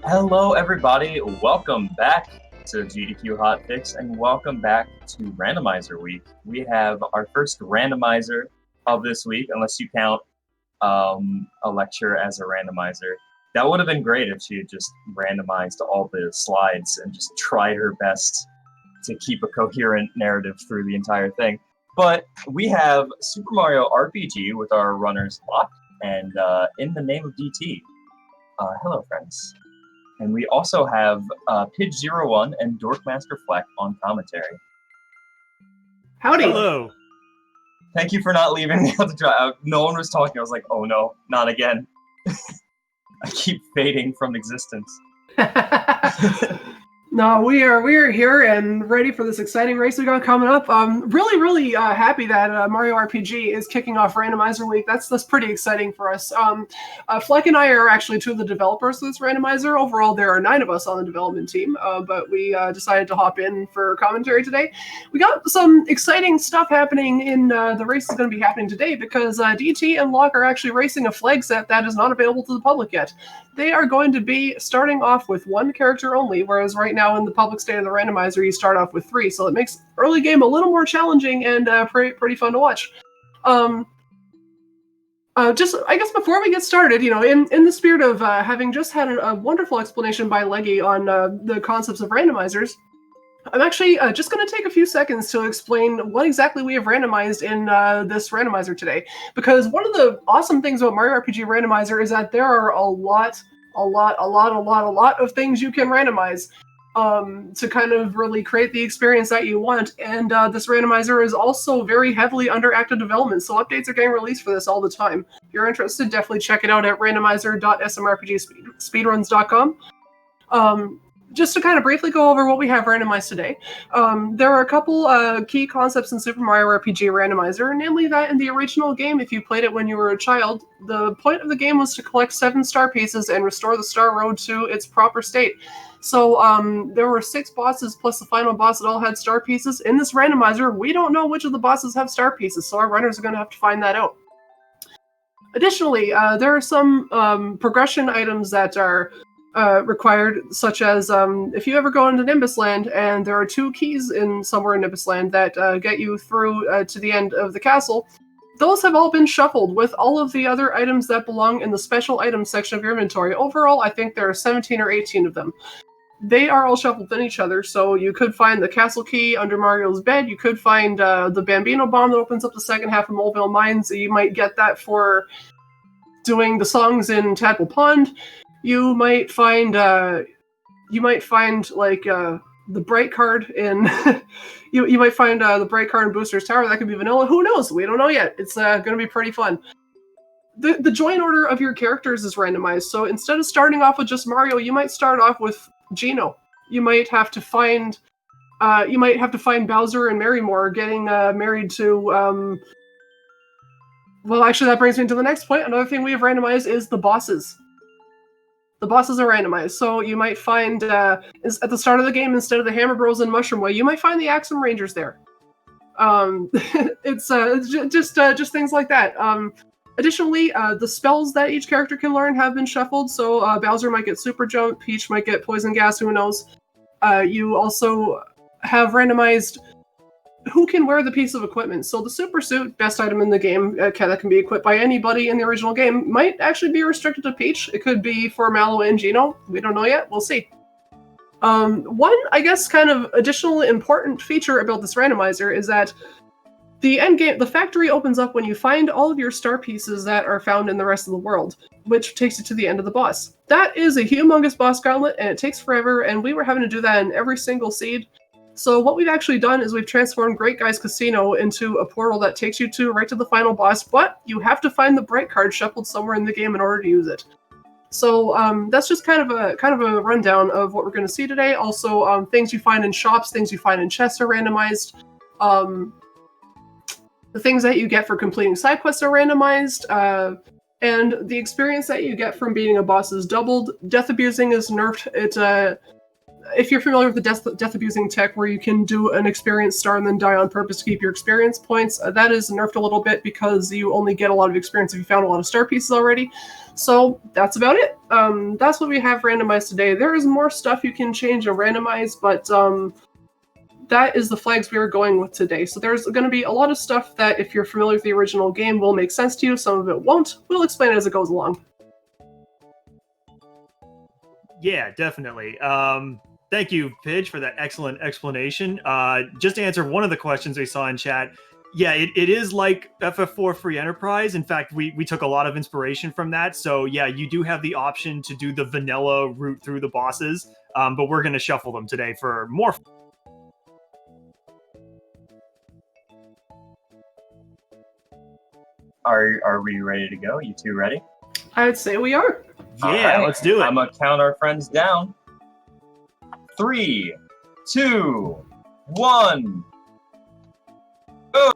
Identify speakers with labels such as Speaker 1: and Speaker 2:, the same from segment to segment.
Speaker 1: Hello, everybody. Welcome back to GDQ HOTFIX, and welcome back to Randomizer Week. We have our first randomizer of this week, unless you count a lecture as a randomizer. That would have been great if she had just randomized all the slides and just tried her best to keep a coherent narrative through the entire thing. But we have Super Mario RPG with our runners Locke and In the Name of DT. Hello, friends. And we also have Pidge01 and Dorkmaster Fleck on commentary.
Speaker 2: Howdy.
Speaker 3: Hello.
Speaker 1: Thank you for not leaving me out to dry. No one was talking. I was like, oh no, not again. I keep fading from existence.
Speaker 2: No, we are here and ready for this exciting race we got coming up. Really happy that Mario RPG is kicking off Randomizer Week. That's pretty exciting for us. Fleck and I are actually two of the developers of this randomizer. Overall, there are 9 of us on the development team, but we decided to hop in for commentary today. We got some exciting stuff happening in the race that's going to be happening today because DT and Locke are actually racing a flag set that is not available to the public yet. They are going to be starting off with 1 character only, whereas right now in the public state of the randomizer, you start off with 3. So it makes early game a little more challenging and pretty fun to watch. Just, I guess before we get started, in the spirit of having just had a wonderful explanation by Leggy on the concepts of randomizers, I'm actually just going to take a few seconds to explain what exactly we have randomized in this randomizer today. Because one of the awesome things about Mario RPG Randomizer is that there are a lot of things you can randomize to kind of really create the experience that you want. And this randomizer is also very heavily under active development, so updates are getting released for this all the time. If you're interested, definitely check it out at randomizer.smrpgspeedruns.com. Just to kind of briefly go over what we have randomized today, there are a couple key concepts in Super Mario RPG Randomizer, namely that in the original game, if you played it when you were a child, the point of the game was to collect 7 star pieces and restore the Star Road to its proper state. So there were 6 bosses plus the final boss that all had star pieces. In this randomizer, we don't know which of the bosses have star pieces, so our runners are going to have to find that out. Additionally, there are some progression items that are required, such as if you ever go into Nimbus Land and there are 2 keys somewhere in Nimbus Land that get you through to the end of the castle, those have all been shuffled with all of the other items that belong in the special items section of your inventory. Overall, I think there are 17 or 18 of them. They are all shuffled in each other, so you could find the castle key under Mario's bed, you could find the Bambino bomb that opens up the second half of Moleville Mines, you might get that for doing the songs in Tadpole Pond. You might find like the bright card in you might find the bright card in Booster's Tower. That could be vanilla. Who knows? We don't know yet. It's going to be pretty fun. The join order of your characters is randomized. So instead of starting off with just Mario, you might start off with Geno. You might have to find Bowser and Marymore getting married to. Well, actually, that brings me to the next point. Another thing we have randomized is the bosses. The bosses are randomized, so you might find at the start of the game, instead of the Hammer Bros and Mushroom Way, you might find the Axum Rangers there. It's just things like that. Additionally, the spells that each character can learn have been shuffled, so Bowser might get Super Jump, Peach might get Poison Gas, who knows. You also have randomized who can wear the piece of equipment. So the Super Suit, best item in the game, that can be equipped by anybody in the original game, might actually be restricted to Peach. It could be for Mallow and Geno. We don't know yet. We'll see. One, I guess, kind of additional important feature about this randomizer is that the end game, the factory opens up when you find all of your star pieces that are found in the rest of the world, which takes you to the end of the boss. That is a humongous boss gauntlet, and it takes forever, and we were having to do that in every single seed. So what we've actually done is we've transformed Great Guy's Casino into a portal that takes you right to the final boss, but you have to find the bright card shuffled somewhere in the game in order to use it. So that's just kind of a rundown of what we're going to see today. Also, things you find in shops, things you find in chests are randomized. The things that you get for completing side quests are randomized. And the experience that you get from beating a boss is doubled. Death abusing is nerfed. if you're familiar with the death abusing tech where you can do an experience star and then die on purpose to keep your experience points, that is nerfed a little bit because you only get a lot of experience if you found a lot of star pieces already. So that's about it. That's what we have randomized today. There is more stuff you can change and randomize, but that is the flags we are going with today. So there's going to be a lot of stuff that, if you're familiar with the original game, will make sense to you. Some of it won't. We'll explain it as it goes along.
Speaker 3: Yeah, definitely. Thank you, Pidge, for that excellent explanation. Just to answer one of the questions we saw in chat, yeah, it is like FF4 Free Enterprise. In fact, we took a lot of inspiration from that. So yeah, you do have the option to do the vanilla route through the bosses, but we're going to shuffle them today for more.
Speaker 1: Are we ready to go? You two ready?
Speaker 2: I'd say we are.
Speaker 3: Yeah, let's do it.
Speaker 1: I'm gonna count our friends down. 3, 2, 1. Go!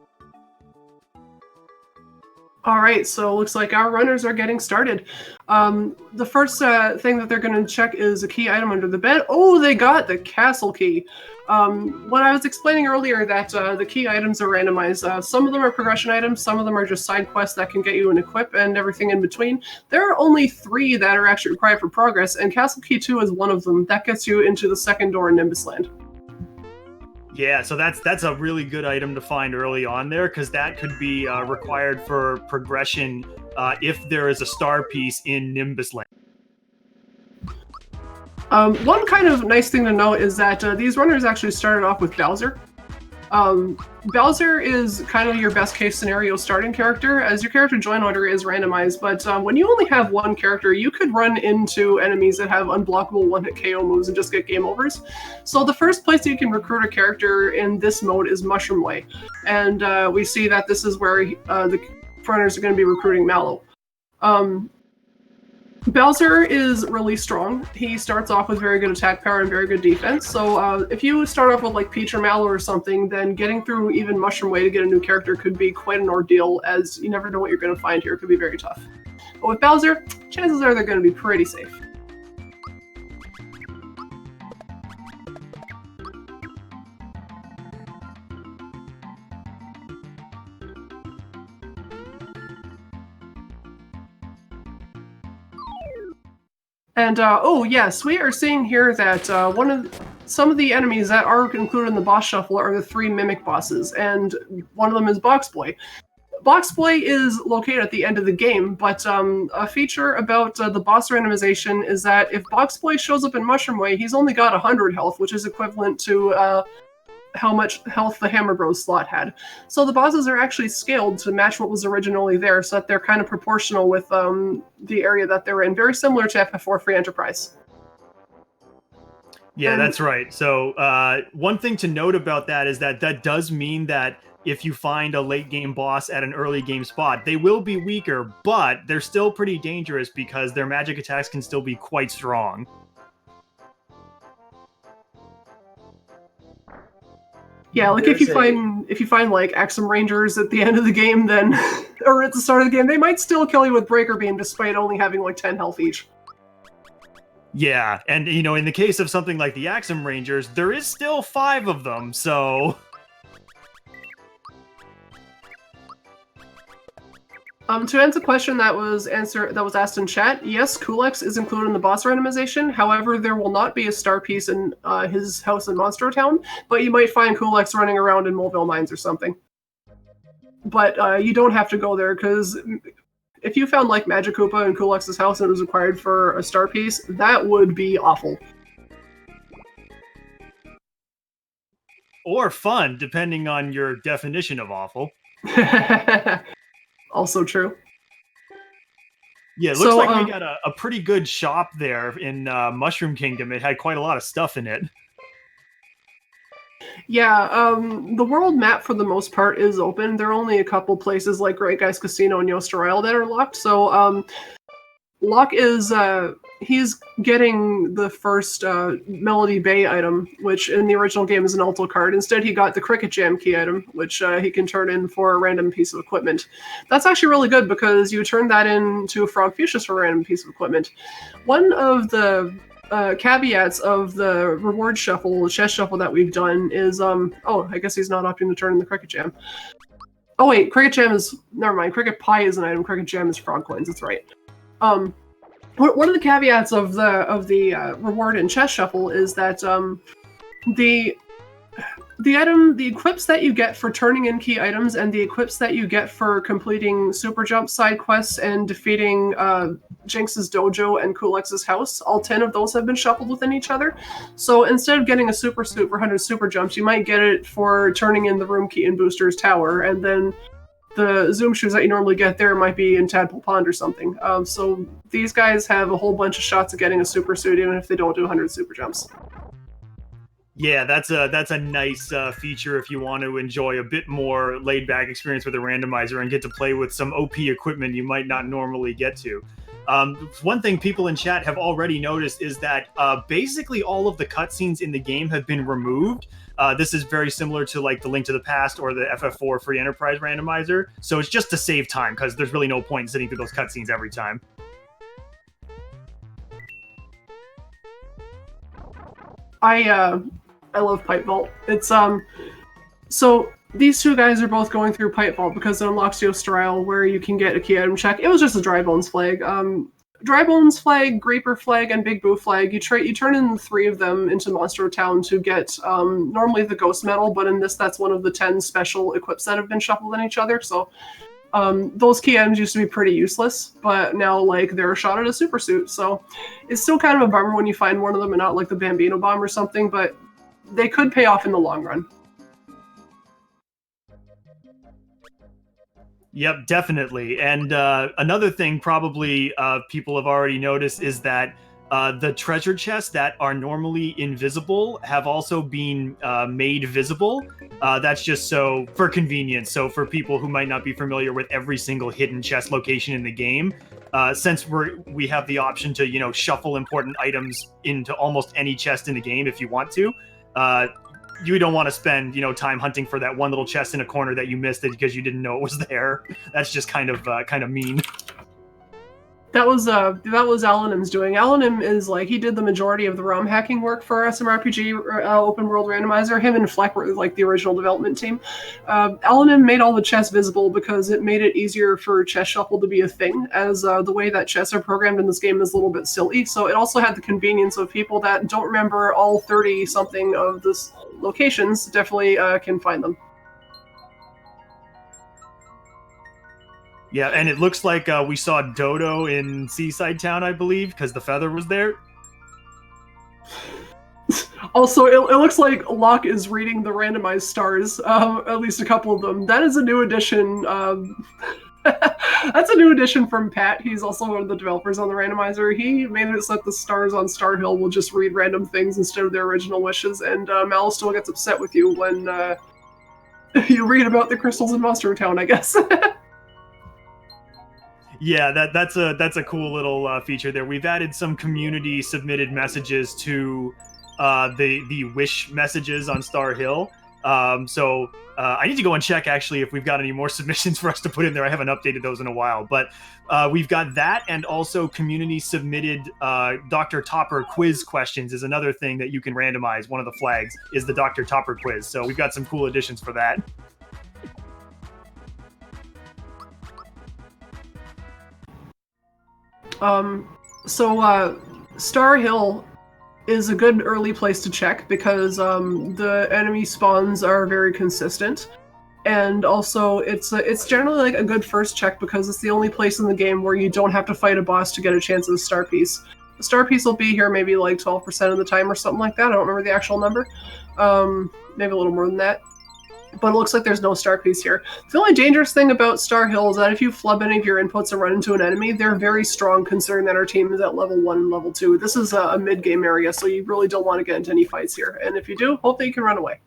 Speaker 2: All right, so it looks like our runners are getting started. The first thing that they're going to check is a key item under the bed. Oh, they got the castle key. When I was explaining earlier that the key items are randomized, some of them are progression items, some of them are just side quests that can get you an equip and everything in between. There are only 3 that are actually required for progress, and Castle Key 2 is one of them. That gets you into the second door in Nimbus Land.
Speaker 3: Yeah, so that's a really good item to find early on there, because that could be required for progression if there is a star piece in Nimbus Land.
Speaker 2: One kind of nice thing to note is that these runners actually started off with Bowser. Bowser is kind of your best case scenario starting character, as your character join order is randomized, but when you only have one character, you could run into enemies that have unblockable one-hit KO moves and just get game overs. So the first place you can recruit a character in this mode is Mushroom Way, and we see that this is where the runners are going to be recruiting Mallow. Bowser is really strong. He starts off with very good attack power and very good defense. So if you start off with like Peach or Mallow or something, then getting through even Mushroom Way to get a new character could be quite an ordeal, as you never know what you're going to find here. It could be very tough. But with Bowser, chances are they're going to be pretty safe. And oh yes, we are seeing here that some of the enemies that are included in the boss shuffle are the 3 mimic bosses, and one of them is Box Boy. Box Boy is located at the end of the game, but a feature about the boss randomization is that if Box Boy shows up in Mushroom Way, he's only got 100 health, which is equivalent to how much health the Hammer Bros slot had. So the bosses are actually scaled to match what was originally there, so that they're kind of proportional with the area that they're in. Very similar to FF4 Free Enterprise.
Speaker 3: Yeah, that's right. So one thing to note about that is that does mean that if you find a late game boss at an early game spot, they will be weaker, but they're still pretty dangerous because their magic attacks can still be quite strong.
Speaker 2: Yeah, like if you find like Axum Rangers at the end of the game, then or at the start of the game, they might still kill you with Breaker Beam despite only having like 10 health each.
Speaker 3: Yeah, and you know, in the case of something like the Axum Rangers, there is still 5 of them, so
Speaker 2: to answer a question that was asked in chat, yes, Kulex is included in the boss randomization. However, there will not be a star piece in his house in Monstro Town, but you might find Kulex running around in Moleville Mines or something. But you don't have to go there, because if you found like Magic Koopa in Kulex's house and it was required for a star piece, that would be awful.
Speaker 3: or fun, depending on your definition of awful.
Speaker 2: Also true.
Speaker 3: Yeah, it looks like we got a pretty good shop there in Mushroom Kingdom. It had quite a lot of stuff in it. Yeah,
Speaker 2: the world map for the most part is open. There are only a couple places like Great Guys Casino and Yoster Isle that are locked. So Locke is he's getting the first Melody Bay item, which in the original game is an Alto card. Instead, he got the Cricket Jam key item, which he can turn in for a random piece of equipment. That's actually really good because you turn that into a Frog Fuchsius for a random piece of equipment. One of the caveats of the reward shuffle, the chest shuffle that we've done is oh, I guess he's not opting to turn in the cricket jam. Oh wait, cricket jam is never mind. Cricket pie is an item. Cricket jam is frog coins. That's right. One of the caveats of the reward and chest shuffle is that the equips that you get for turning in key items and the equips that you get for completing super jump side quests and defeating Jinx's dojo and Kulex's house, all 10 of those have been shuffled within each other. So instead of getting a super suit for 100 super jumps, you might get it for turning in the room key in Booster's tower, and then the zoom shoes that you normally get there might be in Tadpole Pond or something. So these guys have a whole bunch of shots at getting a super suit even if they don't do 100 super jumps.
Speaker 3: Yeah, that's a nice feature if you want to enjoy a bit more laid-back experience with a randomizer and get to play with some OP equipment you might not normally get to. One thing people in chat have already noticed is that basically all of the cutscenes in the game have been removed. This is very similar to like the Link to the Past or the FF4 Free Enterprise randomizer. So it's just to save time because there's really no point in sitting through those cutscenes every time.
Speaker 2: I love Pipe Vault. It's so these two guys are both going through Pipe Vault because it unlocks Yostrial where you can get a key item check. It was just a Dry Bones flag. Dry Bones flag, Graper flag, and Big Boo flag. You turn in 3 of them into Monster Town to get normally the Ghost Medal, but in this that's one of the 10 special equips that have been shuffled in each other. So those key items used to be pretty useless, but now like they're a shot at a super suit. So it's still kind of a bummer when you find one of them and not like the Bambino Bomb or something, but they could pay off in the long run.
Speaker 3: Yep, definitely. And another thing probably people have already noticed is that the treasure chests that are normally invisible have also been made visible. That's just so for convenience. So for people who might not be familiar with every single hidden chest location in the game, since we have the option to, you know, shuffle important items into almost any chest in the game if you want to. You don't want to spend, you know, time hunting for that one little chest in a corner that you missed it because you didn't know it was there. That's just kind of mean.
Speaker 2: That was Alanim's doing. Alanim is like, he did the majority of the ROM hacking work for SMRPG Open World Randomizer. Him and Fleck were like the original development team. Alanim made all the chests visible because it made it easier for chest shuffle to be a thing, as the way that chests are programmed in this game is a little bit silly. So it also had the convenience of people that don't remember all 30-something of this locations definitely can find them.
Speaker 3: Yeah, and it looks like we saw Dodo in Seaside Town, I believe, because the feather was there.
Speaker 2: Also, it looks like Locke is reading the randomized stars, at least a couple of them. That is a new addition. That's a new addition from Pat. He's also one of the developers on the randomizer. He made it so that the stars on Star Hill will just read random things instead of their original wishes, and Mal still gets upset with you when you read about the crystals in Monster Town, I guess.
Speaker 3: Yeah, that's a cool little feature there. We've added some community submitted messages to the wish messages on Star Hill. So I need to go and check actually if we've got any more submissions for us to put in there. I haven't updated those in a while, but we've got that, and also community submitted Dr. Topper quiz questions is another thing that you can randomize. One of the flags is the Dr. Topper quiz. So we've got some cool additions for that.
Speaker 2: Star Hill is a good early place to check because the enemy spawns are very consistent, and also it's generally like a good first check because it's the only place in the game where you don't have to fight a boss to get a chance at a star piece. The star piece will be here maybe like 12% of the time or something like that. I don't remember the actual number. Maybe a little more than that. But it looks like there's no star piece here. The only dangerous thing about Star Hill is that if you flub any of your inputs and run into an enemy, they're very strong considering that our team is at level 1 and level 2. This is a mid-game area, so you really don't want to get into any fights here. And if you do, hope that you can run away.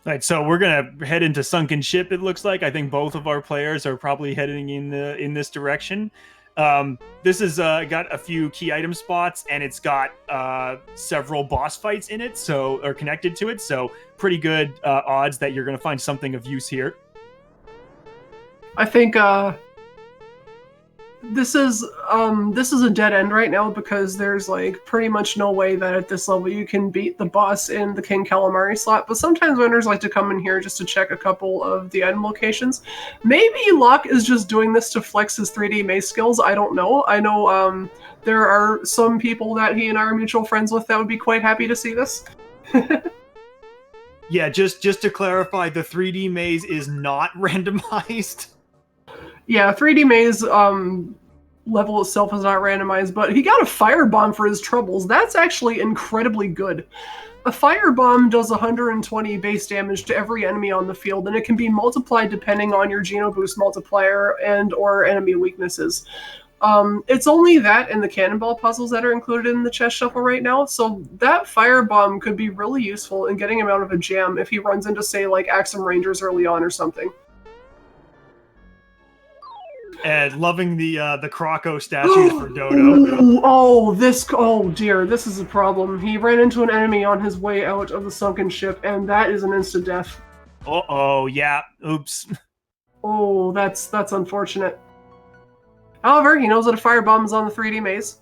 Speaker 3: All right, so we're gonna head into Sunken Ship. It looks like I think both of our players are probably heading in this direction. This has got a few key item spots, and it's got several boss fights in it, or connected to it. So pretty good odds that you're going to find something of use here.
Speaker 2: I think this is a dead end right now because there's like pretty much no way that at this level you can beat the boss in the King Calamari slot. But sometimes winners like to come in here just to check a couple of the item locations. Maybe Locke is just doing this to flex his 3D maze skills. I don't know. I know there are some people that he and I are mutual friends with that would be quite happy to see this.
Speaker 3: Yeah, just to clarify, the 3D maze is not randomized.
Speaker 2: Yeah, 3D maze level itself is not randomized, but he got a firebomb for his troubles. That's actually incredibly good. A firebomb does 120 base damage to every enemy on the field, and it can be multiplied depending on your Geno Boost multiplier and or enemy weaknesses. It's only that and the cannonball puzzles that are included in the chest shuffle right now, so that firebomb could be really useful in getting him out of a jam if he runs into, say, like Axum Rangers early on or something.
Speaker 3: And loving the Krakow Statues for Dodo.
Speaker 2: Oh dear, this is a problem. He ran into an enemy on his way out of the Sunken Ship, and that is an instant death.
Speaker 3: Uh-oh, yeah, oops.
Speaker 2: Oh, that's unfortunate. However, he knows that a firebomb is on the 3D maze.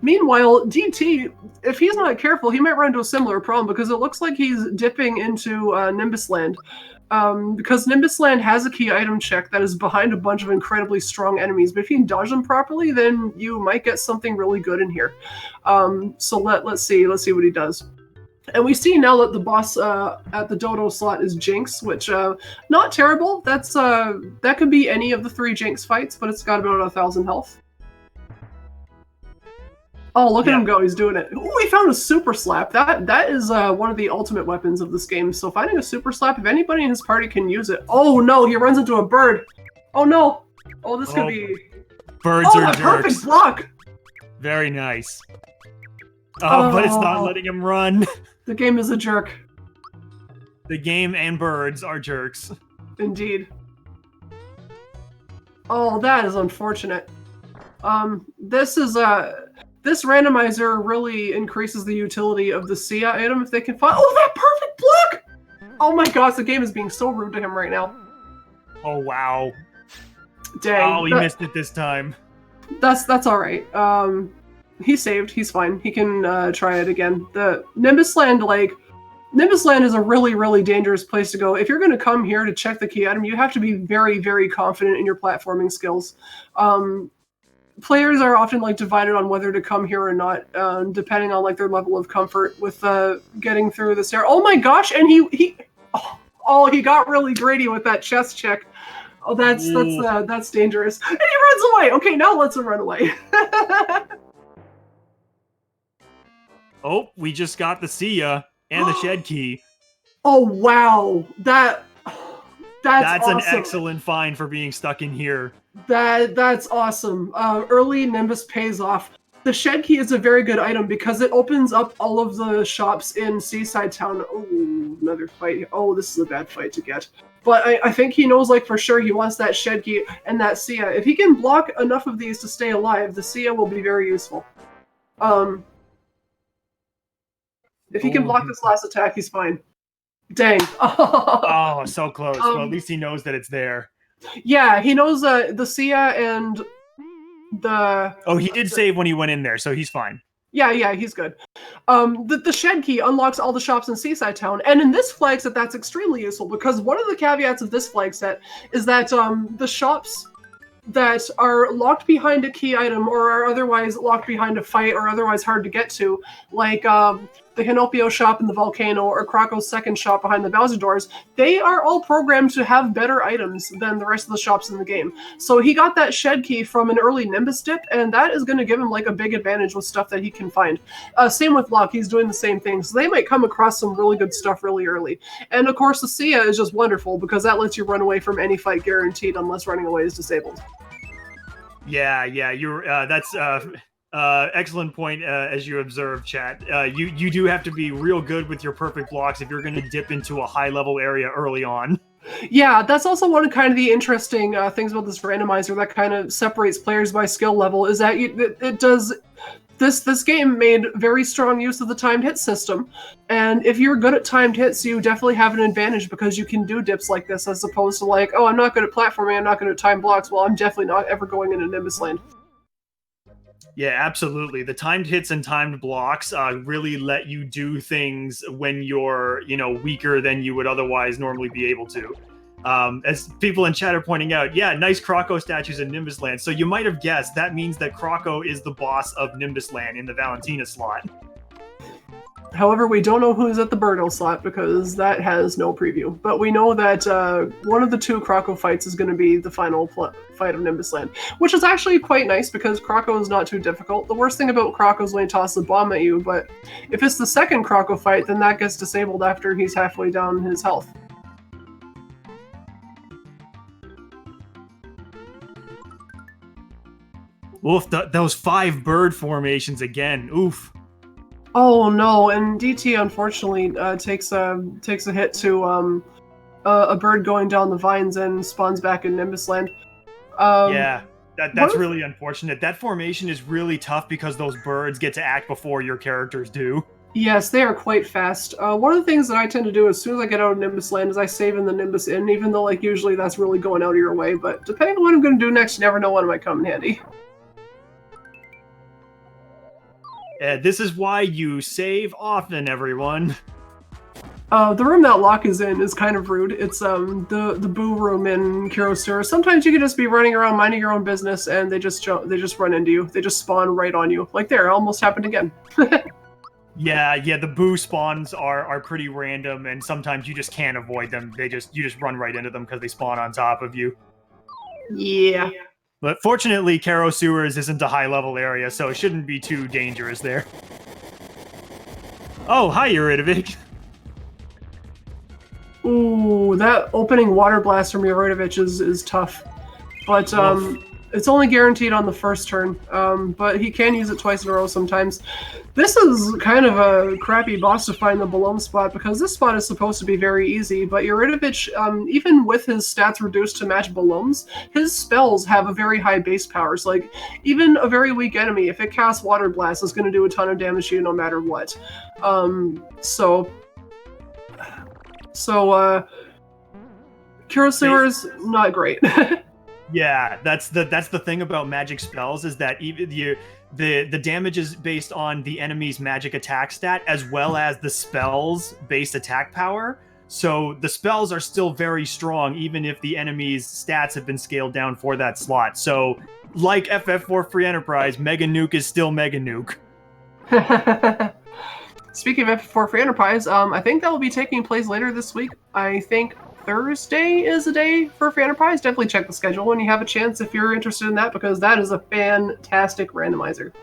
Speaker 2: Meanwhile, DT, if he's not careful, he might run into a similar problem because it looks like he's dipping into Nimbus Land. Because Nimbus Land has a key item check that is behind a bunch of incredibly strong enemies, but if you can dodge them properly, then you might get something really good in here. So let's see what he does. And we see now that the boss at the Dodo slot is Jinx, which not terrible. That could be any of the 3 Jinx fights, but it's got about 1,000 health. Oh, look at him go. He's doing it. Oh, he found a super slap. That is one of the ultimate weapons of this game. So finding a super slap, if anybody in his party can use it. Oh, no, he runs into a bird. Oh, no. Oh, this could be...
Speaker 3: Birds are jerks.
Speaker 2: Perfect block.
Speaker 3: Very nice. Oh, but it's not letting him run.
Speaker 2: The game is a jerk.
Speaker 3: The game and birds are jerks.
Speaker 2: Indeed. Oh, that is unfortunate. This randomizer really increases the utility of the Sia item if they can find. Oh, that perfect block! Oh my gosh, the game is being so rude to him right now.
Speaker 3: Oh wow.
Speaker 2: Dang.
Speaker 3: Oh, he missed it this time.
Speaker 2: That's all right. He's saved. He's fine. He can try it again. The Nimbus Land is a really, really dangerous place to go. If you're going to come here to check the key item, you have to be very, very confident in your platforming skills. Players are often divided on whether to come here or not, depending on their level of comfort with getting through this area. Oh my gosh! And he got really greedy with that chest check. Oh, that's dangerous. And he runs away. Okay, now let's run away.
Speaker 3: Oh, we just got the Sia and the shed key.
Speaker 2: Oh wow, that's awesome.
Speaker 3: An excellent find for being stuck in here.
Speaker 2: That's awesome. Early Nimbus pays off. The shed key is a very good item because it opens up all of the shops in Seaside Town. Oh, another fight. Oh, this is a bad fight to get. But I think he knows for sure he wants that shed key and that Sia. If he can block enough of these to stay alive, the Sia will be very useful. If he can block this last attack, he's fine. Dang.
Speaker 3: Oh, so close. Well, at least he knows that it's there.
Speaker 2: Yeah, he knows the Sia and the...
Speaker 3: Oh, he did save when he went in there, so he's fine.
Speaker 2: Yeah, he's good. The shed key unlocks all the shops in Seaside Town, and in this flag set, that's extremely useful, because one of the caveats of this flag set is that the shops that are locked behind a key item or are otherwise locked behind a fight or otherwise hard to get to, like the Hinopio shop in the Volcano or Krakow's second shop behind the Bowser doors, they are all programmed to have better items than the rest of the shops in the game. So he got that shed key from an early Nimbus dip, and that is going to give him a big advantage with stuff that he can find. Same with Locke, he's doing the same thing. So they might come across some really good stuff really early. And of course the Sia is just wonderful because that lets you run away from any fight guaranteed unless running away is disabled.
Speaker 3: Yeah, you're that's excellent point, as you observed, chat. You do have to be real good with your perfect blocks if you're going to dip into a high-level area early on.
Speaker 2: Yeah, that's also one of kind of the interesting things about this randomizer that kind of separates players by skill level is that it does this game made very strong use of the timed hit system, and if you're good at timed hits, you definitely have an advantage because you can do dips like this as opposed to like, oh, I'm not good at platforming, I'm not good at time blocks. Well, I'm definitely not ever going into Nimbus land.
Speaker 3: Yeah, absolutely. The timed hits and timed blocks really let you do things when you're, weaker than you would otherwise normally be able to. As people in chat are pointing out, yeah, nice Krakow statues in Nimbus land. So you might have guessed that means that Krakow is the boss of Nimbus land in the Valentina slot.
Speaker 2: However, we don't know who's at the Birdo slot because that has no preview. But we know that one of the two Krakow fights is going to be the final fight of Nimbus Land, which is actually quite nice because Krakow is not too difficult. The worst thing about Krakow is when he tosses a bomb at you, but if it's the second Krakow fight, then that gets disabled after he's halfway down his health.
Speaker 3: Oof, those 5 bird formations again. Oof.
Speaker 2: Oh no, and DT unfortunately takes a hit to a bird going down the vines and spawns back in Nimbus Land.
Speaker 3: Yeah, that's really unfortunate. That formation is really tough because those birds get to act before your characters do.
Speaker 2: Yes, they are quite fast. One of the things that I tend to do as soon as I get out of Nimbus Land is I save in the Nimbus Inn, even though like usually that's really going out of your way, but depending on what I'm going to do next, you never know when it might come in handy.
Speaker 3: This is why you save often, everyone.
Speaker 2: The room that Locke is in is kind of rude. It's the boo room in Kurosura. Sometimes you can just be running around minding your own business and they just run into you. They just spawn right on you. Like there, almost happened again.
Speaker 3: Yeah, the boo spawns are pretty random and sometimes you just can't avoid them. You just run right into them because they spawn on top of you.
Speaker 2: Yeah.
Speaker 3: But fortunately, Cairo Sewers isn't a high-level area, so it shouldn't be too dangerous there. Oh, hi, Eurydivic.
Speaker 2: Ooh, that opening water blast from Eurydivic is tough. But it's only guaranteed on the first turn, but he can use it twice in a row sometimes. This is kind of a crappy boss to find the Balloon spot because this spot is supposed to be very easy, but Eurydivic, even with his stats reduced to match Balloons, his spells have a very high base power. So, like, even a very weak enemy, if it casts Water Blast, is going to do a ton of damage to you no matter what. Kurosua's not great.
Speaker 3: Yeah, that's the thing about magic spells is that even the damage is based on the enemy's magic attack stat as well as the spell's base attack power. So the spells are still very strong even if the enemy's stats have been scaled down for that slot. So like FF4 Free Enterprise, Mega Nuke is still Mega Nuke.
Speaker 2: Speaking of FF4 Free Enterprise, I think that will be taking place later this week. I think Thursday is a day for Free Enterprise. Definitely check the schedule when you have a chance if you're interested in that, because that is a fantastic randomizer.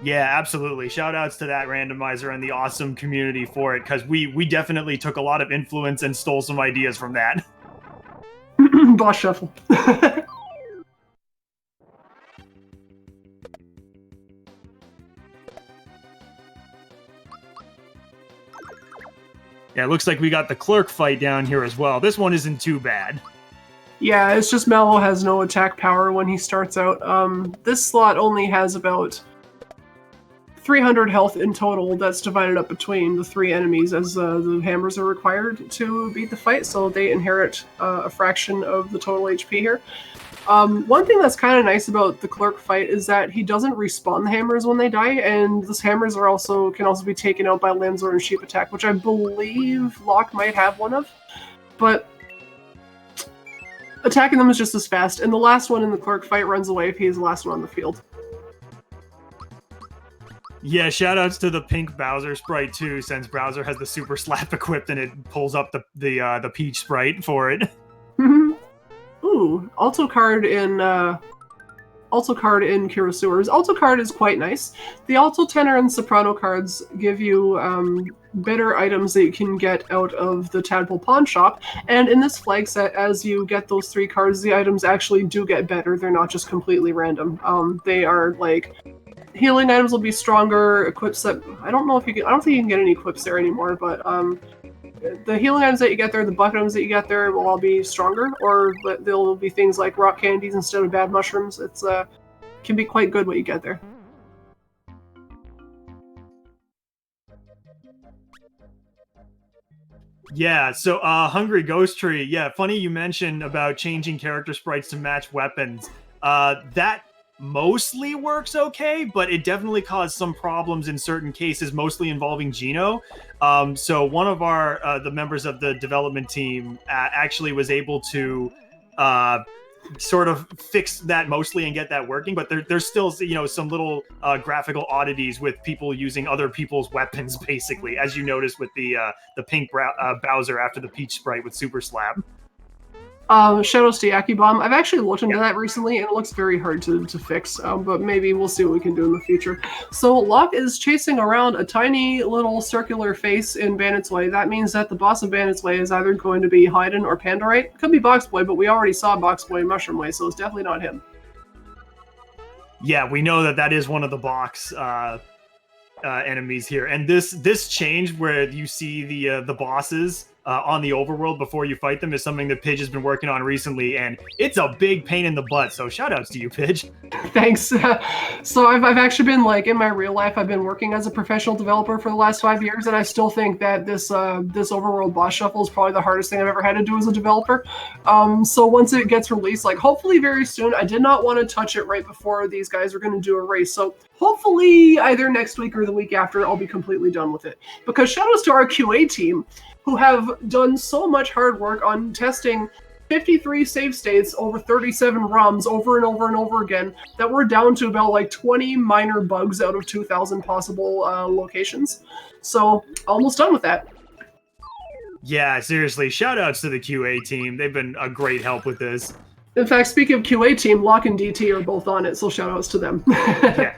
Speaker 3: Yeah, absolutely. Shout outs to that randomizer and the awesome community for it, because we definitely took a lot of influence and stole some ideas from that.
Speaker 2: Boss shuffle.
Speaker 3: Yeah, it looks like we got the Clerk Fight down here as well. This one isn't too bad.
Speaker 2: Yeah, it's just Mallow has no attack power when he starts out. This slot only has about 300 health in total that's divided up between the 3 enemies as the hammers are required to beat the fight, so they inherit a fraction of the total HP here. One thing that's kind of nice about the Clerk Fight is that he doesn't respawn the hammers when they die, and these hammers can also be taken out by Lanzor and Sheep Attack, which I believe Locke might have one of, but attacking them is just as fast, and the last one in the Clerk Fight runs away if he is the last one on the field.
Speaker 3: Yeah, shoutouts to the pink Bowser sprite too, since Bowser has the Super Slap equipped and it pulls up the Peach sprite for it.
Speaker 2: Ooh, Alto card in Kurosua's. Alto card is quite nice. The Alto Tenor and Soprano cards give you better items that you can get out of the Tadpole Pawn Shop, and in this flag set, as you get those 3 cards, the items actually do get better. They're not just completely random. They are like healing items will be stronger. Equips that I don't think you can get any equips there anymore, but the healing items that you get there, the bucket items that you get there will all be stronger, or there'll be things like rock candies instead of bad mushrooms. It's can be quite good what you get there.
Speaker 3: Yeah, so Hungry Ghost Tree, yeah, funny you mentioned about changing character sprites to match weapons. That mostly works okay, but it definitely caused some problems in certain cases, mostly involving Gino. So one of our the members of the development team actually was able to sort of fix that mostly and get that working, but there's still, you know, some little graphical oddities with people using other people's weapons, basically, as you noticed with the pink Bowser after the Peach sprite with Super Slab.
Speaker 2: Shadow Stiaki Bomb. I've actually looked into that recently, and it looks very hard to fix, but maybe we'll see what we can do in the future. So Locke is chasing around a tiny little circular face in Bandit's Way. That means that the boss of Bandit's Way is either going to be Haydn or Pandorite. Could be Box Boy, but we already saw Box Boy in Mushroom Way, so it's definitely not him.
Speaker 3: Yeah, we know that is one of the box enemies here, and this change where you see the bosses on the overworld before you fight them is something that Pidge has been working on recently, and it's a big pain in the butt, so shout outs to you, Pidge.
Speaker 2: Thanks. So I've actually been, like, in my real life, I've been working as a professional developer for the last 5 years, and I still think that this overworld boss shuffle is probably the hardest thing I've ever had to do as a developer. So once it gets released, like, hopefully very soon, I did not want to touch it right before these guys are going to do a race, so hopefully either next week or the week after, I'll be completely done with it. Because shout outs to our QA team, who have done so much hard work on testing 53 save states over 37 ROMs over and over and over again, that we're down to about like 20 minor bugs out of 2,000 possible locations. So, almost done with that.
Speaker 3: Yeah, seriously, shout outs to the QA team. They've been a great help with this.
Speaker 2: In fact, speaking of QA team, Locke and DT are both on it, so shout outs to them.
Speaker 3: Yeah.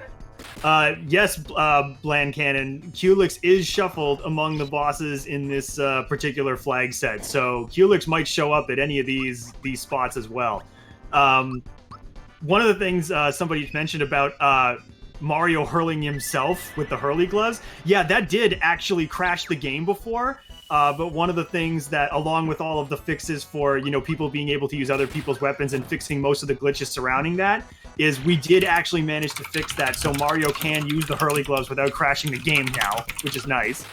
Speaker 3: Yes, Bland Cannon, Culex is shuffled among the bosses in this particular flag set, so Culex might show up at any of these spots as well. One of the things somebody mentioned about Mario hurling himself with the hurley gloves, yeah, that did actually crash the game before. But one of the things that, along with all of the fixes for, you know, people being able to use other people's weapons and fixing most of the glitches surrounding that, is we did actually manage to fix that, so Mario can use the hurley gloves without crashing the game now, which is nice.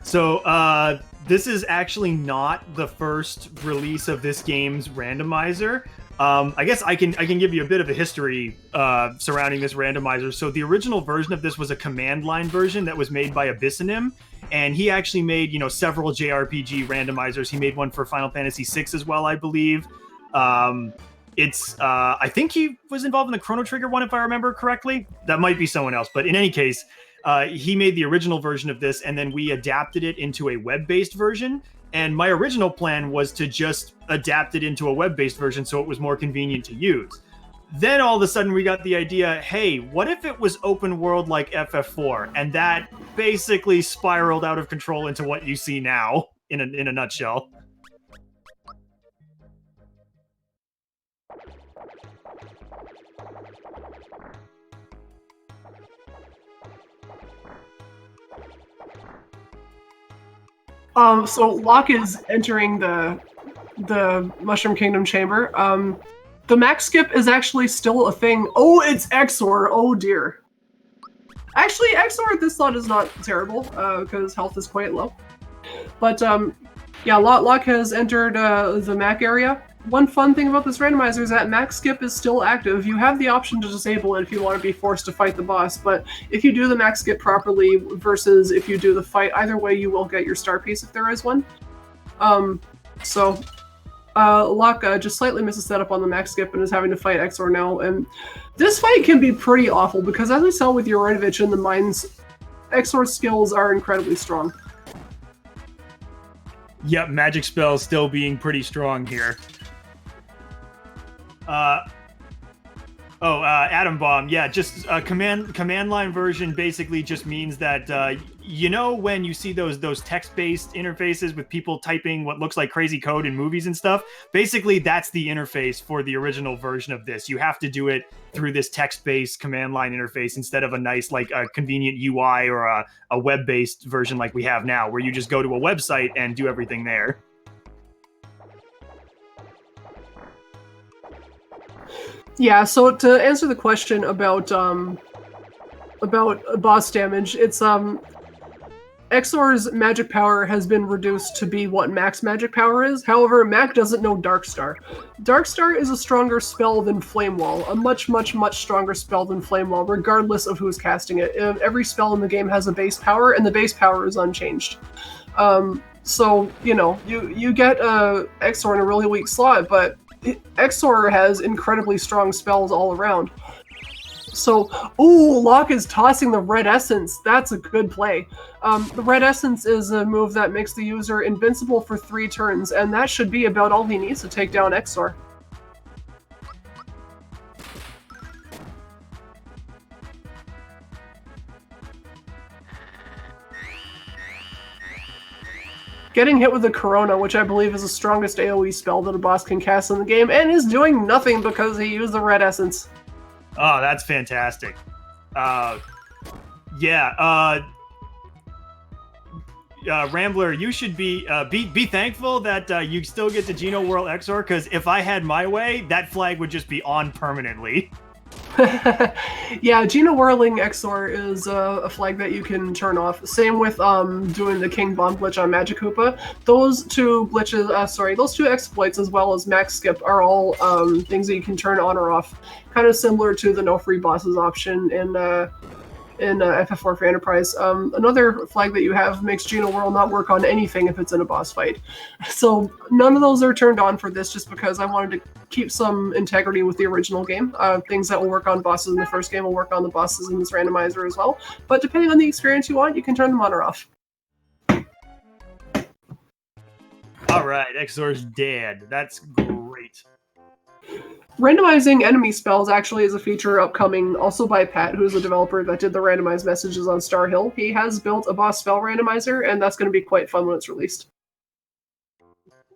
Speaker 3: So, this is actually not the first release of this game's randomizer. I guess I can give you a bit of a history surrounding this randomizer. So the original version of this was a command line version that was made by Abyssanim, and he actually made, you know, several JRPG randomizers. He made one for Final Fantasy VI as well, I believe. I think he was involved in the Chrono Trigger one, if I remember correctly. That might be someone else, but in any case, he made the original version of this, and then we adapted it into a web-based version. And my original plan was to just adapt it into a web-based version so it was more convenient to use. Then all of a sudden we got the idea, hey, what if it was open world like FF4? And that basically spiraled out of control into what you see now, in a nutshell.
Speaker 2: So Locke is entering the Mushroom Kingdom chamber. The max skip is actually still a thing. Oh, it's Xor. Oh dear. Actually, Xor at this slot is not terrible, because health is quite low. But yeah, Locke has entered the Mac area. One fun thing about this randomizer is that max skip is still active. You have the option to disable it if you want to be forced to fight the boss, but if you do the max skip properly versus if you do the fight, either way you will get your star piece if there is one. Locke just slightly missed a setup on the max skip and is having to fight Xor now, and this fight can be pretty awful because, as we saw with Yorodovich in the mines, Xor's skills are incredibly strong.
Speaker 3: Yep, magic spells still being pretty strong here. Oh, Atom Bomb. Yeah, just a command line version basically just means that you know when you see those text-based interfaces with people typing what looks like crazy code in movies and stuff. Basically, that's the interface for the original version of this. You have to do it through this text-based command line interface instead of a nice like a convenient UI or a web-based version like we have now, where you just go to a website and do everything there.
Speaker 2: Yeah, so to answer the question about boss damage, it's Xor's magic power has been reduced to be what Mac's magic power is. However, Mac doesn't know Darkstar. Darkstar is a stronger spell than Flame Wall, a much stronger spell than Flame Wall, regardless of who's casting it. Every spell in the game has a base power, and the base power is unchanged. So, you know, you get Xor in a really weak slot, but Xor has incredibly strong spells all around. So, ooh, Locke is tossing the Red Essence. That's a good play. The Red Essence is a move that makes the user invincible for 3 turns, and that should be about all he needs to take down Xor. Getting hit with a Corona, which I believe is the strongest AoE spell that a boss can cast in the game, and is doing nothing because he used the Red Essence.
Speaker 3: Oh, that's fantastic. Rambler, you should be thankful that you still get to Geno Whirl Xor, because if I had my way, that flag would just be on permanently.
Speaker 2: Yeah, Geno Whirling Xor is a flag that you can turn off. Same with doing the King Bomb glitch on Magic Koopa. Those two glitches, those two exploits as well as Max Skip are all things that you can turn on or off. Kind of similar to the no free bosses option in FF4 for Enterprise. Another flag that you have makes Geno Whirl not work on anything if it's in a boss fight. So none of those are turned on for this, just because I wanted to keep some integrity with the original game. Things that will work on bosses in the first game will work on the bosses in this randomizer as well. But depending on the experience you want, you can turn them on or off.
Speaker 3: All right, Xor's dead. That's great.
Speaker 2: Randomizing enemy spells actually is a feature upcoming also by Pat, who's a developer that did the randomized messages on Star Hill. He has built a boss spell randomizer, and that's going to be quite fun when it's released.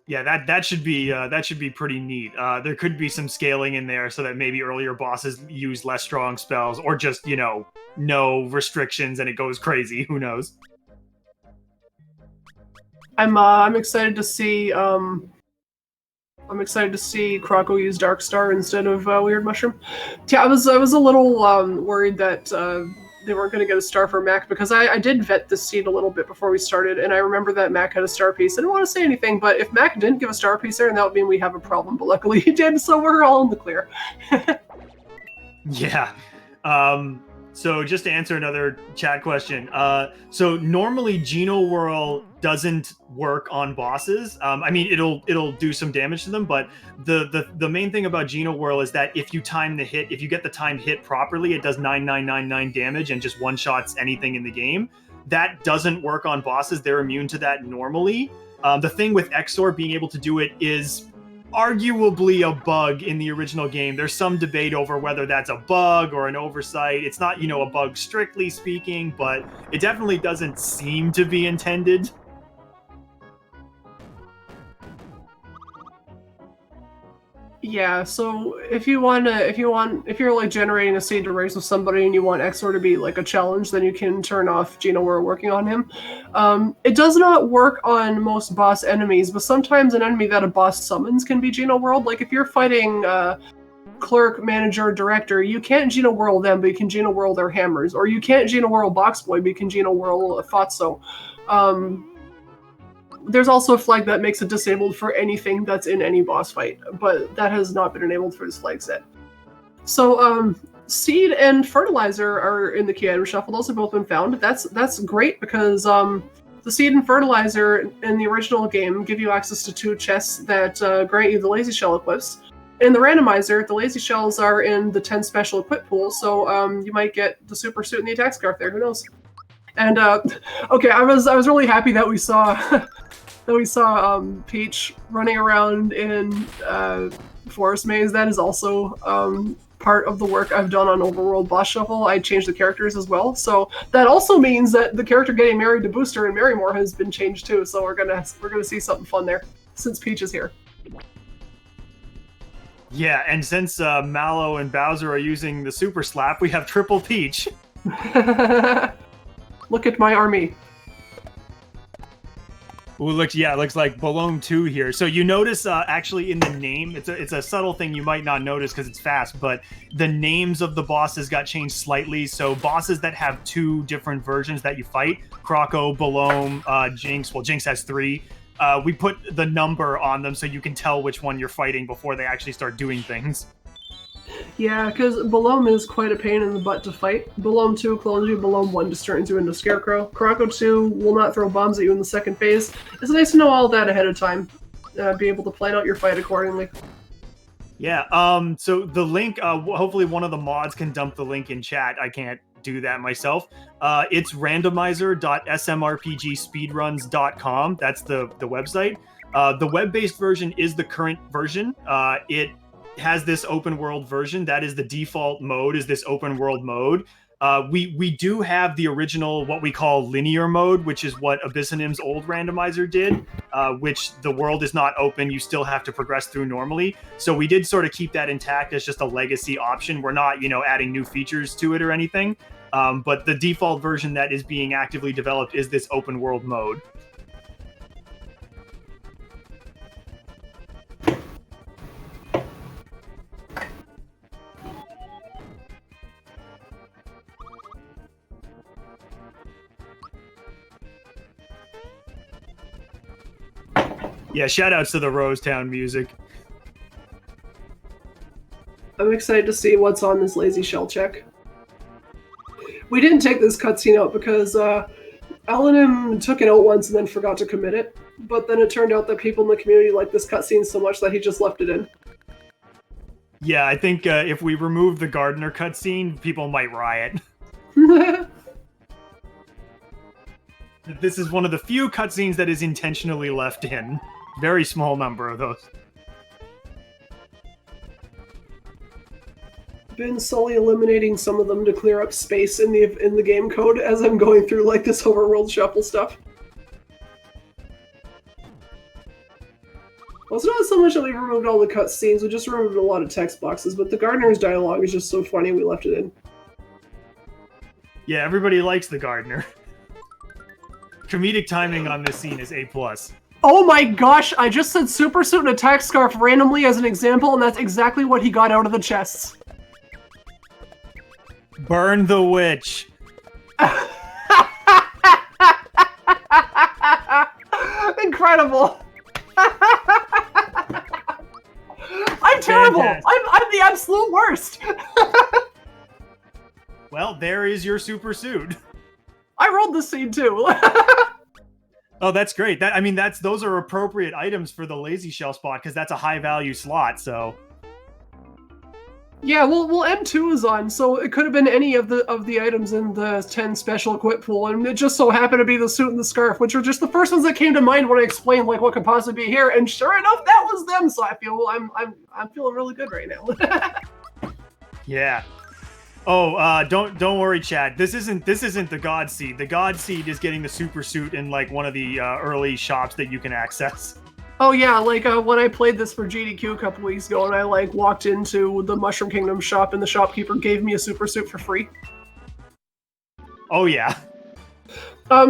Speaker 3: Yeah, that should be pretty neat. There could be some scaling in there so that maybe earlier bosses use less strong spells, or just, you know, no restrictions and it goes crazy. Who knows?
Speaker 2: I'm excited to see Krakow use Darkstar instead of Weird Mushroom. Yeah, I was a little worried that they weren't going to get a star for Mac, because I did vet this seed a little bit before we started, and I remember that Mac had a star piece. I didn't want to say anything, but if Mac didn't give a star piece there, then that would mean we have a problem. But luckily he did, so we're all in the clear.
Speaker 3: Yeah. So just to answer another chat question, so normally Geno Whirl doesn't work on bosses. I mean, it'll do some damage to them, but the main thing about Geno Whirl is that if you get the timed hit properly, it does 9999 damage and just one-shots anything in the game. That doesn't work on bosses. They're immune to that normally. The thing with Xor being able to do it is arguably a bug in the original game. There's some debate over whether that's a bug or an oversight. It's not, a bug strictly speaking, but it definitely doesn't seem to be intended.
Speaker 2: Yeah, so if you're like generating a seed to race with somebody and you want Xor to be like a challenge, then you can turn off Geno Whirl working on him. It does not work on most boss enemies, but sometimes an enemy that a boss summons can be Geno Whirled. Like if you're fighting Clerk, Manager, Director, you can't Geno Whirl them, but you can Geno Whirl their hammers. Or you can't Geno Whirl Box Boy, but you can Geno Whirl Fatso. There's also a flag that makes it disabled for anything that's in any boss fight, but that has not been enabled for this flag set. So, Seed and Fertilizer are in the key item shuffle. Those have both been found. That's great, because the Seed and Fertilizer in the original game give you access to 2 chests that grant you the Lazy Shell equips. In the randomizer, the Lazy Shells are in the 10 special equip pool, so you might get the Super Suit and the Attack Scarf there. Who knows? And okay, I was really happy that we saw Peach running around in Forest Maze. That is also part of the work I've done on Overworld Boss Shuffle. I changed the characters as well, so that also means that the character getting married to Booster and Marrymore has been changed too. So we're gonna see something fun there since Peach is here.
Speaker 3: Yeah, and since Mallow and Bowser are using the Super Slap, we have Triple Peach.
Speaker 2: Look at my army.
Speaker 3: Ooh, looks like Balloon 2 here. So you notice actually in the name, it's a subtle thing you might not notice because it's fast, but the names of the bosses got changed slightly. So bosses that have 2 different versions that you fight, Krakow, Balloon, Jinx, well, Jinx has 3. We put the number on them so you can tell which one you're fighting before they actually start doing things.
Speaker 2: Yeah, because Balloon is quite a pain in the butt to fight. Balloon 2 clones you, Balloon 1 just turns you into Scarecrow. Krakow 2 will not throw bombs at you in the second phase. It's nice to know all that ahead of time. Be able to plan out your fight accordingly.
Speaker 3: Yeah, so the link, hopefully one of the mods can dump the link in chat. I can't do that myself. It's randomizer.smrpgspeedruns.com. That's the website. The web-based version is the current version. It has this open world version. That is the default mode, is this open world mode. We do have the original, what we call linear mode, which is what Abyssinim's old randomizer did, which the world is not open. You still have to progress through normally. So we did sort of keep that intact as just a legacy option. We're not, adding new features to it or anything. But the default version that is being actively developed is this open world mode. Yeah, shoutouts to the Rosetown music.
Speaker 2: I'm excited to see what's on this lazy shell check. We didn't take this cutscene out because Alanim took it out once and then forgot to commit it. But then it turned out that people in the community liked this cutscene so much that he just left it in.
Speaker 3: Yeah, I think if we remove the gardener cutscene, people might riot. This is one of the few cutscenes that is intentionally left in. Very small number of those.
Speaker 2: Been slowly eliminating some of them to clear up space in the game code as I'm going through like this overworld shuffle stuff. Well, it's not so much that we removed all the cutscenes, we just removed a lot of text boxes, but the gardener's dialogue is just so funny we left it in.
Speaker 3: Yeah, everybody likes the gardener. Comedic timing on this scene is A+.
Speaker 2: Oh my gosh, I just said super suit and attack scarf randomly as an example, and that's exactly what he got out of the chests.
Speaker 3: Burn the witch.
Speaker 2: Incredible. I'm terrible. I'm the absolute worst.
Speaker 3: Well, there is your super suit.
Speaker 2: I rolled the scene too.
Speaker 3: Oh, that's great. Those are appropriate items for the lazy shell spot because that's a high value slot. So,
Speaker 2: yeah, well, M2 is on, so it could have been any of the items in the 10 special equip pool, and it just so happened to be the suit and the scarf, which were just the first ones that came to mind when I explained like what could possibly be here. And sure enough, that was them. So I feel I'm feeling really good right now.
Speaker 3: Yeah. Oh, don't worry, Chad. This isn't the God Seed. The God Seed is getting the super suit in like one of the early shops that you can access.
Speaker 2: Oh yeah, like when I played this for GDQ a couple weeks ago, and I like walked into the Mushroom Kingdom shop, and the shopkeeper gave me a super suit for free.
Speaker 3: Oh yeah.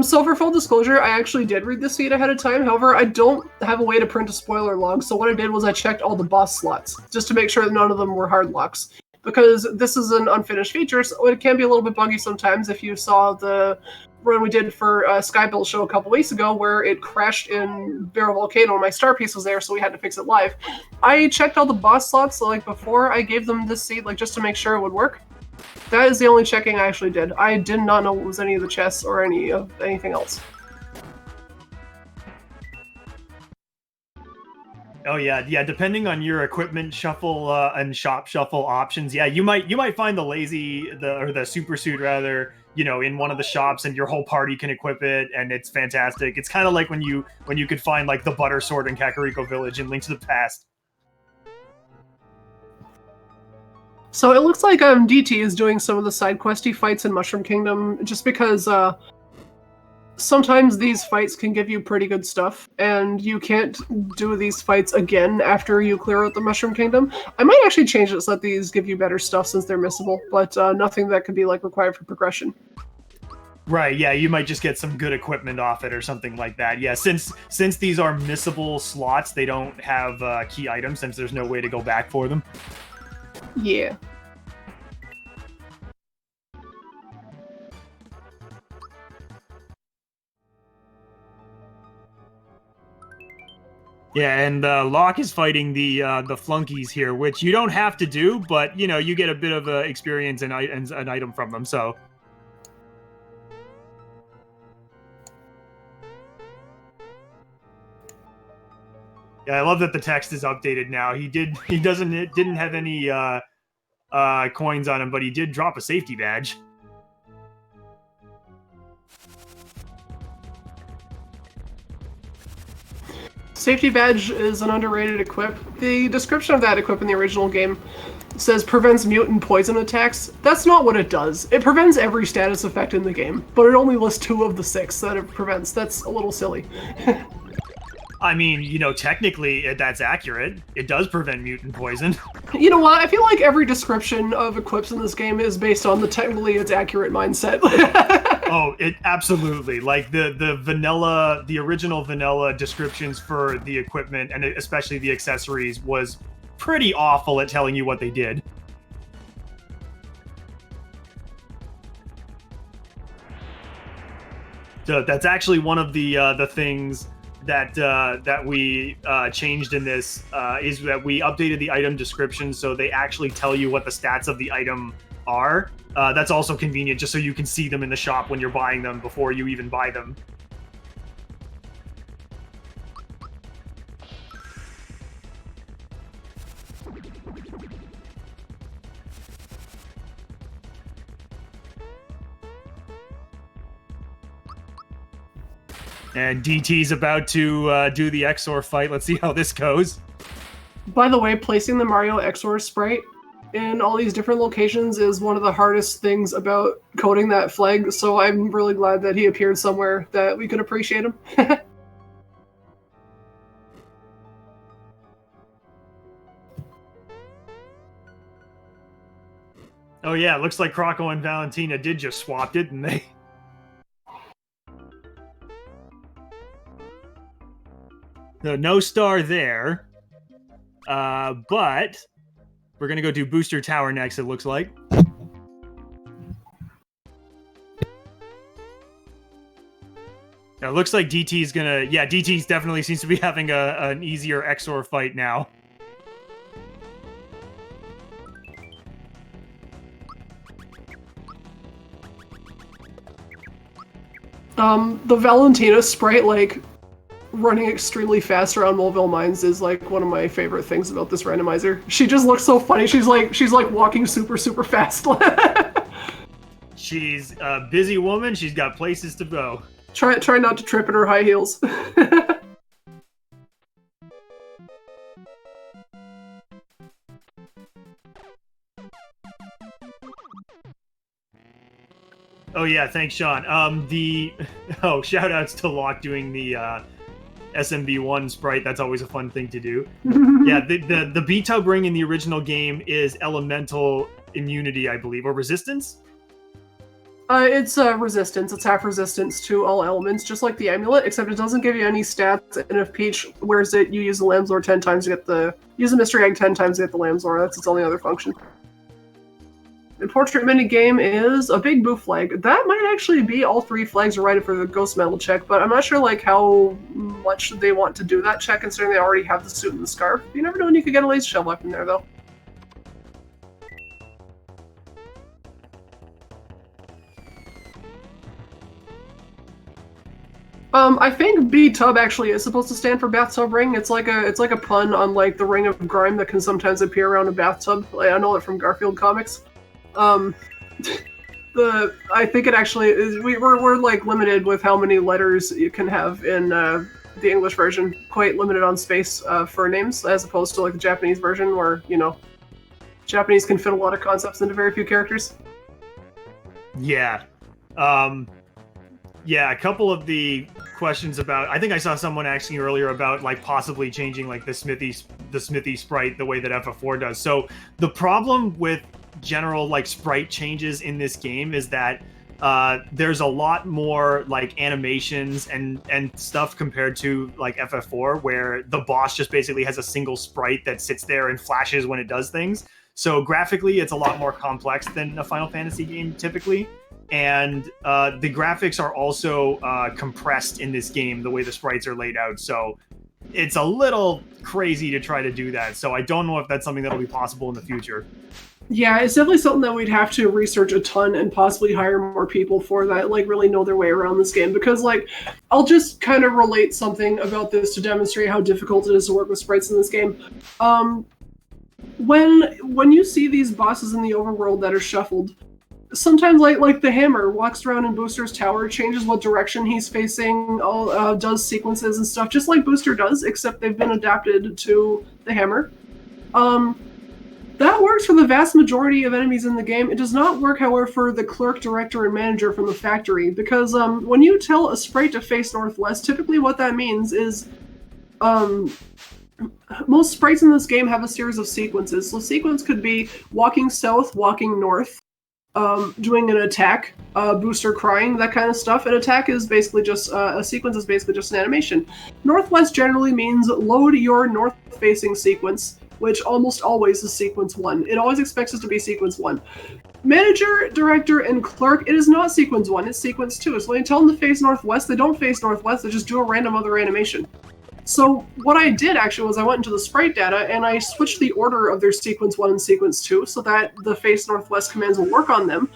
Speaker 2: So for full disclosure, I actually did read the seed ahead of time. However, I don't have a way to print a spoiler log, so what I did was I checked all the boss slots just to make sure that none of them were hard locks. Because this is an unfinished feature, so it can be a little bit buggy sometimes. If you saw the run we did for Skybuild show a couple weeks ago, where it crashed in Barrel Volcano and my star piece was there, so we had to fix it live. I checked all the boss slots, so like before I gave them this seed, like just to make sure it would work. That is the only checking I actually did. I did not know what was any of the chests or anything else.
Speaker 3: Oh yeah. Depending on your equipment shuffle and shop shuffle options, yeah, you might find the super suit rather, in one of the shops, and your whole party can equip it, and it's fantastic. It's kind of like when you could find like the butter sword in Kakariko Village in Link to the Past.
Speaker 2: So it looks like DT is doing some of the side questy fights in Mushroom Kingdom, just because sometimes these fights can give you pretty good stuff, and you can't do these fights again after you clear out the Mushroom Kingdom. I might actually change it so that these give you better stuff since they're missable, but nothing that could be like required for progression.
Speaker 3: Right, yeah, you might just get some good equipment off it or something like that. Yeah, since these are missable slots, they don't have key items since there's no way to go back for them.
Speaker 2: Yeah.
Speaker 3: Yeah, and Locke is fighting the flunkies here, which you don't have to do, but you know you get a bit of experience and an item from them. So. Yeah, I love that the text is updated now. He didn't have any coins on him, but he did drop a safety badge.
Speaker 2: Safety badge is an underrated equip. The description of that equip in the original game says prevents mutant poison attacks. That's not what it does. It prevents every status effect in the game, but it only lists 2 of the 6 that it prevents. That's a little silly.
Speaker 3: I mean, you know, technically that's accurate. It does prevent mutant poison.
Speaker 2: You know what? I feel like every description of equips in this game is based on the technically it's accurate mindset.
Speaker 3: Oh, it absolutely. Like the original vanilla descriptions for the equipment and especially the accessories was pretty awful at telling you what they did. So that's actually one of the things that we changed in this is that we updated the item description so they actually tell you what the stats of the item are. That's also convenient just so you can see them in the shop when you're buying them before you even buy them. And DT's about to do the Xor fight. Let's see how this goes.
Speaker 2: By the way, placing the Mario Xor sprite in all these different locations is one of the hardest things about coding that flag, so I'm really glad that he appeared somewhere that we could appreciate him.
Speaker 3: Oh yeah, it looks like Krakow and Valentina did just swap, didn't they? So no star there. But we're going to go do Booster Tower next, it looks like. Now, it looks like DT's going to... Yeah, DT's definitely seems to be having an easier Xor fight now.
Speaker 2: The Valentina sprite, like, running extremely fast around Moleville Mines is like one of my favorite things about this randomizer. She just looks so funny. She's like walking super fast.
Speaker 3: She's a busy woman. She's got places to go.
Speaker 2: Try not to trip in her high heels.
Speaker 3: Oh yeah, thanks, Sean. Shout outs to Locke doing the SMB1 sprite. That's always a fun thing to do. Yeah, the B-Tub ring in the original game is elemental immunity, I believe, or resistance?
Speaker 2: It's resistance. It's half resistance to all elements, just like the amulet, except it doesn't give you any stats, and if Peach wears it, you use the Lamb's 10 times to get use the Mystery Egg 10 times to get the Lamb's Lore. That's its only other function. And Portrait Minigame is a big boo flag. That might actually be all 3 flags are rated for the Ghost Medal check, but I'm not sure like how much they want to do that check, considering they already have the suit and the scarf. You never know when you could get a laser shell weapon there, though. I think B-Tub actually is supposed to stand for bathtub ring. It's like a pun on like the ring of grime that can sometimes appear around a bathtub. Like, I know it from Garfield comics. I think it actually is. We're like limited with how many letters you can have in the English version. Quite limited on space for names, as opposed to like the Japanese version, where Japanese can fit a lot of concepts into very few characters.
Speaker 3: Yeah. Yeah, a couple of the questions about, I think I saw someone asking earlier about like possibly changing like the Smithee sprite the way that FF4 does. So the problem with general like sprite changes in this game is that there's a lot more like animations and stuff compared to like FF4, where the boss just basically has a single sprite that sits there and flashes when it does things. So graphically, it's a lot more complex than a Final Fantasy game typically. And the graphics are also compressed in this game, the way the sprites are laid out. So it's a little crazy to try to do that. So I don't know if that's something that'll be possible in the future.
Speaker 2: Yeah, it's definitely something that we'd have to research a ton and possibly hire more people for that, like really know their way around this game. Because like, I'll just kind of relate something about this to demonstrate how difficult it is to work with sprites in this game. When you see these bosses in the overworld that are shuffled, sometimes like the hammer walks around in Booster's tower, changes what direction he's facing, does sequences and stuff, just like Booster does, except they've been adapted to the hammer. That works for the vast majority of enemies in the game. It does not work, however, for the clerk, director, and manager from the factory, because when you tell a sprite to face northwest, typically what that means is most sprites in this game have a series of sequences. So sequence could be walking south, walking north, doing an attack, Booster crying, that kind of stuff. An attack is basically just, a sequence is basically just an animation. Northwest generally means load your north-facing sequence, which almost always is sequence 1. It always expects us to be sequence 1. Manager, director, and clerk, it is not sequence 1, it's sequence 2. So when you tell them to face northwest, they don't face northwest, they just do a random other animation. So what I did actually was I went into the sprite data and I switched the order of their sequence 1 and sequence 2 so that the face northwest commands will work on them.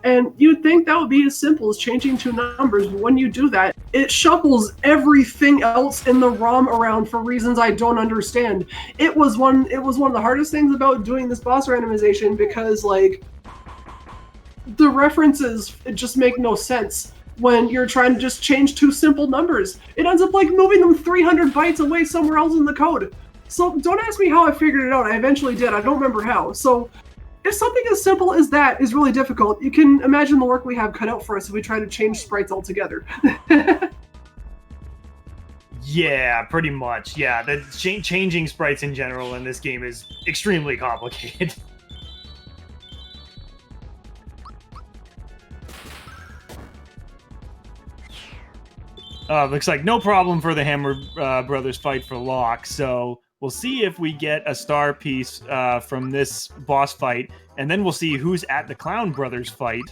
Speaker 2: And you'd think that would be as simple as changing two numbers, but when you do that, it shuffles everything else in the ROM around for reasons I don't understand. It was one of the hardest things about doing this boss randomization because like the references just make no sense when you're trying to just change two simple numbers. It ends up like moving them 300 bytes away somewhere else in the code. So don't ask me how I figured it out. I eventually did. I don't remember how. So if something as simple as that is really difficult, you can imagine the work we have cut out for us if we try to change sprites altogether.
Speaker 3: Yeah, pretty much. Yeah, the changing sprites in general in this game is extremely complicated. Looks like no problem for the Hammer Brothers fight for Locke, so we'll see if we get a star piece from this boss fight, and then we'll see who's at the Clown Brothers fight.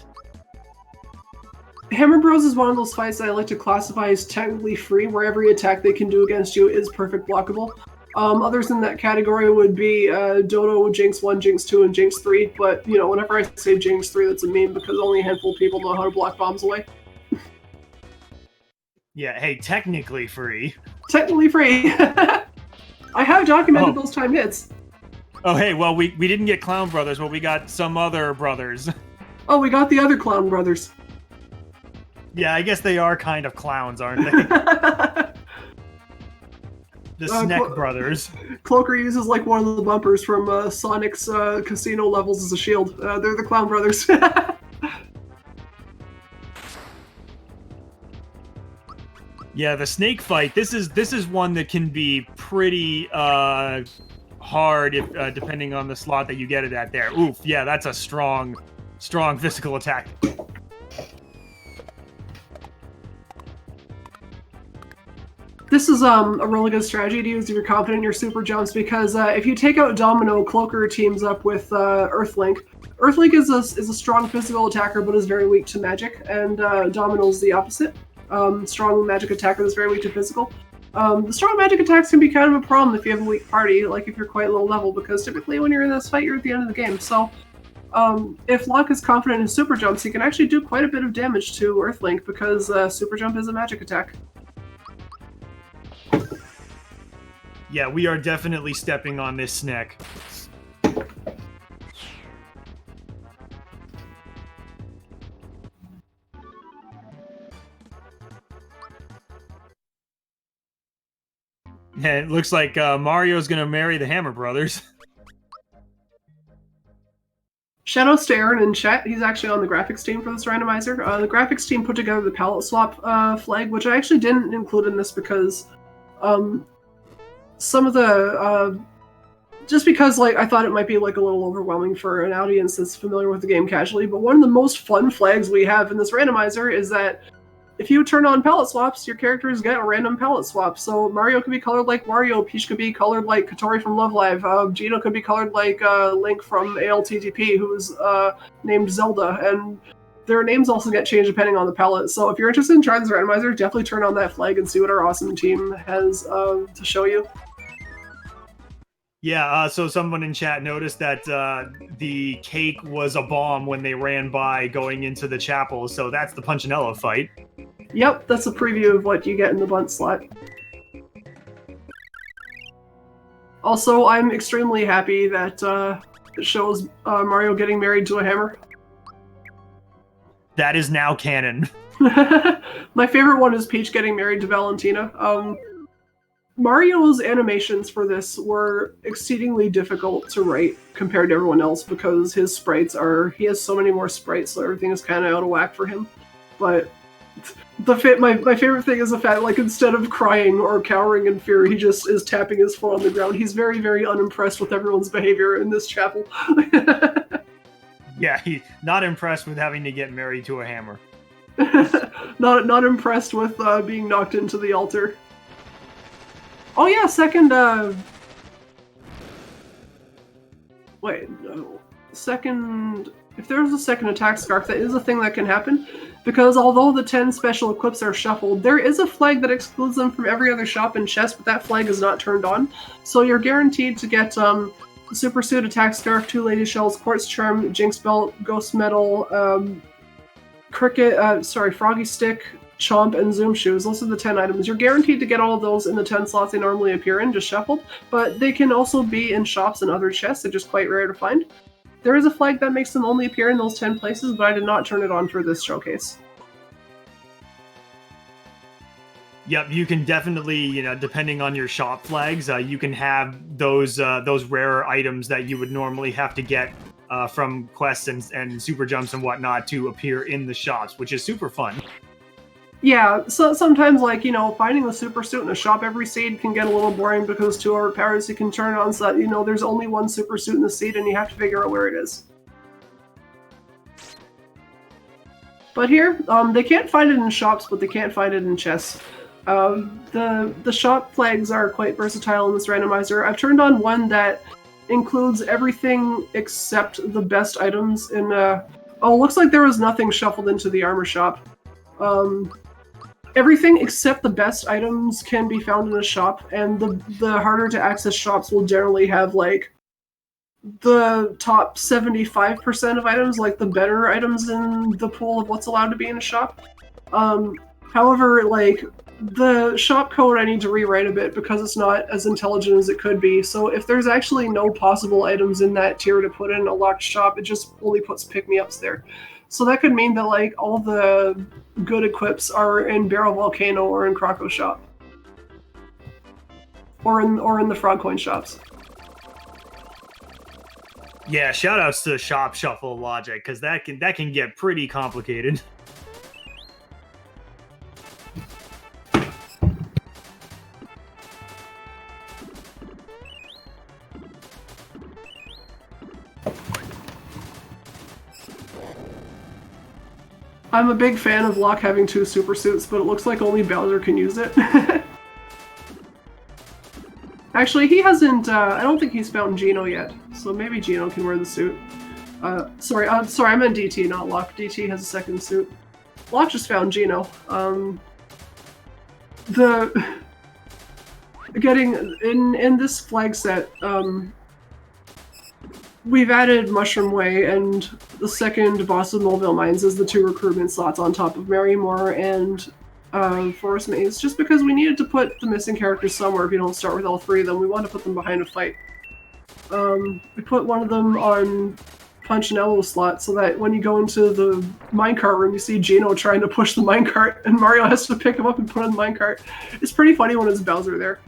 Speaker 2: Hammer Bros is one of those fights that I like to classify as technically free, where every attack they can do against you is perfect blockable. Others in that category would be Dodo, Jinx 1, Jinx 2, and Jinx 3, but, you know, whenever I say Jinx 3, that's a meme because only a handful of people know how to block bombs away.
Speaker 3: Yeah, hey, technically free.
Speaker 2: Technically free. I have documented those time hits.
Speaker 3: Oh, hey, well, we didn't get Clown Brothers, but we got some other brothers.
Speaker 2: Oh, we got the other Clown Brothers.
Speaker 3: Yeah, I guess they are kind of clowns, aren't they? The Snack Brothers.
Speaker 2: Cloaker uses like one of the bumpers from Sonic's casino levels as a shield. They're the Clown Brothers.
Speaker 3: Yeah, the snake fight. This is one that can be pretty hard if depending on the slot that you get it at there. Oof, yeah, that's a strong physical attack.
Speaker 2: This is a really good strategy to use if you're confident in your super jumps, because if you take out Domino, Cloaker teams up with Earthlink. Earthlink is a strong physical attacker, but is very weak to magic, and Domino's the opposite. Strong magic attacker that's very weak to physical. The strong magic attacks can be kind of a problem if you have a weak party, like if you're quite low level, because typically when you're in this fight, you're at the end of the game. So if Locke is confident in super jumps, he can actually do quite a bit of damage to Earthlink, because super jump is a magic attack.
Speaker 3: Yeah, we are definitely stepping on this snack. And it looks like Mario's gonna marry the Hammer Brothers.
Speaker 2: Shoutouts to Aaron in chat. He's actually on the graphics team for this randomizer. The graphics team put together the palette swap flag, which I actually didn't include in this because some of the just because like I thought it might be like a little overwhelming for an audience that's familiar with the game casually. But one of the most fun flags we have in this randomizer is that if you turn on palette swaps, your characters get a random palette swap. So Mario could be colored like Wario, Peach could be colored like Katori from Love Live, Gino could be colored like Link from ALTTP, who's named Zelda, and their names also get changed depending on the palette. So if you're interested in trying this randomizer, definitely turn on that flag and see what our awesome team has to show you.
Speaker 3: Yeah, so someone in chat noticed that the cake was a bomb when they ran by going into the chapel, so that's the Punchinello fight.
Speaker 2: Yep, that's a preview of what you get in the bunt slot. Also, I'm extremely happy that it shows Mario getting married to a hammer.
Speaker 3: That is now canon.
Speaker 2: My favorite one is Peach getting married to Valentina. Mario's animations for this were exceedingly difficult to write compared to everyone else because his sprites he has so many more sprites, so everything is kind of out of whack for him. But my favorite thing is the fact, like, instead of crying or cowering in fear, he just is tapping his foot on the ground. He's very, very unimpressed with everyone's behavior in this chapel.
Speaker 3: Yeah, he's not impressed with having to get married to a hammer.
Speaker 2: Not impressed with being knocked into the altar. Oh yeah, second, if there's a second attack scarf, that is a thing that can happen, because although the 10 special equips are shuffled, there is a flag that excludes them from every other shop and chest, but that flag is not turned on. So you're guaranteed to get Super Suit, Attack Scarf, 2 Lady Shells, Quartz Charm, Jinx Belt, Ghost Medal, Froggy Stick, Chomp, and Zoom Shoes. Those are the 10 items. You're guaranteed to get all of those in the 10 slots they normally appear in, just shuffled, but they can also be in shops and other chests. They're just quite rare to find. There is a flag that makes them only appear in those 10 places, but I did not turn it on for this showcase.
Speaker 3: Yep, you can definitely, depending on your shop flags, you can have those rarer items that you would normally have to get from quests and super jumps and whatnot to appear in the shops, which is super fun.
Speaker 2: Yeah, so sometimes, like, finding the super suit in a shop every seed can get a little boring because it's too overpowered, so you can turn it on so that, there's only one super suit in the seed and you have to figure out where it is. But here, they can't find it in shops, but they can't find it in chests. The shop flags are quite versatile in this randomizer. I've turned on one that includes everything except the best items in, looks like there was nothing shuffled into the armor shop. Everything except the best items can be found in a shop, and the harder to access shops will generally have, like, the top 75% of items, like the better items in the pool of what's allowed to be in a shop. However, like, the shop code I need to rewrite a bit because it's not as intelligent as it could be, so if there's actually no possible items in that tier to put in a locked shop, it just only puts pick-me-ups there. So that could mean that, like, all the good equips are in Barrel Volcano or in Krakow shop. Or in the Frog Coin shops.
Speaker 3: Yeah, shoutouts to shop shuffle logic, because that can get pretty complicated.
Speaker 2: I'm a big fan of Locke having 2 super suits, but it looks like only Bowser can use it. Actually, he hasn't, I don't think he's found Geno yet, so maybe Geno can wear the suit. Sorry, I meant DT, not Locke. DT has a second suit. Locke just found Geno. In this flag set, we've added Mushroom Way and the second boss of Moleville Mines as the 2 recruitment slots on top of Marymore and Forest Maze, just because we needed to put the missing characters somewhere if you don't start with all 3 of them. We want to put them behind a fight. We put one of them on Punchinello slot so that when you go into the minecart room, you see Geno trying to push the minecart and Mario has to pick him up and put on the minecart. It's pretty funny when it's Bowser there.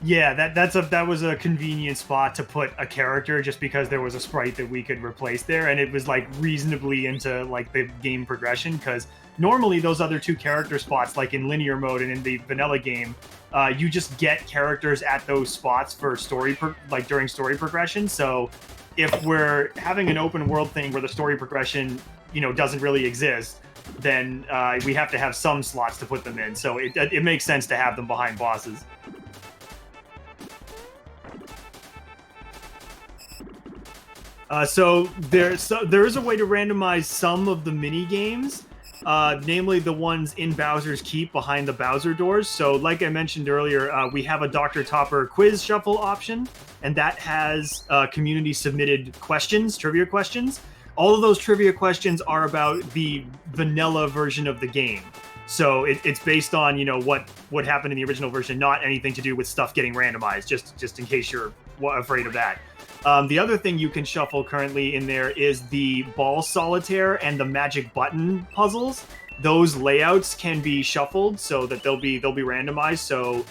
Speaker 3: Yeah, that was a convenient spot to put a character just because there was a sprite that we could replace there, and it was like reasonably into like the game progression, because normally those other two character spots, like in linear mode and in the vanilla game, you just get characters at those spots for during story progression. So if we're having an open world thing where the story progression, doesn't really exist, then we have to have some slots to put them in. So it makes sense to have them behind bosses. So there is a way to randomize some of the mini games, namely the ones in Bowser's Keep behind the Bowser doors. So, like I mentioned earlier, we have a Dr. Topper quiz shuffle option, and that has community submitted questions, trivia questions. All of those trivia questions are about the vanilla version of the game. So it's based on what happened in the original version, not anything to do with stuff getting randomized. Just in case you're afraid of that. The other thing you can shuffle currently in there is the ball solitaire and the magic button puzzles. Those layouts can be shuffled so that they'll be randomized. So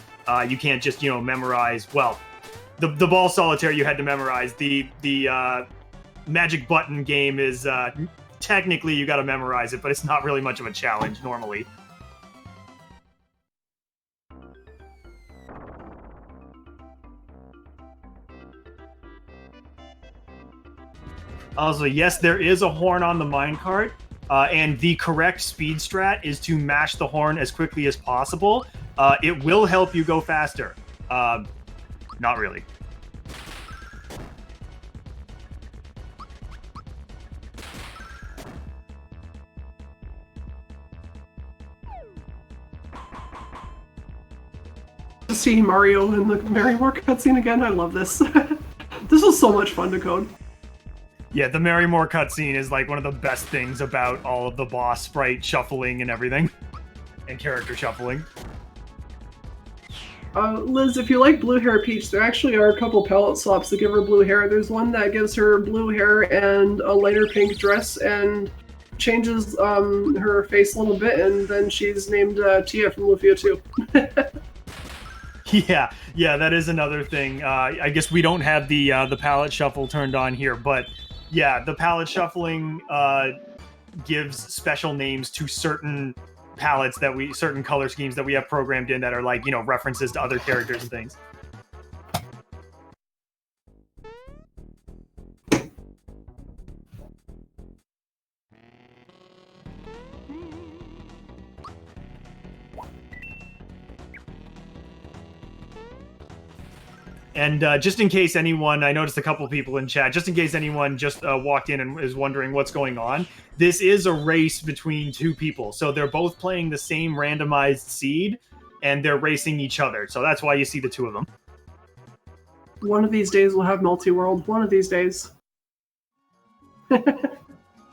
Speaker 3: you can't just memorize. Well, the ball solitaire you had to memorize. The magic button game is technically you got to memorize it, but it's not really much of a challenge normally. Also, yes, there is a horn on the minecart, and the correct speed strat is to mash the horn as quickly as possible. It will help you go faster. Not really.
Speaker 2: To see Mario in the Marymore cutscene again, I love this. This was so much fun to code.
Speaker 3: Yeah, the Marymore cutscene is like one of the best things about all of the boss sprite shuffling and everything, and character shuffling.
Speaker 2: Liz, if you like blue hair Peach, there actually are a couple palette swaps that give her blue hair. There's one that gives her blue hair and a lighter pink dress and changes her face a little bit, and then she's named Tia from Lufia 2.
Speaker 3: Yeah, that is another thing. I guess we don't have the palette shuffle turned on here, but yeah, the palette shuffling gives special names to certain palettes certain color schemes that we have programmed in that are like, references to other characters and things. And just in case anyone, I noticed a couple people in chat, just in case anyone just walked in and is wondering what's going on, this is a race between two people. So they're both playing the same randomized seed, and they're racing each other. So that's why you see the two of them.
Speaker 2: One of these days we'll have multi-world. One of these days.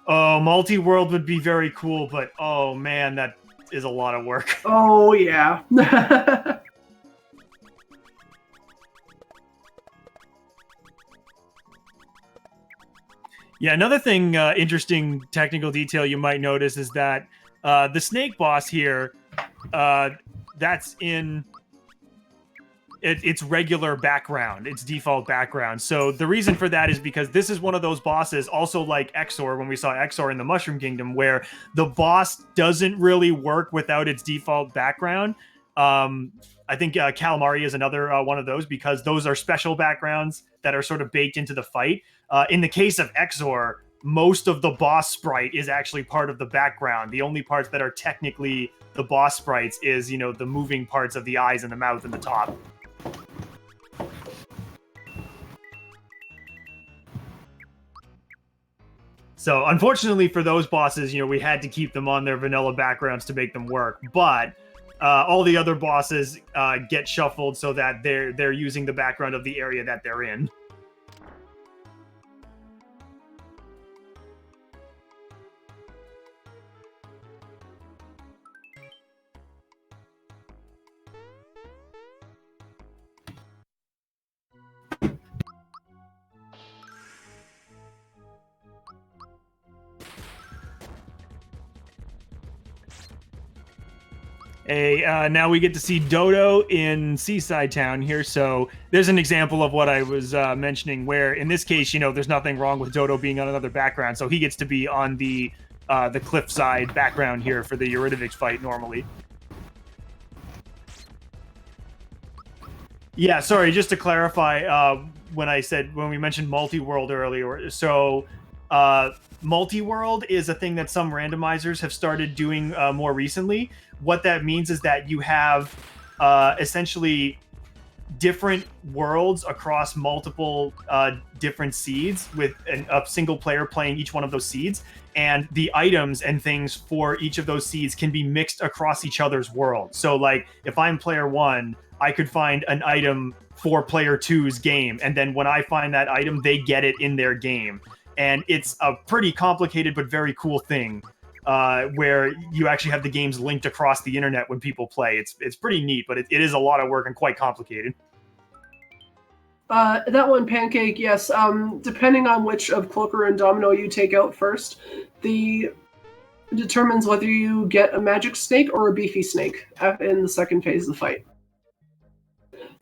Speaker 3: Oh, multi-world would be very cool, but oh man, that is a lot of work.
Speaker 2: Oh, yeah.
Speaker 3: Yeah, another thing, interesting technical detail you might notice is that the snake boss here, that's in its regular background, its default background. So the reason for that is because this is one of those bosses, also like Xor, when we saw Xor in the Mushroom Kingdom, where the boss doesn't really work without its default background. I think Calamari is another one of those, because those are special backgrounds that are sort of baked into the fight. In the case of Xor, most of the boss sprite is actually part of the background. The only parts that are technically the boss sprites is, the moving parts of the eyes and the mouth and the top. So unfortunately for those bosses, we had to keep them on their vanilla backgrounds to make them work. But all the other bosses get shuffled so that they're using the background of the area that they're in. Now we get to see Dodo in Seaside Town here. So there's an example of what I was mentioning, where in this case, there's nothing wrong with Dodo being on another background. So he gets to be on the cliffside background here for the HOTFIX fight normally. Yeah, sorry, just to clarify, when we mentioned multi-world earlier, so multi-world is a thing that some randomizers have started doing more recently. What that means is that you have essentially different worlds across multiple different seeds with a single player playing each one of those seeds, and the items and things for each of those seeds can be mixed across each other's world. So like if I'm player 1, I could find an item for player 2's game, and then when I find that item, they get it in their game. And it's a pretty complicated but very cool thing where you actually have the games linked across the internet when people play. It's pretty neat, but it is a lot of work and quite complicated.
Speaker 2: That one, Pancake, yes. Depending on which of Cloaker and Domino you take out first, determines whether you get a magic snake or a beefy snake in the second phase of the fight.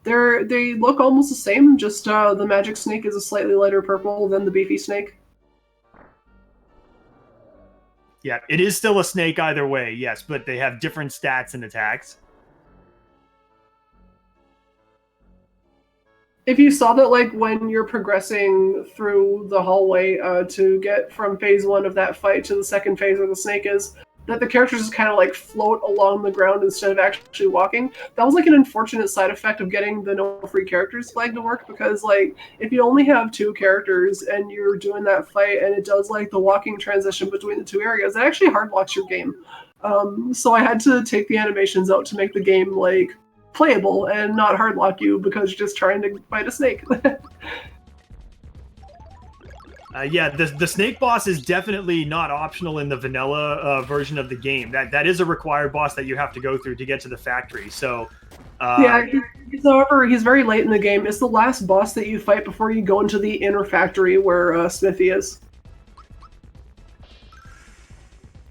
Speaker 2: They look almost the same, just the magic snake is a slightly lighter purple than the beefy snake.
Speaker 3: Yeah, it is still a snake either way, yes, but they have different stats and attacks.
Speaker 2: If you saw that, like, when you're progressing through the hallway to get from phase 1 of that fight to the second phase where the snake is, that the characters just kind of, like, float along the ground instead of actually walking. That was, like, an unfortunate side effect of getting the no free characters flag to work, because, like, if you only have 2 characters and you're doing that fight and it does, like, the walking transition between the 2 areas, it actually hard locks your game. So I had to take the animations out to make the game, like, playable and not hard lock you because you're just trying to fight a snake.
Speaker 3: Yeah, the snake boss is definitely not optional in the vanilla version of the game. That is a required boss that you have to go through to get to the factory. So
Speaker 2: yeah, however, he's very late in the game. It's the last boss that you fight before you go into the inner factory where Smithee is.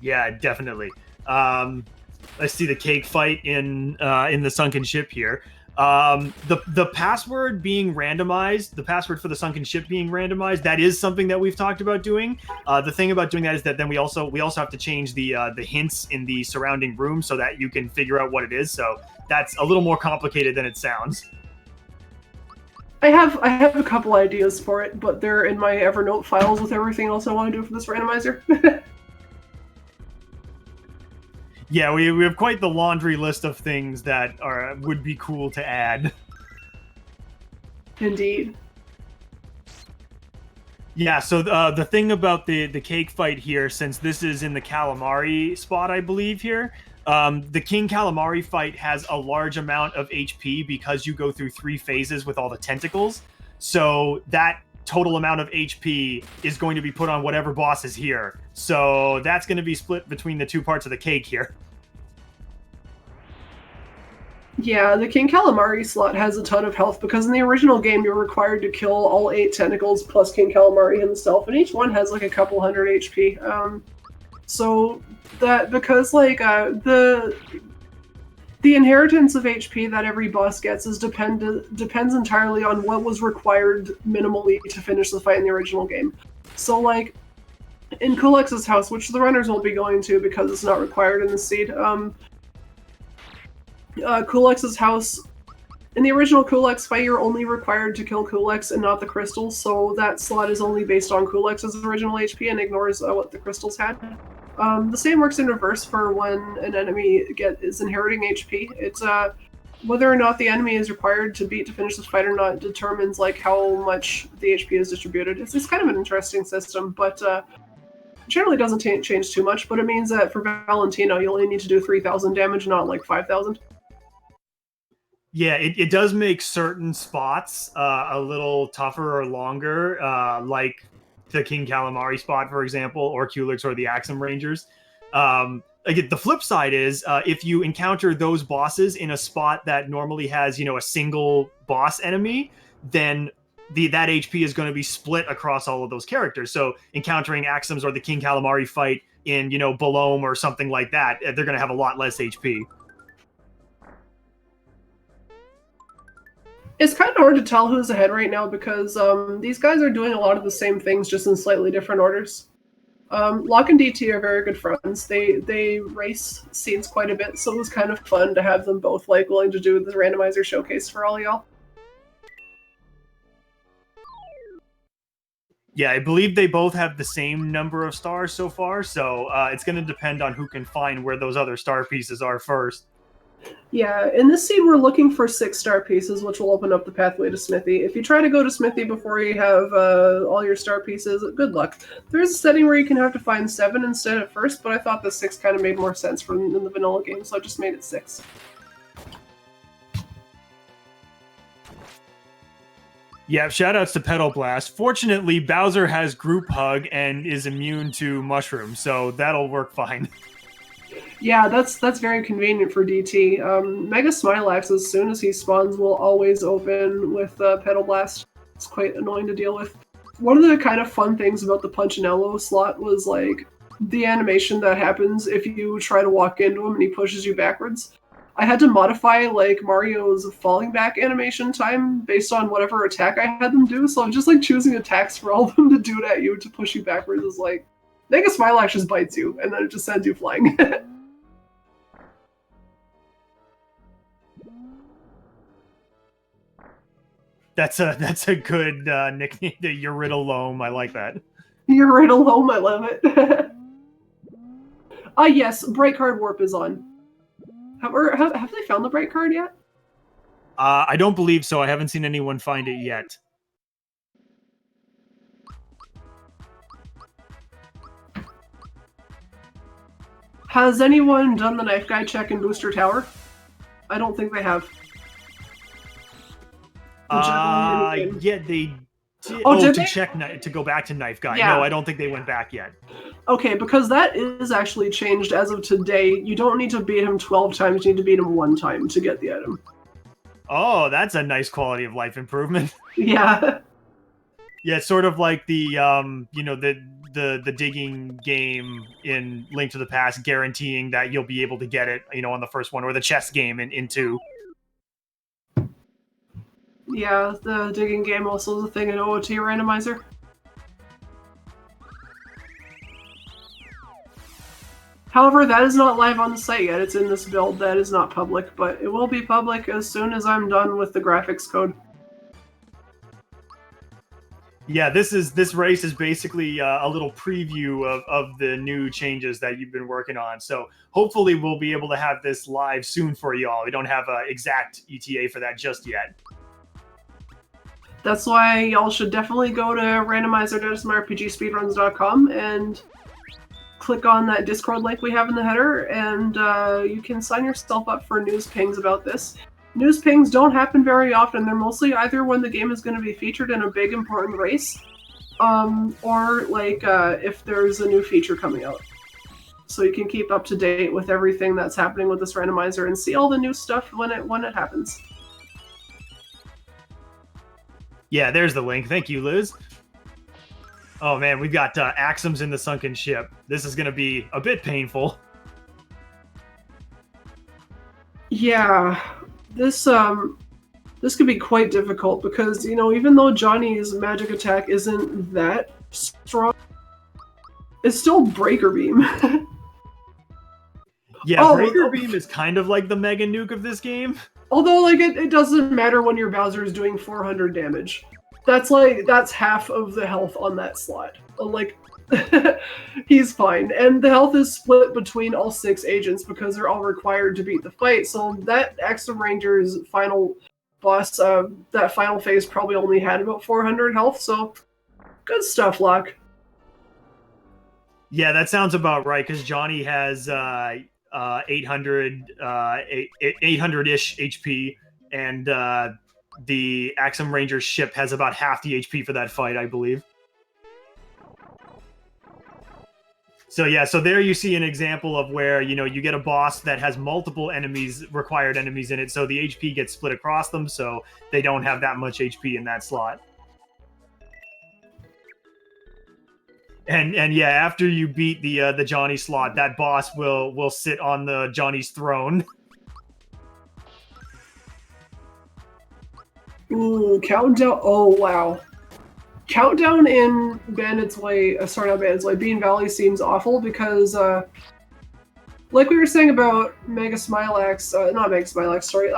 Speaker 3: Yeah, definitely. Let's see the cake fight in the Sunken Ship here. The password being randomized, the password for the Sunken Ship being randomized, that is something that we've talked about doing. The thing about doing that is that then we also have to change the hints in the surrounding room so that you can figure out what it is. So that's a little more complicated than it sounds.
Speaker 2: I have a couple ideas for it, but they're in my Evernote files with everything else I want to do for this randomizer.
Speaker 3: Yeah, we have quite the laundry list of things that would be cool to add.
Speaker 2: Indeed.
Speaker 3: Yeah, so the thing about the cake fight here, since this is in the Calamari spot, I believe here, the King Calamari fight has a large amount of HP because you go through 3 phases with all the tentacles. So that total amount of HP is going to be put on whatever boss is here. So that's going to be split between the 2 parts of the cake here.
Speaker 2: Yeah, the King Calamari slot has a ton of health because in the original game you're required to kill all 8 tentacles plus King Calamari himself, and each one has like a couple hundred HP. So that because like the inheritance of HP that every boss gets is depends entirely on what was required minimally to finish the fight in the original game. So like in Kulex's house, which the runners won't be going to because it's not required in the seed. Kulex's house, in the original Kulex fight, you're only required to kill Kulex and not the crystals, so that slot is only based on Kulex's original HP and ignores what the crystals had. The same works in reverse for when an enemy is inheriting HP. It's whether or not the enemy is required to beat to finish the fight or not determines like how much the HP is distributed. It's kind of an interesting system, but generally doesn't change too much. But it means that for Valentino, you only need to do 3,000 damage, not like 5,000.
Speaker 3: Yeah, it does make certain spots a little tougher or longer, like the King Calamari spot, for example, or Kulex or the Axum Rangers. Again, the flip side is if you encounter those bosses in a spot that normally has, a single boss enemy, then that HP is going to be split across all of those characters. So encountering Axums or the King Calamari fight in, Balome or something like that, they're going to have a lot less HP.
Speaker 2: It's kind of hard to tell who's ahead right now because these guys are doing a lot of the same things, just in slightly different orders. Locke and DT are very good friends. They race scenes quite a bit, so it was kind of fun to have them both like willing to do the randomizer showcase for all y'all.
Speaker 3: Yeah, I believe they both have the same number of stars so far, so it's going to depend on who can find where those other star pieces are first.
Speaker 2: Yeah, in this scene we're looking for 6 star pieces, which will open up the pathway to Smithee. If you try to go to Smithee before you have all your star pieces, good luck. There is a setting where you can have to find 7 instead at first, but I thought the 6 kind of made more sense from in the vanilla game, so I just made it 6.
Speaker 3: Yeah, shoutouts to Pedal Blast. Fortunately, Bowser has Group Hug and is immune to mushrooms, so that'll work fine.
Speaker 2: Yeah, that's very convenient for DT. Mega Smilax, as soon as he spawns, will always open with Pedal Blast. It's quite annoying to deal with. One of the kind of fun things about the Punchinello slot was like the animation that happens if you try to walk into him and he pushes you backwards. I had to modify like Mario's falling back animation time based on whatever attack I had them do, so I'm just like choosing attacks for all of them to do it at you to push you backwards is like Mega Smilax just bites you and then it just sends you flying.
Speaker 3: That's a good nickname. You're Riddle-Loam. I like that.
Speaker 2: You're Riddle-Loam. I love it. Yes, Bright Card Warp is on. Have they found the Bright Card yet?
Speaker 3: I don't believe so. I haven't seen anyone find it yet.
Speaker 2: Has anyone done the knife guy check in Booster Tower? I don't think they have.
Speaker 3: Yeah, they did.
Speaker 2: Did they?
Speaker 3: Check to go back to Knife Guy.
Speaker 2: Yeah.
Speaker 3: No, I don't think they went back yet.
Speaker 2: Okay, because that is actually changed as of today. You don't need to beat him 12 times, you need to beat him 1 time to get the item.
Speaker 3: Oh, that's a nice quality of life improvement.
Speaker 2: Yeah.
Speaker 3: Yeah, it's sort of like the the digging game in Link to the Past, guaranteeing that you'll be able to get it, on the first one, or the chess game in 2.
Speaker 2: Yeah, the digging game also is a thing in OOT Randomizer. However, that is not live on the site yet. It's in this build that is not public, but it will be public as soon as I'm done with the graphics code.
Speaker 3: Yeah, this race is basically a little preview of the new changes that you've been working on. So hopefully we'll be able to have this live soon for y'all. We don't have an exact ETA for that just yet.
Speaker 2: That's why y'all should definitely go to randomizer.smrpgspeedruns.com and click on that Discord link we have in the header, and you can sign yourself up for news pings about this. News pings don't happen very often. They're mostly either when the game is going to be featured in a big important race, or like if there's a new feature coming out. So you can keep up to date with everything that's happening with this randomizer and see all the new stuff when it happens.
Speaker 3: Yeah, there's the link. Thank you, Liz. Oh man, we've got Axums in the Sunken Ship. This is going to be a bit painful.
Speaker 2: Yeah, this could be quite difficult because, even though Johnny's magic attack isn't that strong, it's still Breaker Beam.
Speaker 3: Yeah, Breaker Beam is kind of like the Mega Nuke of this game.
Speaker 2: Although, it doesn't matter when your Bowser is doing 400 damage. That's half of the health on that slot. He's fine. And the health is split between all 6 agents because they're all required to beat the fight. So that Xor Ranger's final boss, that final phase probably only had about 400 health. So good stuff, Locke.
Speaker 3: Yeah, that sounds about right because Johnny has 800-ish HP, and the Axum Ranger's ship has about half the HP for that fight, I believe. So yeah, so there you see an example of where, you get a boss that has multiple required enemies in it, so the HP gets split across them, so they don't have that much HP in that slot. And yeah, after you beat the Johnny slot, that boss will sit on the Johnny's throne.
Speaker 2: Ooh, Countdown. Oh, wow. Countdown in Bandit's Way, sorry, not Bandit's Way, Bean Valley seems awful because, like we were saying about Mega Smilax, not Mega Smilax, sorry,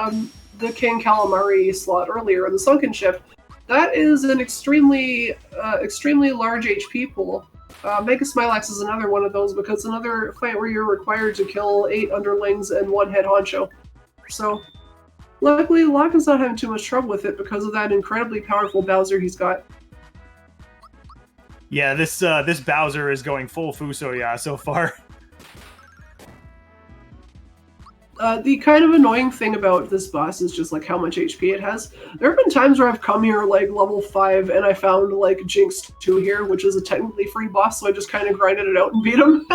Speaker 2: the King Calamari slot earlier in the Sunken Ship, that is an extremely large HP pool. Mega Smilax is another one of those because another fight where you're required to kill 8 underlings and 1 head honcho. So, luckily, Locke is not having too much trouble with it because of that incredibly powerful Bowser he's got.
Speaker 3: Yeah, this Bowser is going full Fusoya so far.
Speaker 2: The kind of annoying thing about this boss is just like how much HP it has. There have been times where I've come here like level 5 and I found like Jinx 2 here, which is a technically free boss, so I just kind of grinded it out and beat him.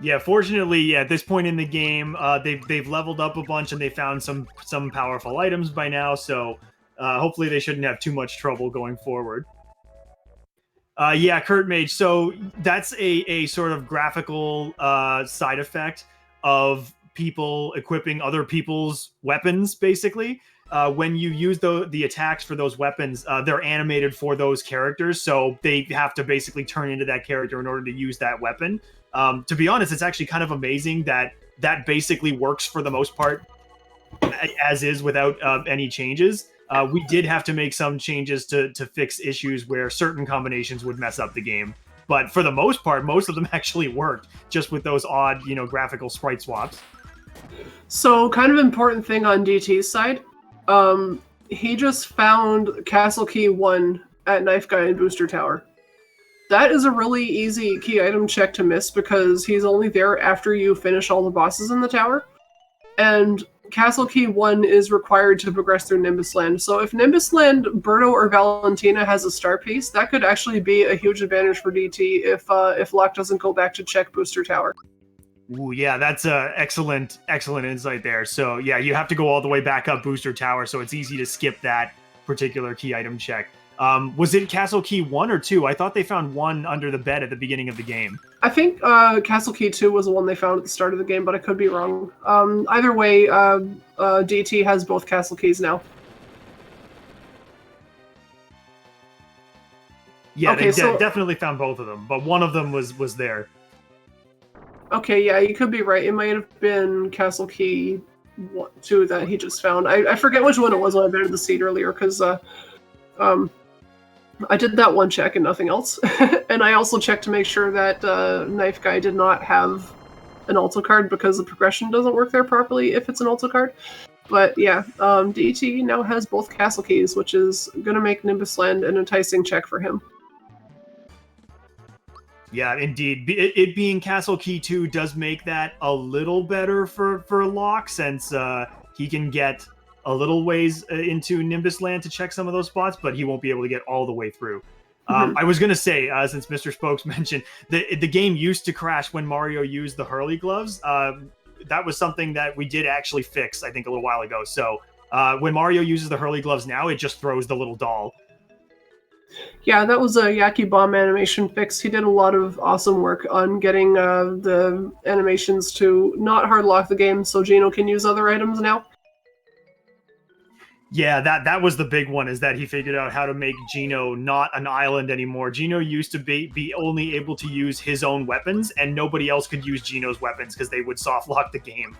Speaker 3: Yeah, fortunately, at this point in the game, they've leveled up a bunch and they found some powerful items by now. So hopefully they shouldn't have too much trouble going forward. Yeah, Kurt Mage. So that's a sort of graphical side effect of people equipping other people's weapons. Basically, when you use the attacks for those weapons, they're animated for those characters, so they have to basically turn into that character in order to use that weapon. To be honest, it's actually kind of amazing that basically works for the most part as is without any changes. We did have to make some changes to fix issues where certain combinations would mess up the game. But for the most part, most of them actually worked just with those odd, graphical sprite swaps.
Speaker 2: So, kind of important thing on DT's side, he just found Castle Key 1 at Knife Guy and Booster Tower. That is a really easy key item check to miss because he's only there after you finish all the bosses in the tower. And Castle Key 1 is required to progress through Nimbus Land. So if Nimbus Land, Birdo, or Valentina has a star piece, that could actually be a huge advantage for DT if Locke doesn't go back to check Booster Tower.
Speaker 3: Ooh, yeah, that's excellent insight there. So yeah, you have to go all the way back up Booster Tower, so it's easy to skip that particular key item check. Was it Castle Key 1 or 2? I thought they found 1 under the bed at the beginning of the game.
Speaker 2: I think Castle Key 2 was the one they found at the start of the game, but I could be wrong. Either way, DT has both Castle Keys now.
Speaker 3: Yeah, okay, they definitely found both of them, but one of them was there.
Speaker 2: Okay, yeah, you could be right. It might have been Castle Key 2 that he just found. I forget which one it was when I banned the seed earlier, because I did that one check and nothing else. And I also checked to make sure that Knife Guy did not have an alto card because the progression doesn't work there properly if it's an alto card. But yeah, DT now has both Castle Keys, which is going to make Nimbus Land an enticing check for him.
Speaker 3: Yeah, indeed. It being Castle Key 2 does make that a little better for Locke, since he can get a little ways into Nimbus Land to check some of those spots, but he won't be able to get all the way through. I was going to say, since Mr. Spokes mentioned, the game used to crash when Mario used the Hurley gloves. That was something that we did actually fix, I think, a little while ago. So when Mario uses the Hurley gloves now, it just throws the little doll.
Speaker 2: Yeah, that was a Yaki Bomb animation fix. He did a lot of awesome work on getting the animations to not hard lock the game so Geno can use other items now.
Speaker 3: Yeah, that was the big one, is that he figured out how to make Geno not an island anymore. Geno used to be only able to use his own weapons, and nobody else could use Geno's weapons because they would soft lock the game.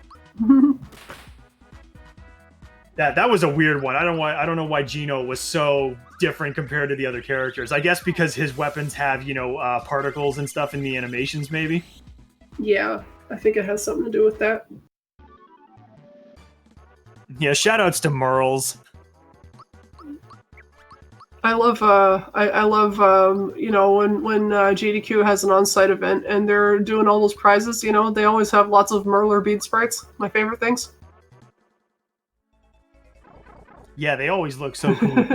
Speaker 3: That was a weird one. I don't know why Geno was so different compared to the other characters. I guess because his weapons have, particles and stuff in the animations, maybe? Yeah,
Speaker 2: I think it has something to do with that.
Speaker 3: Yeah, shoutouts to Merles.
Speaker 2: I love when GDQ has an on-site event and they're doing all those prizes. They always have lots of Merler bead sprites. My favorite things.
Speaker 3: Yeah, they always look so cool.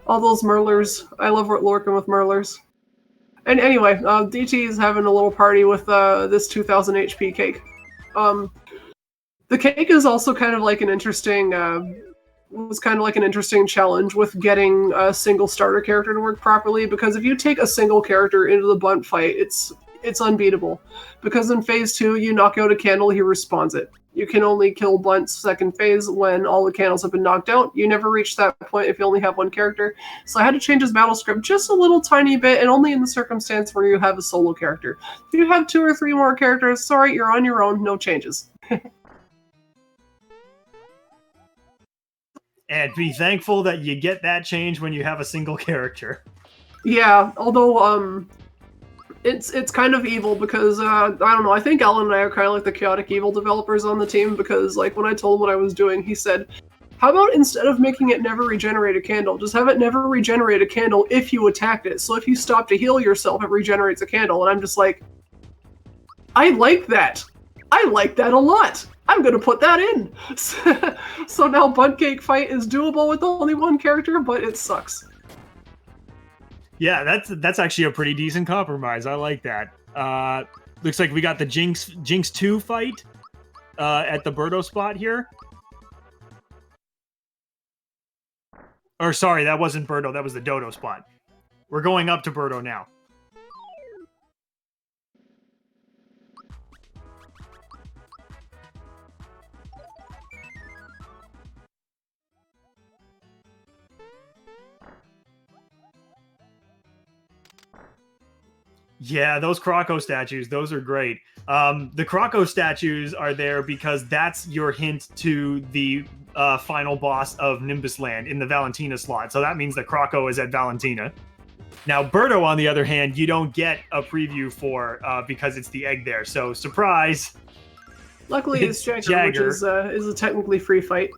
Speaker 2: All those Merlers. I love working with Merlers. And anyway, DT is having a little party with this 2000 HP cake. The cake is also kind of like an interesting challenge with getting a single starter character to work properly, because if you take a single character into the bunt fight, it's it's unbeatable. Because in phase 2, you knock out a candle, he respawns it. You can only kill Blunt's second phase when all the candles have been knocked out. You never reach that point if you only have one character. So I had to change his battle script just a little tiny bit, and only in the circumstance where you have a solo character. If you have 2 or 3 more characters, sorry, you're on your own, no changes.
Speaker 3: And be thankful that you get that change when you have a single character.
Speaker 2: Yeah, although, it's kind of evil because, I don't know, I think Alan and I are kind of like the chaotic evil developers on the team because, like, when I told him what I was doing, he said, how about instead of making it never regenerate a candle, just have it never regenerate a candle if you attacked it. So if you stop to heal yourself, it regenerates a candle. And I'm just like, I like that. I like that a lot. I'm going to put that in. So now Bunt Cake Fight is doable with only one character, but it sucks.
Speaker 3: Yeah, that's actually a pretty decent compromise. I like that. Looks like we got the Jinx 2 fight at the Birdo spot here. Or sorry, that wasn't Birdo, that was the Dodo spot. We're going up to Birdo now. Yeah, those Krakow statues, those are great. The Krakow statues are there because that's your hint to the final boss of Nimbus Land in the Valentina slot. So that means that Krakow is at Valentina. Now, Birdo, on the other hand, you don't get a preview for because it's the egg there. So, surprise!
Speaker 2: Luckily, it's Jagger, which is a technically free fight.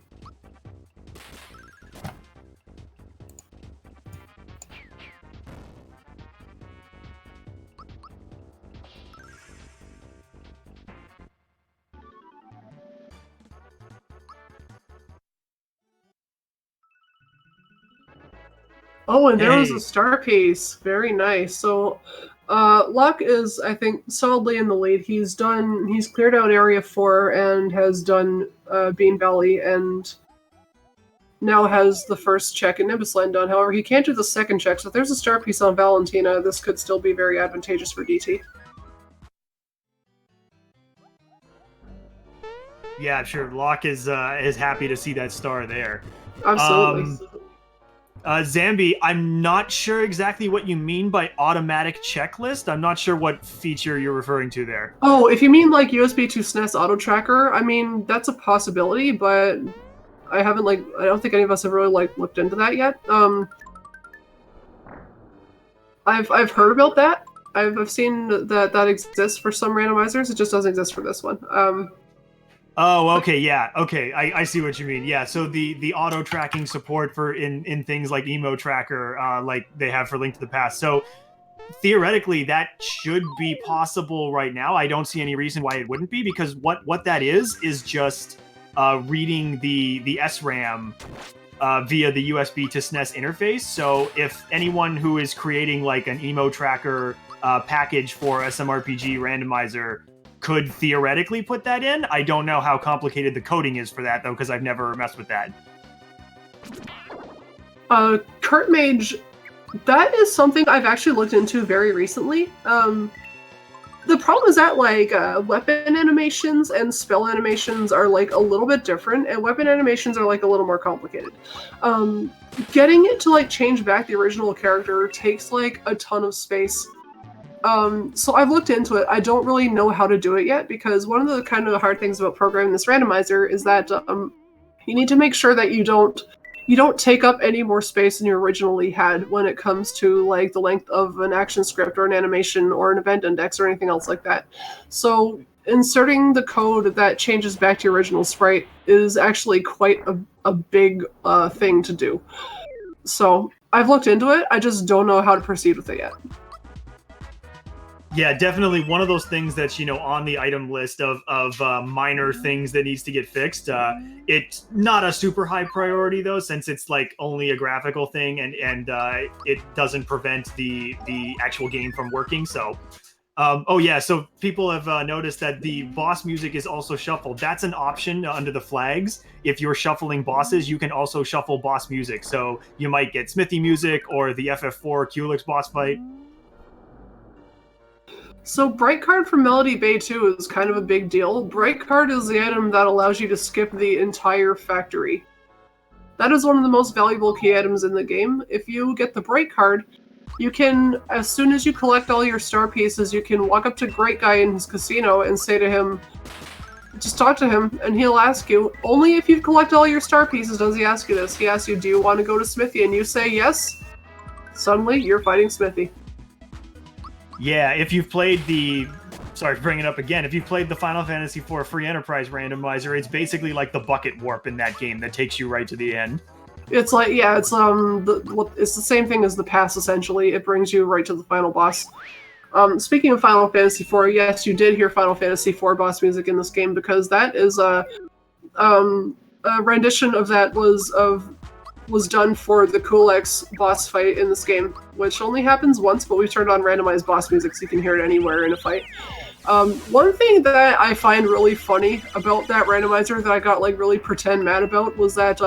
Speaker 2: Oh, and there was a star piece. Very nice. So, Luck is, I think, solidly in the lead. He's cleared out Area 4 and has done Bean Valley and now has the first check in Nimbus Land done. However, he can't do the second check, so if there's a star piece on Valentina, this could still be very advantageous for DT.
Speaker 3: Yeah, sure. Locke is happy to see that star there.
Speaker 2: Absolutely.
Speaker 3: Zambi, I'm not sure exactly what you mean by automatic checklist. I'm not sure what feature you're referring to there.
Speaker 2: Oh, if you mean like USB to SNES auto tracker, I mean that's a possibility, but I don't think any of us have really looked into that yet. I've heard about that. I've seen that exists for some randomizers. It just doesn't exist for this one.
Speaker 3: Oh, okay, yeah, okay, I see what you mean. Yeah, so the auto tracking support for in things like Emo Tracker, like they have for Link to the Past. So theoretically, that should be possible right now. I don't see any reason why it wouldn't be, because what that is just reading the SRAM via the USB to SNES interface. So if anyone who is creating like an Emo Tracker package for SMRPG Randomizer could theoretically put that in. I don't know how complicated the coding is for that, though, because I've never messed with that.
Speaker 2: Kurt Mage, that is something I've actually looked into very recently. The problem is that weapon animations and spell animations are like a little bit different, and weapon animations are like a little more complicated. Getting it to like change back the original character takes like a ton of space. So I've looked into it. I don't really know how to do it yet, because one of the kind of hard things about programming this randomizer is that you need to make sure that you don't take up any more space than you originally had when it comes to like the length of an action script or an animation or an event index or anything else like that. So inserting the code that changes back to your original sprite is actually quite a big thing to do. So I've looked into it. I just don't know how to proceed with it yet.
Speaker 3: Yeah, definitely one of those things that's, on the item list of minor things that needs to get fixed. It's not a super high priority, though, since it's like only a graphical thing and it doesn't prevent the actual game from working. So, so people have noticed that the boss music is also shuffled. That's an option under the flags. If you're shuffling bosses, you can also shuffle boss music. So you might get Smithee music or the FF4 Culex boss fight.
Speaker 2: So Bright Card from Melody Bay 2 is kind of a big deal. Bright Card is the item that allows you to skip the entire factory. That is one of the most valuable key items in the game. If you get the Bright Card, you can, as soon as you collect all your star pieces, you can walk up to Great Guy in his casino and say to him, just talk to him, and he'll ask you, only if you've collected all your star pieces does he ask you this. He asks you, do you want to go to Smithee? And you say yes. Suddenly, you're fighting Smithee.
Speaker 3: Yeah, if you've played the... Sorry to bring it up again. If you've played the Final Fantasy IV Free Enterprise Randomizer, it's basically like the bucket warp in that game that takes you right to the end.
Speaker 2: It's like, yeah, it's it's the same thing as the pass, essentially. It brings you right to the final boss. Speaking of Final Fantasy IV, yes, you did hear Final Fantasy IV boss music in this game, because that is a rendition of that was done for the Kulex boss fight in this game, which only happens once, but we turned on randomized boss music so you can hear it anywhere in a fight. One thing that I find really funny about that randomizer that I got like really pretend mad about was that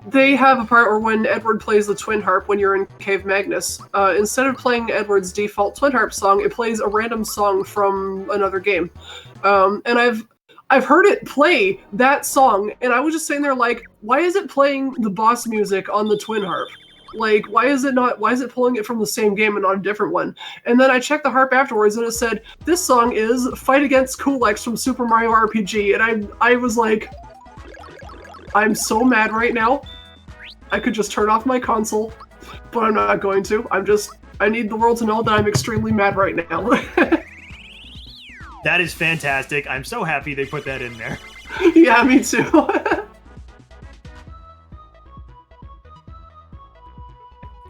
Speaker 2: they have a part where when Edward plays the Twin Harp when you're in Cave Magnus, instead of playing Edward's default Twin Harp song, it plays a random song from another game. And I've heard it play that song, and I was just sitting there like, why is it playing the boss music on the Twin Harp? Like, why is it pulling it from the same game and not a different one? And then I checked the harp afterwards, and it said, this song is Fight Against Kulex from Super Mario RPG, and I was like, I'm so mad right now. I could just turn off my console, but I'm not going to. I need the world to know that I'm extremely mad right now.
Speaker 3: That is fantastic. I'm so happy they put that in there.
Speaker 2: Yeah, me too.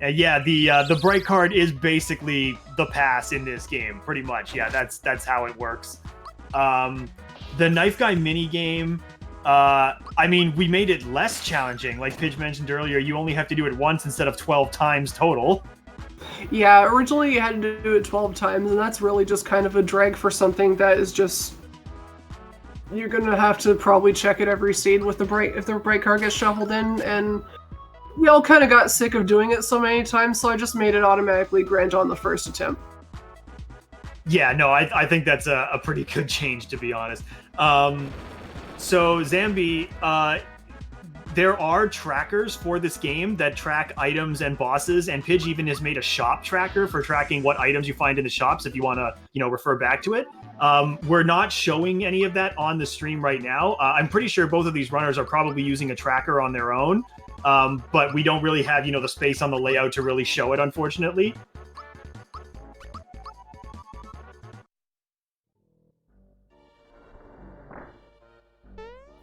Speaker 3: Yeah, the Bright Card is basically the pass in this game, pretty much. Yeah, that's how it works. The Knife Guy minigame, I mean, we made it less challenging. Like Pidge mentioned earlier, you only have to do it once instead of 12 times total.
Speaker 2: Yeah, originally you had to do it 12 times, and that's really just kind of a drag for something that is just... You're gonna have to probably check it every seed with if the Bright Card gets shuffled in, and we all kind of got sick of doing it so many times, so I just made it automatically grant on the first attempt.
Speaker 3: Yeah, no, I think that's a pretty good change, to be honest. So, Zambi, there are trackers for this game that track items and bosses, and Pidge even has made a shop tracker for tracking what items you find in the shops if you want to, refer back to it. We're not showing any of that on the stream right now. I'm pretty sure both of these runners are probably using a tracker on their own, but we don't really have, the space on the layout to really show it, unfortunately.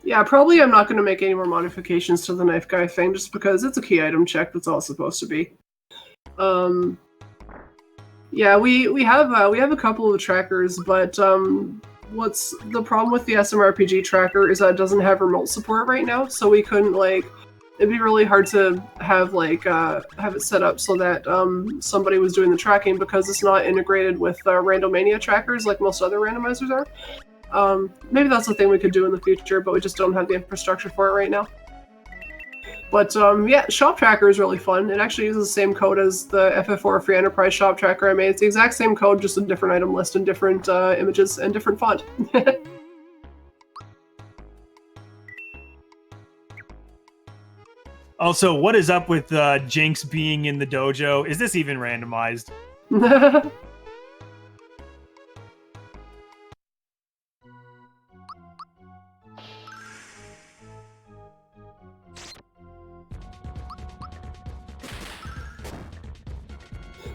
Speaker 2: Yeah, probably I'm not going to make any more modifications to the Knife Guy thing, just because it's a key item check, that's all it's supposed to be. Yeah, we have a couple of trackers, but what's the problem with the SMRPG tracker is that it doesn't have remote support right now, so we couldn't, it'd be really hard to have, have it set up so that somebody was doing the tracking, because it's not integrated with Randomania trackers like most other randomizers are. Maybe that's the thing we could do in the future, but we just don't have the infrastructure for it right now. But yeah, Shop Tracker is really fun. It actually uses the same code as the FF4 Free Enterprise Shop Tracker I made. It's the exact same code, just a different item list and different images and different font.
Speaker 3: Also, what is up with Jinx being in the dojo? Is this even randomized?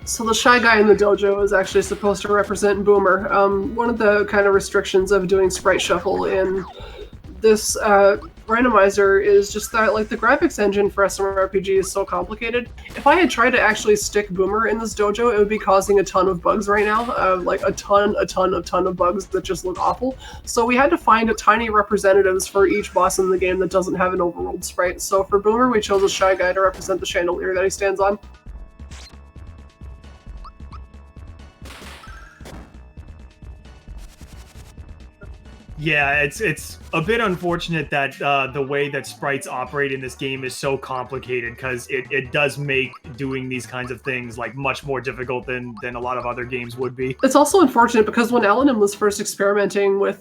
Speaker 2: So the Shy Guy in the dojo is actually supposed to represent Boomer. One of the kind of restrictions of doing sprite shuffle in this randomizer is just that, the graphics engine for SMRPG is so complicated. If I had tried to actually stick Boomer in this dojo, it would be causing a ton of bugs right now. A ton of bugs that just look awful. So we had to find tiny representatives for each boss in the game that doesn't have an overworld sprite. So for Boomer, we chose a Shy Guy to represent the chandelier that he stands on.
Speaker 3: Yeah, it's a bit unfortunate that the way that sprites operate in this game is so complicated, because it does make doing these kinds of things like much more difficult than a lot of other games would be.
Speaker 2: It's also unfortunate because when Alanin was first experimenting with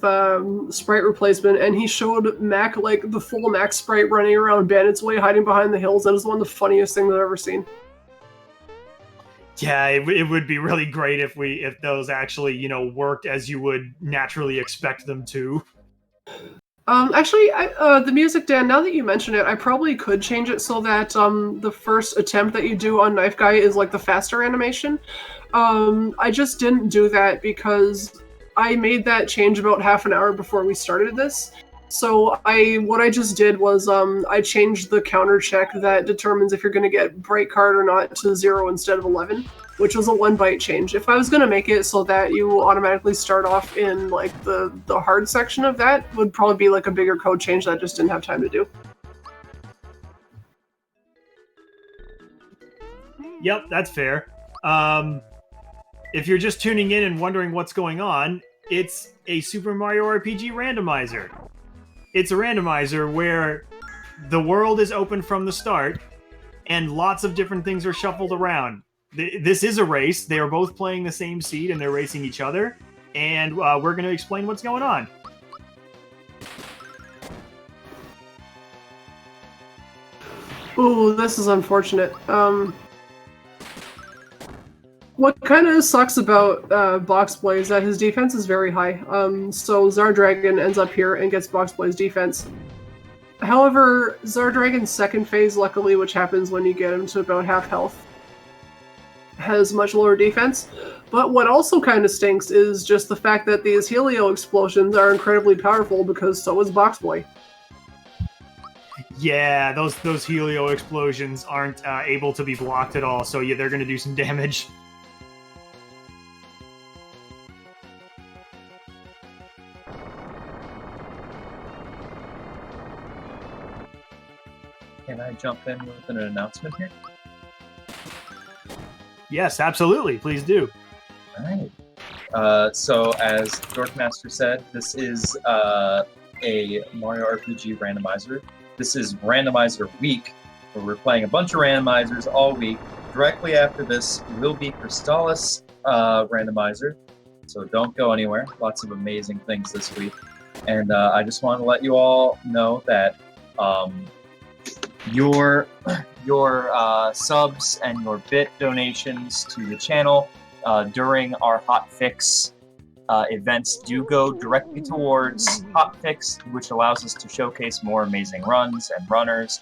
Speaker 2: sprite replacement and he showed Mac, like the full Mac sprite running around Bandit's Way hiding behind the hills, that is one of the funniest things I've ever seen.
Speaker 3: Yeah, it would be really great if those actually, you know, worked as you would naturally expect them to.
Speaker 2: Actually, the music, Dan, now that you mention it, I probably could change it so that the first attempt that you do on Knife Guy is like the faster animation. I just didn't do that because I made that change about half an hour before we started this. So what I just did was I changed the counter check that determines if you're going to get bright card or not to 0 instead of 11, which was a 1 byte change. If I was going to make it so that you automatically start off in like the hard section of that, would probably be like a bigger code change that I just didn't have time to do.
Speaker 3: Yep, that's fair. If you're just tuning in and wondering what's going on, it's a Super Mario RPG randomizer. It's a randomizer where the world is open from the start and lots of different things are shuffled around. This is a race. They are both playing the same seed and they're racing each other. And we're going to explain what's going on.
Speaker 2: Ooh, this is unfortunate. What kind of sucks about Boxboy is that his defense is very high. So Zardragon ends up here and gets Boxboy's defense. However, Zardragon's second phase, luckily, which happens when you get him to about half health, has much lower defense. But what also kind of stinks is just the fact that these Helio explosions are incredibly powerful because so is Boxboy.
Speaker 3: Yeah, those Helio explosions aren't able to be blocked at all, so yeah, they're going to do some damage.
Speaker 1: Can I jump in with an announcement here?
Speaker 3: Yes, absolutely. Please do.
Speaker 1: All right. So as Dorkmaster said, this is a Mario RPG randomizer. This is Randomizer Week, where we're playing a bunch of randomizers all week. Directly after this will be Crystallis randomizer, so don't go anywhere. Lots of amazing things this week. And I just want to let you all know that your subs and your bit donations to the channel during our hotfix events do go directly towards hotfix, which allows us to showcase more amazing runs and runners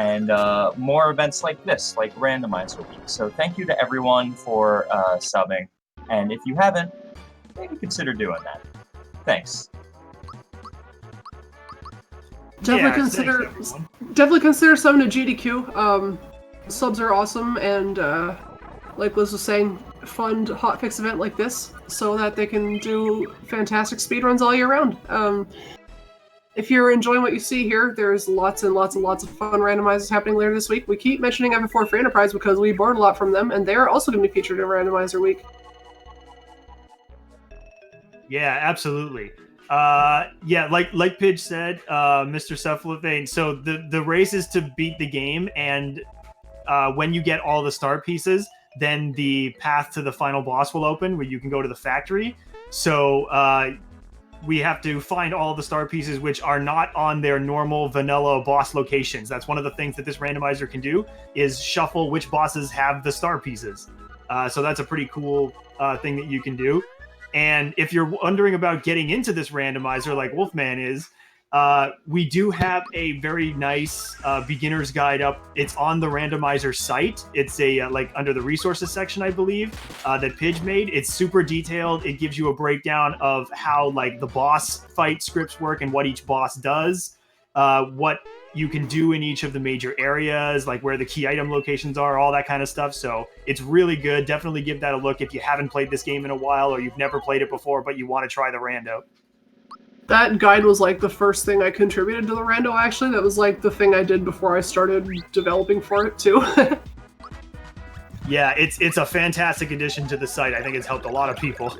Speaker 1: and more events like this, like Randomizer Week. So thank you to everyone for subbing, and if you haven't, maybe consider doing that. Thanks.
Speaker 2: Definitely consider subbing to GDQ. Subs are awesome, and like Liz was saying, fund hotfix event like this so that they can do fantastic speedruns all year round. If you're enjoying what you see here, there's lots and lots and lots of fun randomizers happening later this week. We keep mentioning FF4 Free Enterprise because we borrowed a lot from them, and they're also going to be featured in Randomizer Week.
Speaker 3: Yeah, absolutely. Yeah, like Pidge said, Mr. Cephalophaine, so the race is to beat the game, and when you get all the star pieces, then the path to the final boss will open, where you can go to the factory. So we have to find all the star pieces which are not on their normal vanilla boss locations. That's one of the things that this randomizer can do, is shuffle which bosses have the star pieces. So that's a pretty cool thing that you can do. And if you're wondering about getting into this randomizer like Wolfman is, we do have a very nice beginner's guide up. It's on the randomizer site. It's a like under the resources section, I believe, that Pidge made. It's super detailed. It gives you a breakdown of how like the boss fight scripts work and what each boss does, what you can do in each of the major areas, like where the key item locations are, all that kind of stuff. So it's really good. Definitely give that a look if you haven't played this game in a while or you've never played it before, but you want to try the rando.
Speaker 2: That guide was like the first thing I contributed to the rando, actually. That was like the thing I did before I started developing for it, too.
Speaker 3: Yeah, it's a fantastic addition to the site. I think it's helped a lot of people.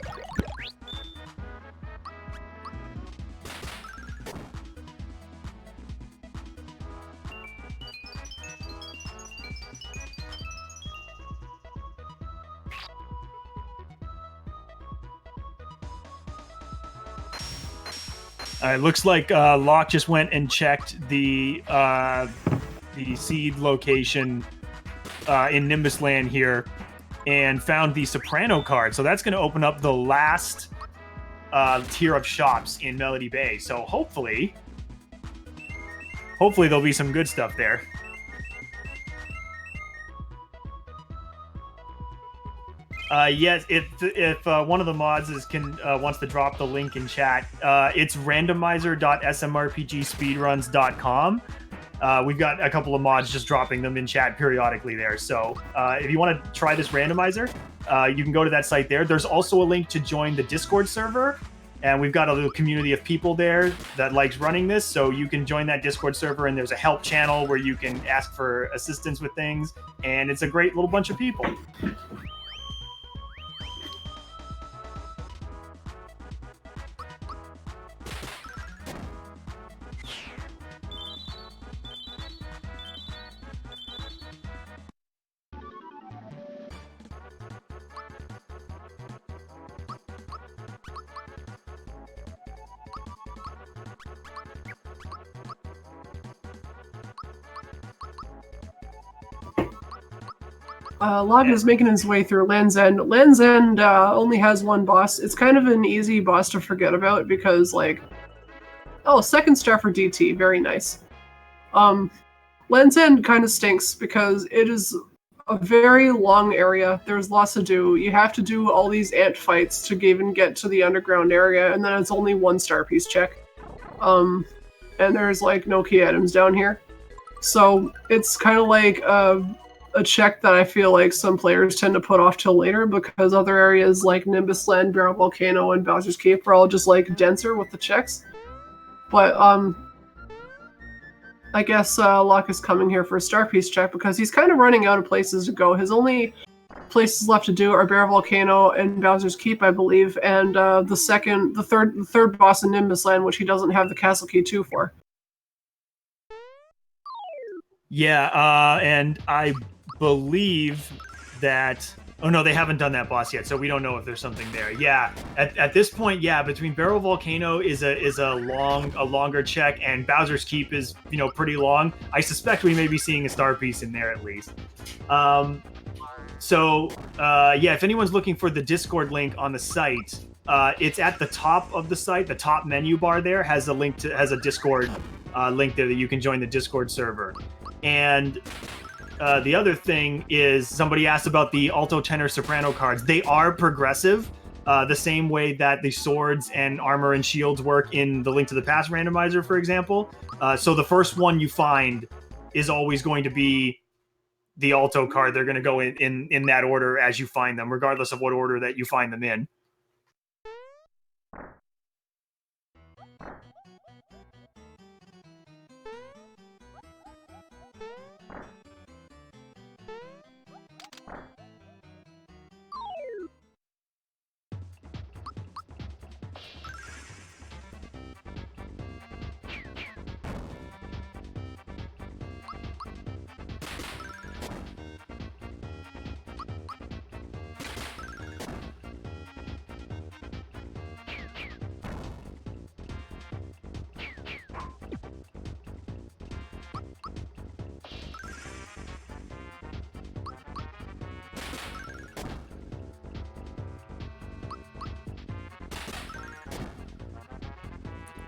Speaker 3: Looks like Locke just went and checked the seed location in Nimbus Land here and found the Soprano card. So that's going to open up the last tier of shops in Melody Bay. So hopefully there'll be some good stuff there. Yes, if one of the mods wants to drop the link in chat, it's randomizer.smrpgspeedruns.com. We've got a couple of mods just dropping them in chat periodically there. So if you want to try this randomizer, you can go to that site there. There's also a link to join the Discord server, and we've got a little community of people there that likes running this. So you can join that Discord server, and there's a help channel where you can ask for assistance with things, and it's a great little bunch of people.
Speaker 2: Log is making his way through Land's End. Land's End only has one boss. It's kind of an easy boss to forget about because, like... Oh, second star for DT. Very nice. Land's End kind of stinks because it is a very long area. There's lots to do. You have to do all these ant fights to even get to the underground area, and then it's only one star piece check. And there's, like, no key items down here. So it's kind of like a check that I feel like some players tend to put off till later because other areas like Nimbus Land, Barrel Volcano, and Bowser's Cape are all just like denser with the checks. But I guess Locke is coming here for a star piece check because he's kind of running out of places to go. His only places left to do are Barrel Volcano and Bowser's Keep, I believe, and the third boss in Nimbus Land, which he doesn't have the Castle Key 2 for.
Speaker 3: Yeah, and I believe that... Oh, no, they haven't done that boss yet, so we don't know if there's something there. Yeah, at this point, yeah, between Barrel Volcano is a longer check, and Bowser's Keep is, pretty long. I suspect we may be seeing a star piece in there at least. Yeah, if anyone's looking for the Discord link on the site, it's at the top of the site. The top menu bar there has a Discord link there that you can join the Discord server. And the other thing is somebody asked about the alto, tenor, soprano cards. They are progressive, the same way that the swords and armor and shields work in the Link to the Past randomizer, for example. So the first one you find is always going to be the alto card. They're going to go in that order as you find them, regardless of what order that you find them in.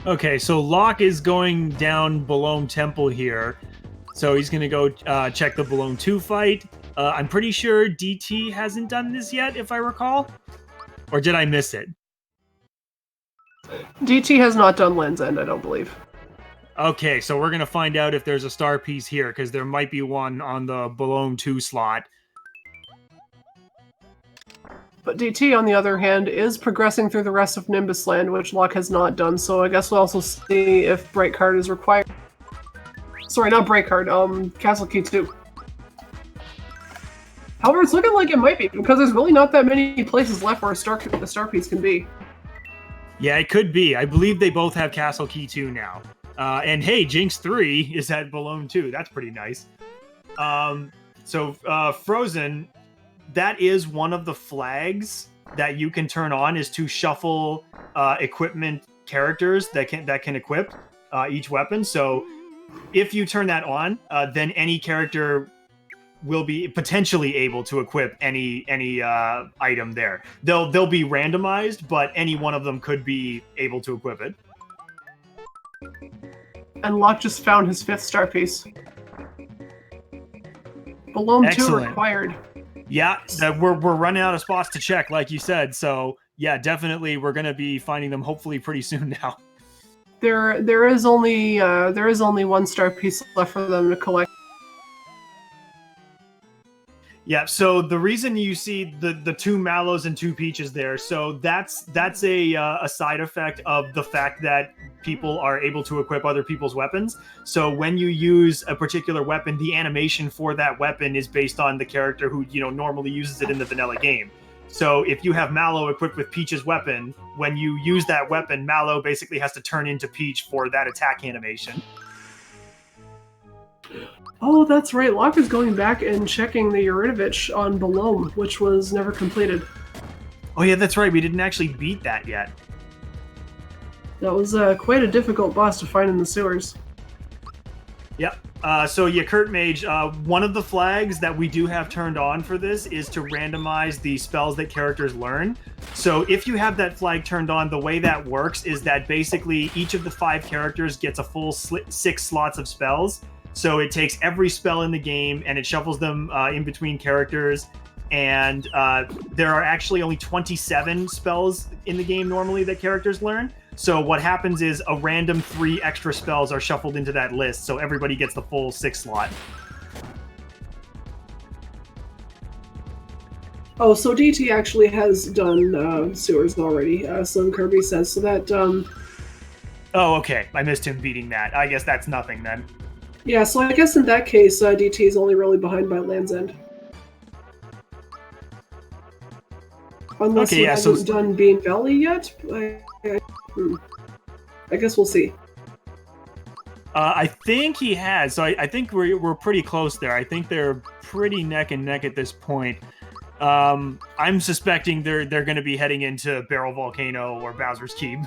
Speaker 3: Okay, so Locke is going down Bologna Temple here. So he's going to go check the Bologna 2 fight. I'm pretty sure DT hasn't done this yet, if I recall. Or did I miss it?
Speaker 2: DT has not done Land's End, I don't believe.
Speaker 3: Okay, so we're going to find out if there's a star piece here, because there might be one on the Bologna 2 slot.
Speaker 2: But DT, on the other hand, is progressing through the rest of Nimbus Land, which Locke has not done, so I guess we'll also see if Bright Card is required. Sorry, not Bright Card, Castle Key 2. However, it's looking like it might be, because there's really not that many places left where a star piece can be.
Speaker 3: Yeah, it could be. I believe they both have Castle Key 2 now. And hey, Jinx 3 is at Bologna 2. That's pretty nice. Frozen... That is one of the flags that you can turn on, is to shuffle equipment characters that can equip each weapon. So if you turn that on, then any character will be potentially able to equip any item there. They'll be randomized, but any one of them could be able to equip it.
Speaker 2: And Locke just found his 5th star piece. Below 2 required.
Speaker 3: Yeah, we're running out of spots to check, like you said. So yeah, definitely we're gonna be finding them hopefully pretty soon now.
Speaker 2: There is only 1 star piece left for them to collect.
Speaker 3: Yeah, so the reason you see the 2 Mallows and 2 Peaches there, so that's a side effect of the fact that people are able to equip other people's weapons. So when you use a particular weapon, the animation for that weapon is based on the character who normally uses it in the vanilla game. So if you have Mallow equipped with Peach's weapon, when you use that weapon, Mallow basically has to turn into Peach for that attack animation.
Speaker 2: Oh, that's right. Locke is going back and checking the Eurytovich on Belome, which was never completed.
Speaker 3: Oh yeah, that's right. We didn't actually beat that yet.
Speaker 2: That was quite a difficult boss to find in the sewers.
Speaker 3: Yep. So yeah, Kurt Mage, one of the flags that we do have turned on for this is to randomize the spells that characters learn. So if you have that flag turned on, the way that works is that basically each of the 5 characters gets a full 6 slots of spells. So it takes every spell in the game and it shuffles them in between characters. And there are actually only 27 spells in the game normally that characters learn. So what happens is a random 3 extra spells are shuffled into that list. So everybody gets the full 6 slot.
Speaker 2: Oh, so DT actually has done sewers already. Slim Kirby says so that.
Speaker 3: Oh, okay. I missed him beating that. I guess that's nothing then.
Speaker 2: Yeah, so I guess in that case, DT is only really behind by Land's End. Unless he hasn't done Bean Valley yet? I guess we'll see.
Speaker 3: I think he has. So I think we're pretty close there. I think they're pretty neck and neck at this point. I'm suspecting they're going to be heading into Barrel Volcano or Bowser's Keep.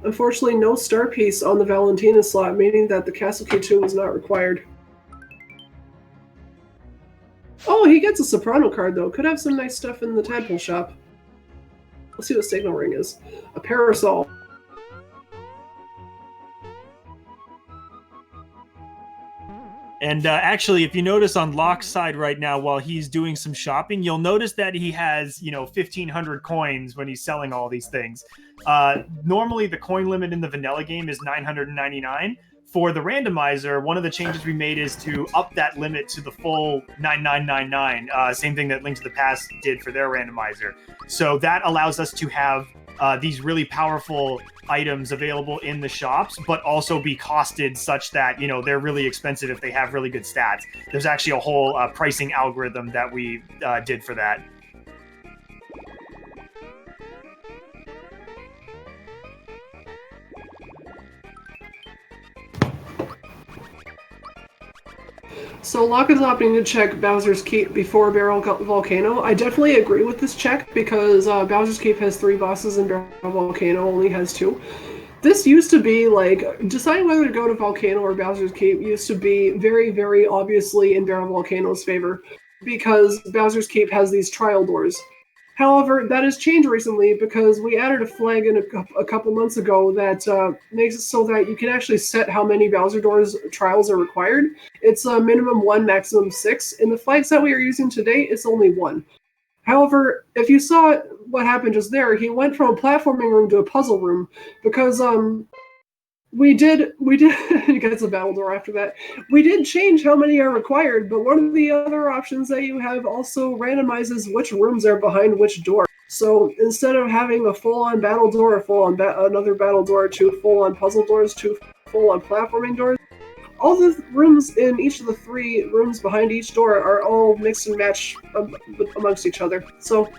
Speaker 2: Unfortunately, no star piece on the Valentina slot, meaning that the Castle Key 2 was not required. Oh, he gets a Soprano card, though. Could have some nice stuff in the Tadpole shop. Let's see what Signal Ring is. A Parasol.
Speaker 3: And actually, if you notice on Locke's side right now, while he's doing some shopping, you'll notice that he has, 1,500 coins when he's selling all these things. Normally, the coin limit in the vanilla game is 999. For the randomizer, one of the changes we made is to up that limit to the full 9999. Same thing that Link to the Past did for their randomizer. So that allows us to have these really powerful items available in the shops, but also be costed such that, they're really expensive if they have really good stats. There's actually a whole pricing algorithm that we did for that.
Speaker 2: So Locke is opting to check Bowser's Keep before Barrel Volcano. I definitely agree with this check because Bowser's Keep has 3 bosses and Barrel Volcano only has 2. This used to be like, deciding whether to go to Volcano or Bowser's Keep used to be very, very obviously in Barrel Volcano's favor because Bowser's Keep has these trial doors. However, that has changed recently because we added a flag in a couple months ago that makes it so that you can actually set how many Bowser Doors trials are required. It's a minimum 1, maximum 6. In the flags that we are using today, it's only 1. However, if you saw what happened just there, he went from a platforming room to a puzzle room because we did he gets a battle door after that. We did change how many are required, but one of the other options that you have also randomizes which rooms are behind which door. So instead of having a full-on battle door, a full-on another battle door, 2 full-on puzzle doors, 2 full-on platforming doors, all the rooms in each of the 3 rooms behind each door are all mixed and matched amongst each other. So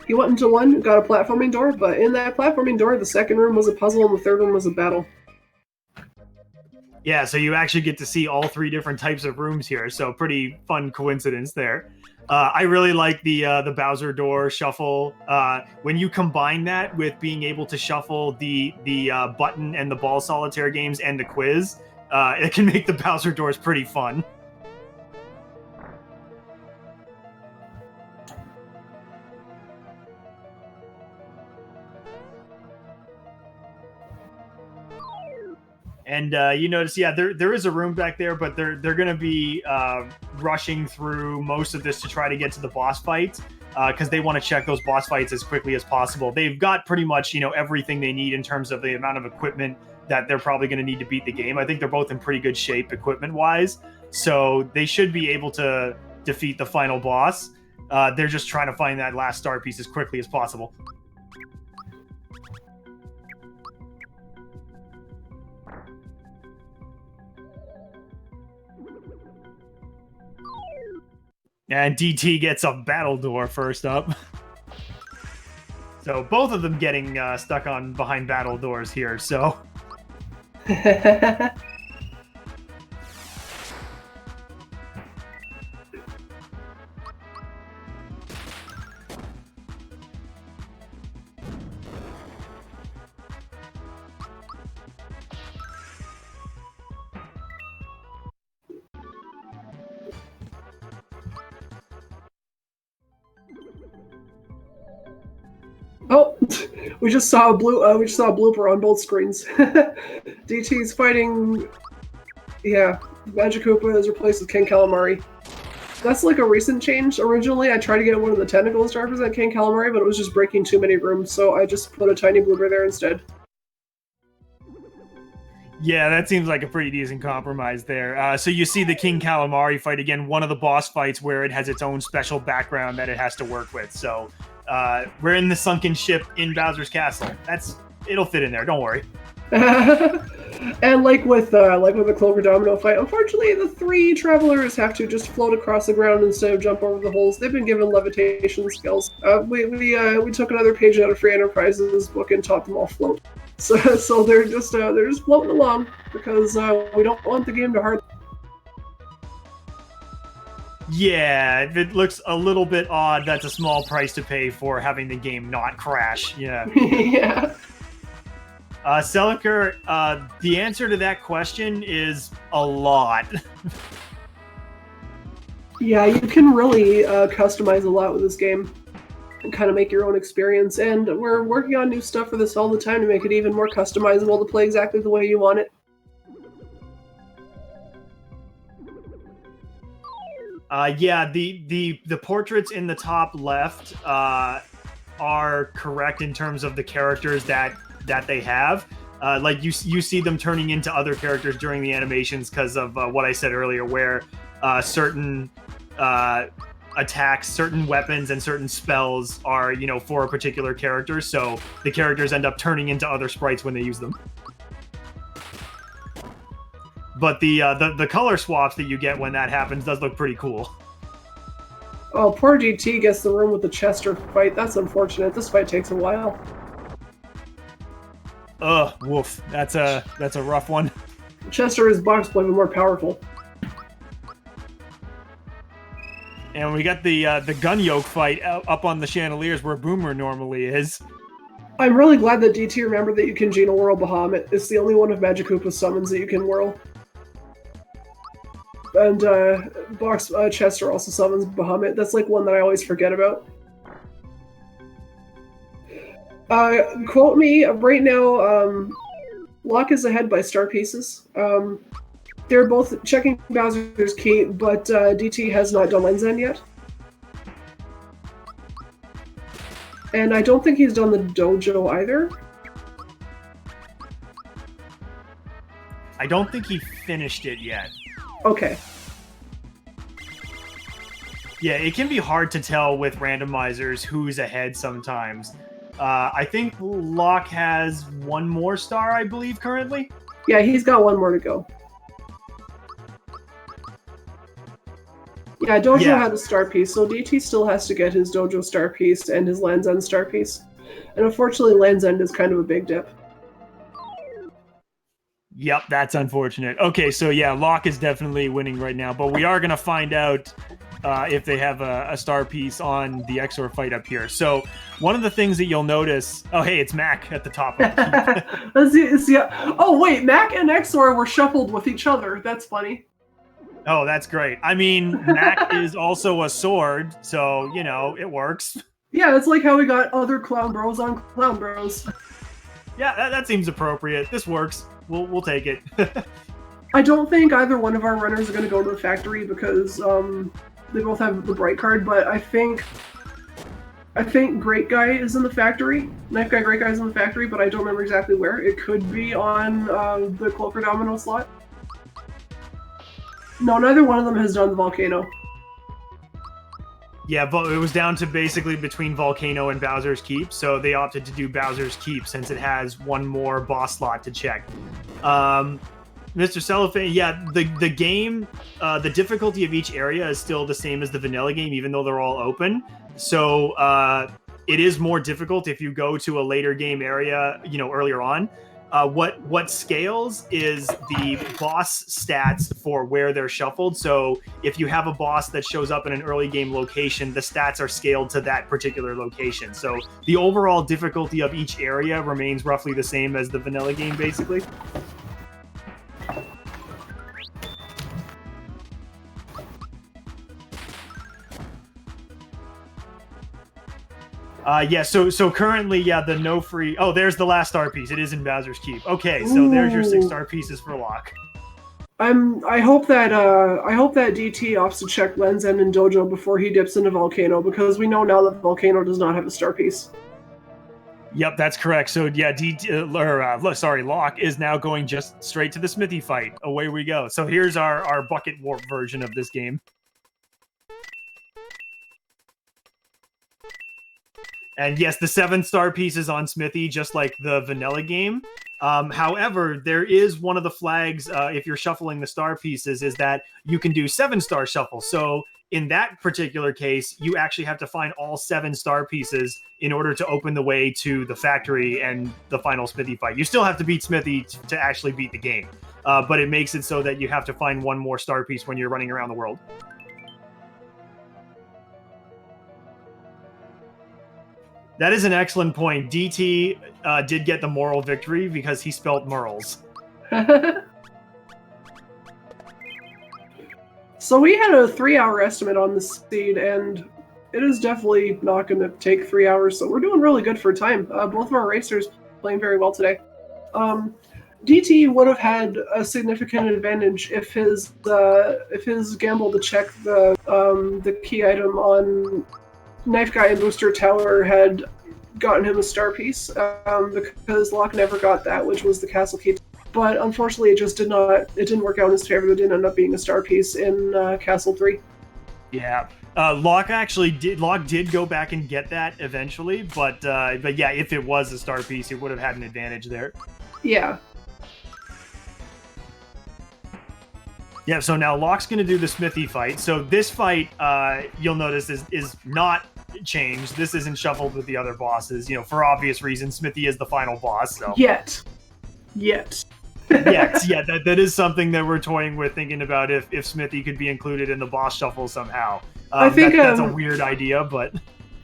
Speaker 2: he went into one, got a platforming door, but in that platforming door, the second room was a puzzle and the third room was a battle.
Speaker 3: Yeah, so you actually get to see all 3 different types of rooms here, so pretty fun coincidence there. I really like the Bowser door shuffle. When you combine that with being able to shuffle the button and the ball solitaire games and the quiz, it can make the Bowser doors pretty fun. And you notice, yeah, there is a room back there, but they're going to be rushing through most of this to try to get to the boss fights because they want to check those boss fights as quickly as possible. They've got pretty much, everything they need in terms of the amount of equipment that they're probably going to need to beat the game. I think they're both in pretty good shape equipment-wise, so they should be able to defeat the final boss. They're just trying to find that last star piece as quickly as possible. And DT gets a battle door first up. So both of them getting stuck on behind battle doors here, so...
Speaker 2: Oh, we just saw a blooper on both screens. DT's fighting. Yeah, Magic Koopa is replaced with King Calamari. That's like a recent change. Originally, I tried to get one of the tentacles to represent King Calamari, but it was just breaking too many rooms, so I just put a tiny blooper there instead.
Speaker 3: Yeah, that seems like a pretty decent compromise there. So you see the King Calamari fight again, one of the boss fights where it has its own special background that it has to work with. So we're in the Sunken Ship in Bowser's Castle. It'll fit in there. Don't worry.
Speaker 2: And like with the Clover Domino fight, unfortunately, the three travelers have to just float across the ground instead of jump over the holes. They've been given levitation skills. We took another page out of Free Enterprise's book and taught them all float. So they're just floating along because we don't want the game to hurt.
Speaker 3: Yeah, it looks a little bit odd. That's a small price to pay for having the game not crash. Yeah.
Speaker 2: Yeah.
Speaker 3: Seliker, the answer to that question is a lot.
Speaker 2: Yeah, you can really customize a lot with this game and kind of make your own experience. And we're working on new stuff for this all the time to make it even more customizable to play exactly the way you want it.
Speaker 3: Yeah, the portraits in the top left are correct in terms of the characters that they have. Like you see them turning into other characters during the animations because of what I said earlier, where certain attacks, certain weapons, and certain spells are, for a particular character. So the characters end up turning into other sprites when they use them. But the color swaps that you get when that happens does look pretty cool.
Speaker 2: Oh, poor DT gets the room with the Chester fight. That's unfortunate. This fight takes a while.
Speaker 3: Ugh, woof. That's a rough one.
Speaker 2: Chester is box play, but more powerful.
Speaker 3: And we got the gun yoke fight up on the chandeliers where Boomer normally is.
Speaker 2: I'm really glad that DT remembered that you can Geno whirl Bahamut. It's the only one of Magic Koopa's summons that you can whirl. And Chester also summons Bahamut. That's like one that I always forget about. Quote me, right now, Locke is ahead by star pieces. They're both checking Bowser's key, but DT has not done Lens End yet. And I don't think he's done the dojo either.
Speaker 3: I don't think he finished it yet.
Speaker 2: Okay.
Speaker 3: Yeah, it can be hard to tell with randomizers who's ahead sometimes. I think Locke has one more star, I believe, currently.
Speaker 2: Yeah, he's got one more to go. Yeah, Dojo had a star piece, so DT still has to get his Dojo star piece and his Land's End star piece. And unfortunately, Land's End is kind of a big dip.
Speaker 3: Yep, that's unfortunate. Okay, so yeah, Locke is definitely winning right now, but we are going to find out if they have a star piece on the Xor Fight up here. So one of the things that you'll notice, oh hey, it's Mac at the top of the
Speaker 2: Oh wait, Mac and Xor were shuffled with each other. That's funny.
Speaker 3: Oh, that's great. I mean, Mac is also a sword, so you know it works.
Speaker 2: Yeah, it's like how we got other Clown Bros on Clown Bros.
Speaker 3: Yeah, that seems appropriate. This works. We'll take it.
Speaker 2: I don't think either one of our runners are going to go to the factory because they both have the bright card, but I think Great Guy is in the factory. Knife Guy, Great Guy is in the factory, but I don't remember exactly where. It could be on the Cloaker Domino slot. No, neither one of them has done the Volcano.
Speaker 3: Yeah, but it was down to basically between Volcano and Bowser's Keep, so they opted to do Bowser's Keep since it has one more boss slot to check. Mr. Cellophane, yeah, the game, the difficulty of each area is still the same as the vanilla game, even though they're all open. So it is more difficult if you go to a later game area, you know, earlier on. What scales is the boss stats for where they're shuffled. So if you have a boss that shows up in an early game location, the stats are scaled to that particular location. So the overall difficulty of each area remains roughly the same as the vanilla game, basically. Yeah, so currently, yeah, the no free... Oh, there's the last star piece. It is in Bowser's Keep. Okay, so there's your 6 star pieces for Locke.
Speaker 2: I hope that DT opts to check Lens End and Dojo before he dips into Volcano, because we know now that Volcano does not have a star piece.
Speaker 3: Yep, that's correct. So yeah, Locke is now going just straight to the Smithee Fight. Away we go. So here's our bucket warp version of this game. And yes, the 7 star pieces on Smithee, just like the vanilla game. However, there is one of the flags, if you're shuffling the star pieces, is that you can do 7 star shuffle. So in that particular case, you actually have to find all 7 star pieces in order to open the way to the factory and the final Smithee Fight. You still have to beat Smithee to actually beat the game. But it makes it so that you have to find one more star piece when you're running around the world. That is an excellent point. DT did get the moral victory because he spelt Merles.
Speaker 2: So we had a 3-hour estimate on the seed, and it is definitely not going to take 3 hours, so we're doing really good for time. Both of our racers playing very well today. DT would have had a significant advantage if his gamble to check the key item on Knife Guy and Booster Tower had gotten him a star piece, because Locke never got that, which was the castle key. But unfortunately, it didn't work out in his favor. It didn't end up being a star piece in Castle 3.
Speaker 3: Yeah. Locke did go back and get that eventually, but yeah, if it was a star piece, it would have had an advantage there.
Speaker 2: Yeah.
Speaker 3: Yeah, so now Locke's going to do the Smithee Fight. So this fight, you'll notice, is not changed. This isn't shuffled with the other bosses, you know, for obvious reasons. Smithee is the final boss, so...
Speaker 2: Yet.
Speaker 3: Yes, yeah, that is something that we're toying with, thinking about if Smithee could be included in the boss shuffle somehow.
Speaker 2: I think
Speaker 3: that's a weird idea, but...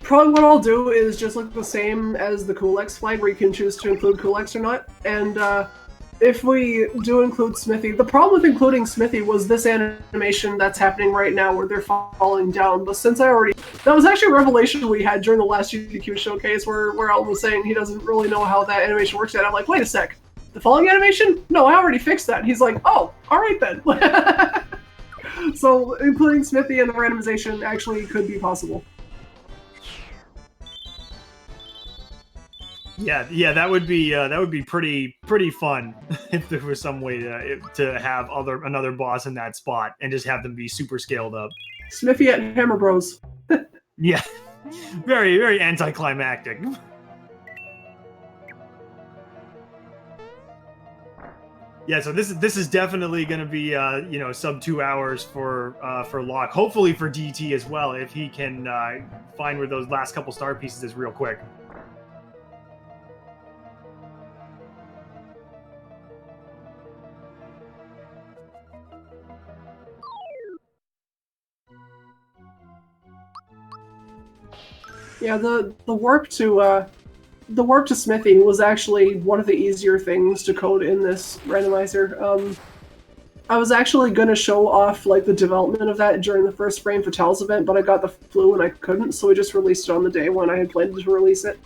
Speaker 2: Probably what I'll do is just look the same as the Cool-X flag, where you can choose to include Cool-X or not, and, if we do include Smithee, the problem with including Smithee was this animation that's happening right now where they're falling down. But since that was actually a revelation we had during the last GDQ showcase where Alan was saying he doesn't really know how that animation works yet. I'm like, wait a sec, the falling animation? No, I already fixed that. And he's like, oh, all right then. So including Smithee and the randomization actually could be possible.
Speaker 3: Yeah, that would be pretty fun if there was some way to have another boss in that spot and just have them be super scaled up.
Speaker 2: Smithee at Hammer Bros.
Speaker 3: Yeah, very very anticlimactic. Yeah, so this is definitely going to be sub 2 hours for Locke. Hopefully for DT as well, if he can find where those last couple star pieces is real quick.
Speaker 2: Yeah, the warp to Smithee was actually one of the easier things to code in this randomizer. I was actually going to show off like the development of that during the first Frame Fatales event, but I got the flu and I couldn't, so we just released it on the day when I had planned to release it.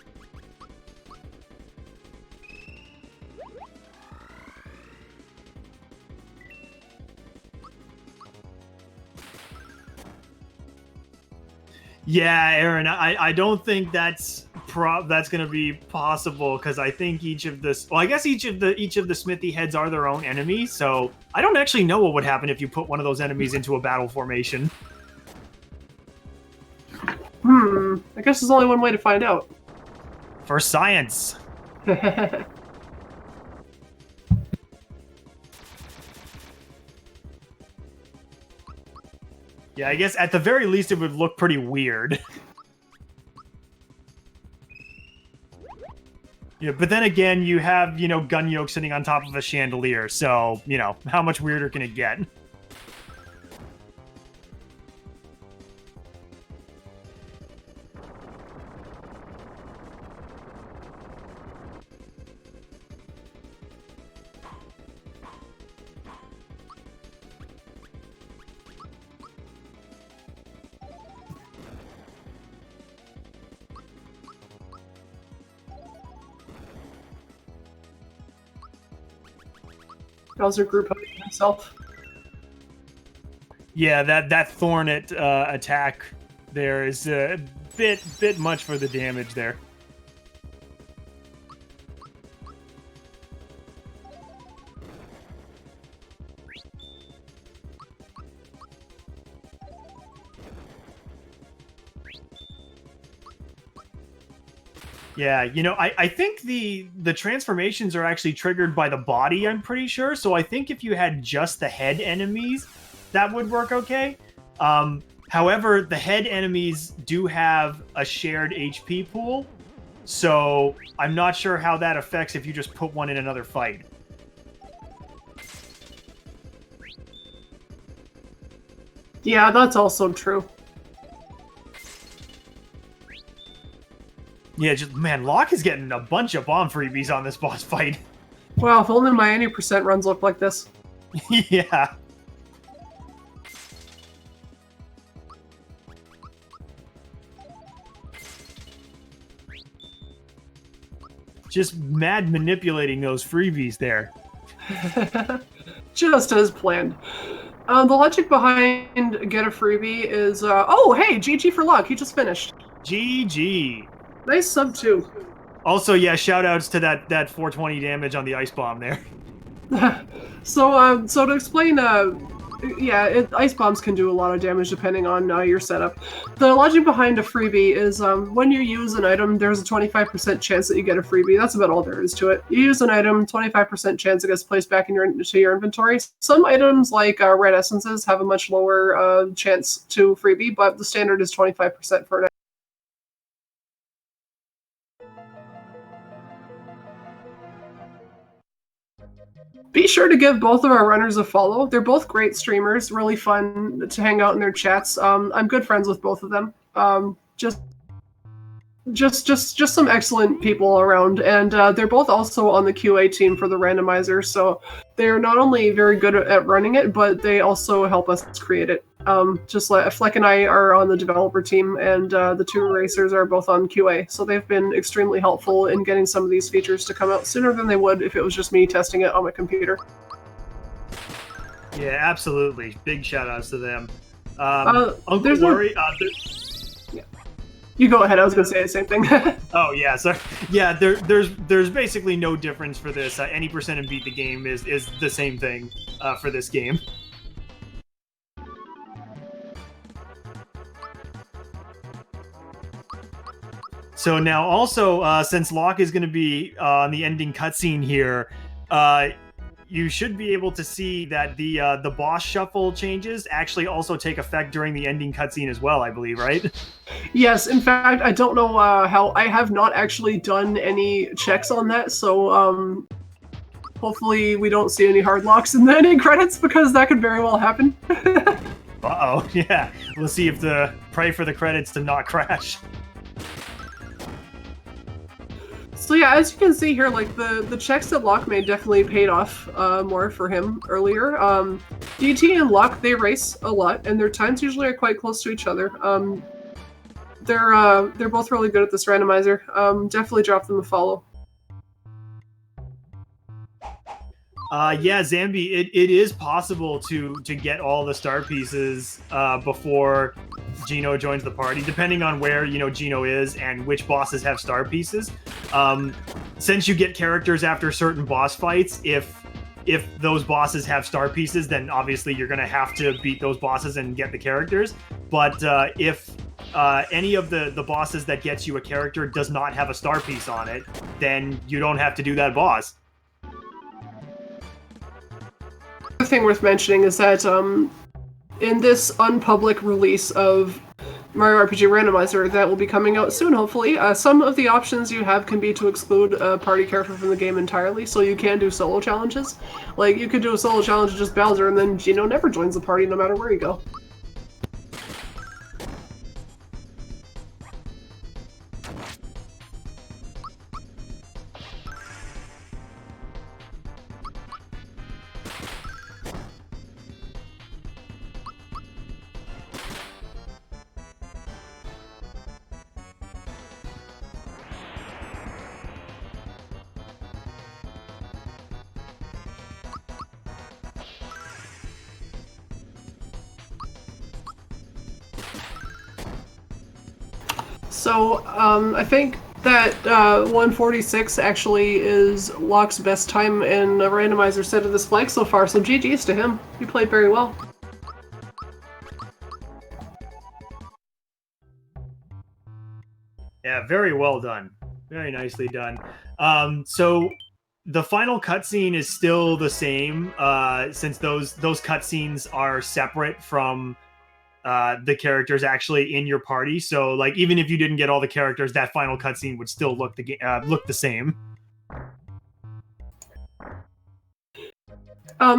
Speaker 3: Yeah, Aaron, I don't think that's going to be possible because I think each of the Smithee heads are their own enemy. So I don't actually know what would happen if you put one of those enemies into a battle formation.
Speaker 2: I guess there's only one way to find out.
Speaker 3: For science. Yeah, I guess at the very least it would look pretty weird. Yeah, but then again, you have, gun yoke sitting on top of a chandelier, so, how much weirder can it get?
Speaker 2: Bowser group himself.
Speaker 3: Yeah, that Thornet attack there is a bit much for the damage there. Yeah, I think the transformations are actually triggered by the body, I'm pretty sure. So I think if you had just the head enemies, that would work okay. However, the head enemies do have a shared HP pool. So I'm not sure how that affects if you just put one in another fight.
Speaker 2: Yeah, that's also true.
Speaker 3: Yeah, man, Locke is getting a bunch of bomb freebies on this boss fight.
Speaker 2: Well, if only my 80% runs look like this.
Speaker 3: Yeah. Just mad manipulating those freebies there.
Speaker 2: Just as planned. The logic behind get a freebie is, oh, hey, GG for Locke, he just finished.
Speaker 3: GG.
Speaker 2: Nice sub, too.
Speaker 3: Also, yeah, shout-outs to that 420 damage on the ice bomb there.
Speaker 2: So to explain, ice bombs can do a lot of damage depending on your setup. The logic behind a freebie is when you use an item, there's a 25% chance that you get a freebie. That's about all there is to it. You use an item, 25% chance it gets placed back into your inventory. Some items, like red essences, have a much lower chance to freebie, but the standard is 25% for an item. Be sure to give both of our runners a follow. They're both great streamers, really fun to hang out in their chats. I'm good friends with both of them. Just some excellent people around, and they're both also on the QA team for the randomizer. So they're not only very good at running it, but they also help us create it. Just like Fleck and I are on the developer team, and the two racers are both on QA. So they've been extremely helpful in getting some of these features to come out sooner than they would if it was just me testing it on my computer.
Speaker 3: Yeah, absolutely. Big shout outs to them. Uncle Worry.
Speaker 2: You go ahead. I was going to say the same thing.
Speaker 3: Oh yeah, sorry. Yeah, there's basically no difference for this. Any percent and beat the game is the same thing for this game. So now also, since Locke is going to be on the ending cutscene here, you should be able to see that the boss shuffle changes actually also take effect during the ending cutscene as well, I believe, right?
Speaker 2: Yes, in fact, I don't know how. I have not actually done any checks on that, so hopefully we don't see any hard locks in the ending credits, because that could very well happen.
Speaker 3: Uh-oh, yeah. We'll see if pray for the credits to not crash.
Speaker 2: So yeah, as you can see here, like the checks that Locke made definitely paid off more for him earlier. DT and Locke, they race a lot, and their times usually are quite close to each other. They're both really good at this randomizer. Definitely drop them a follow.
Speaker 3: Yeah, Zambi, it is possible to get all the star pieces before Gino joins the party, depending on where Gino is and which bosses have star pieces. Since you get characters after certain boss fights, if those bosses have star pieces, then obviously you're going to have to beat those bosses and get the characters. But if any of the bosses that gets you a character does not have a star piece on it, then you don't have to do that boss.
Speaker 2: The thing worth mentioning is that in this unpublic release of Mario RPG Randomizer that will be coming out soon, hopefully, some of the options you have can be to exclude a party character from the game entirely, so you can do solo challenges. Like, you could do a solo challenge with just Bowser, and then Gino never joins the party no matter where you go. So, I think that 146 actually is Locke's best time in a randomizer set of this flag so far, so GG's to him. He played very well.
Speaker 3: Yeah, very well done. Very nicely done. So the final cutscene is still the same, since those cutscenes are separate from the characters actually in your party. So, like, even if you didn't get all the characters, that final cutscene would still look the same.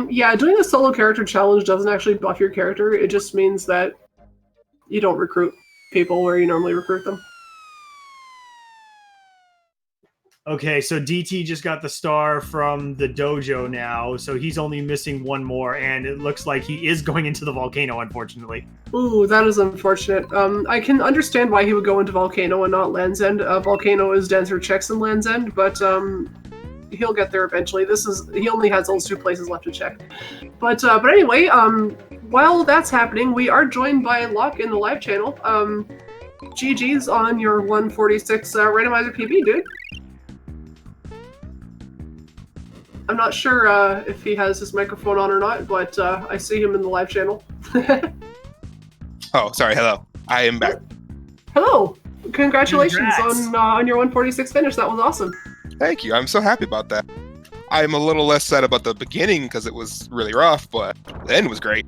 Speaker 2: Yeah, doing a solo character challenge doesn't actually buff your character. It just means that you don't recruit people where you normally recruit them.
Speaker 3: Okay, so DT just got the star from the dojo now, so he's only missing one more, and it looks like he is going into the volcano, unfortunately.
Speaker 2: Ooh, that is unfortunate. I can understand why he would go into Volcano and not Land's End. Volcano is denser checks than Land's End, but he'll get there eventually. He only has those two places left to check. But anyway, while that's happening, we are joined by Locke in the live channel. GG's on your 146 randomizer PB, dude. I'm not sure if he has his microphone on or not, but I see him in the live channel.
Speaker 4: Oh, sorry. Hello. I am back.
Speaker 2: Hello. Congratulations
Speaker 3: Congrats.
Speaker 2: on your 146 finish. That was awesome.
Speaker 4: Thank you. I'm so happy about that. I'm a little less sad about the beginning because it was really rough, but the end was great.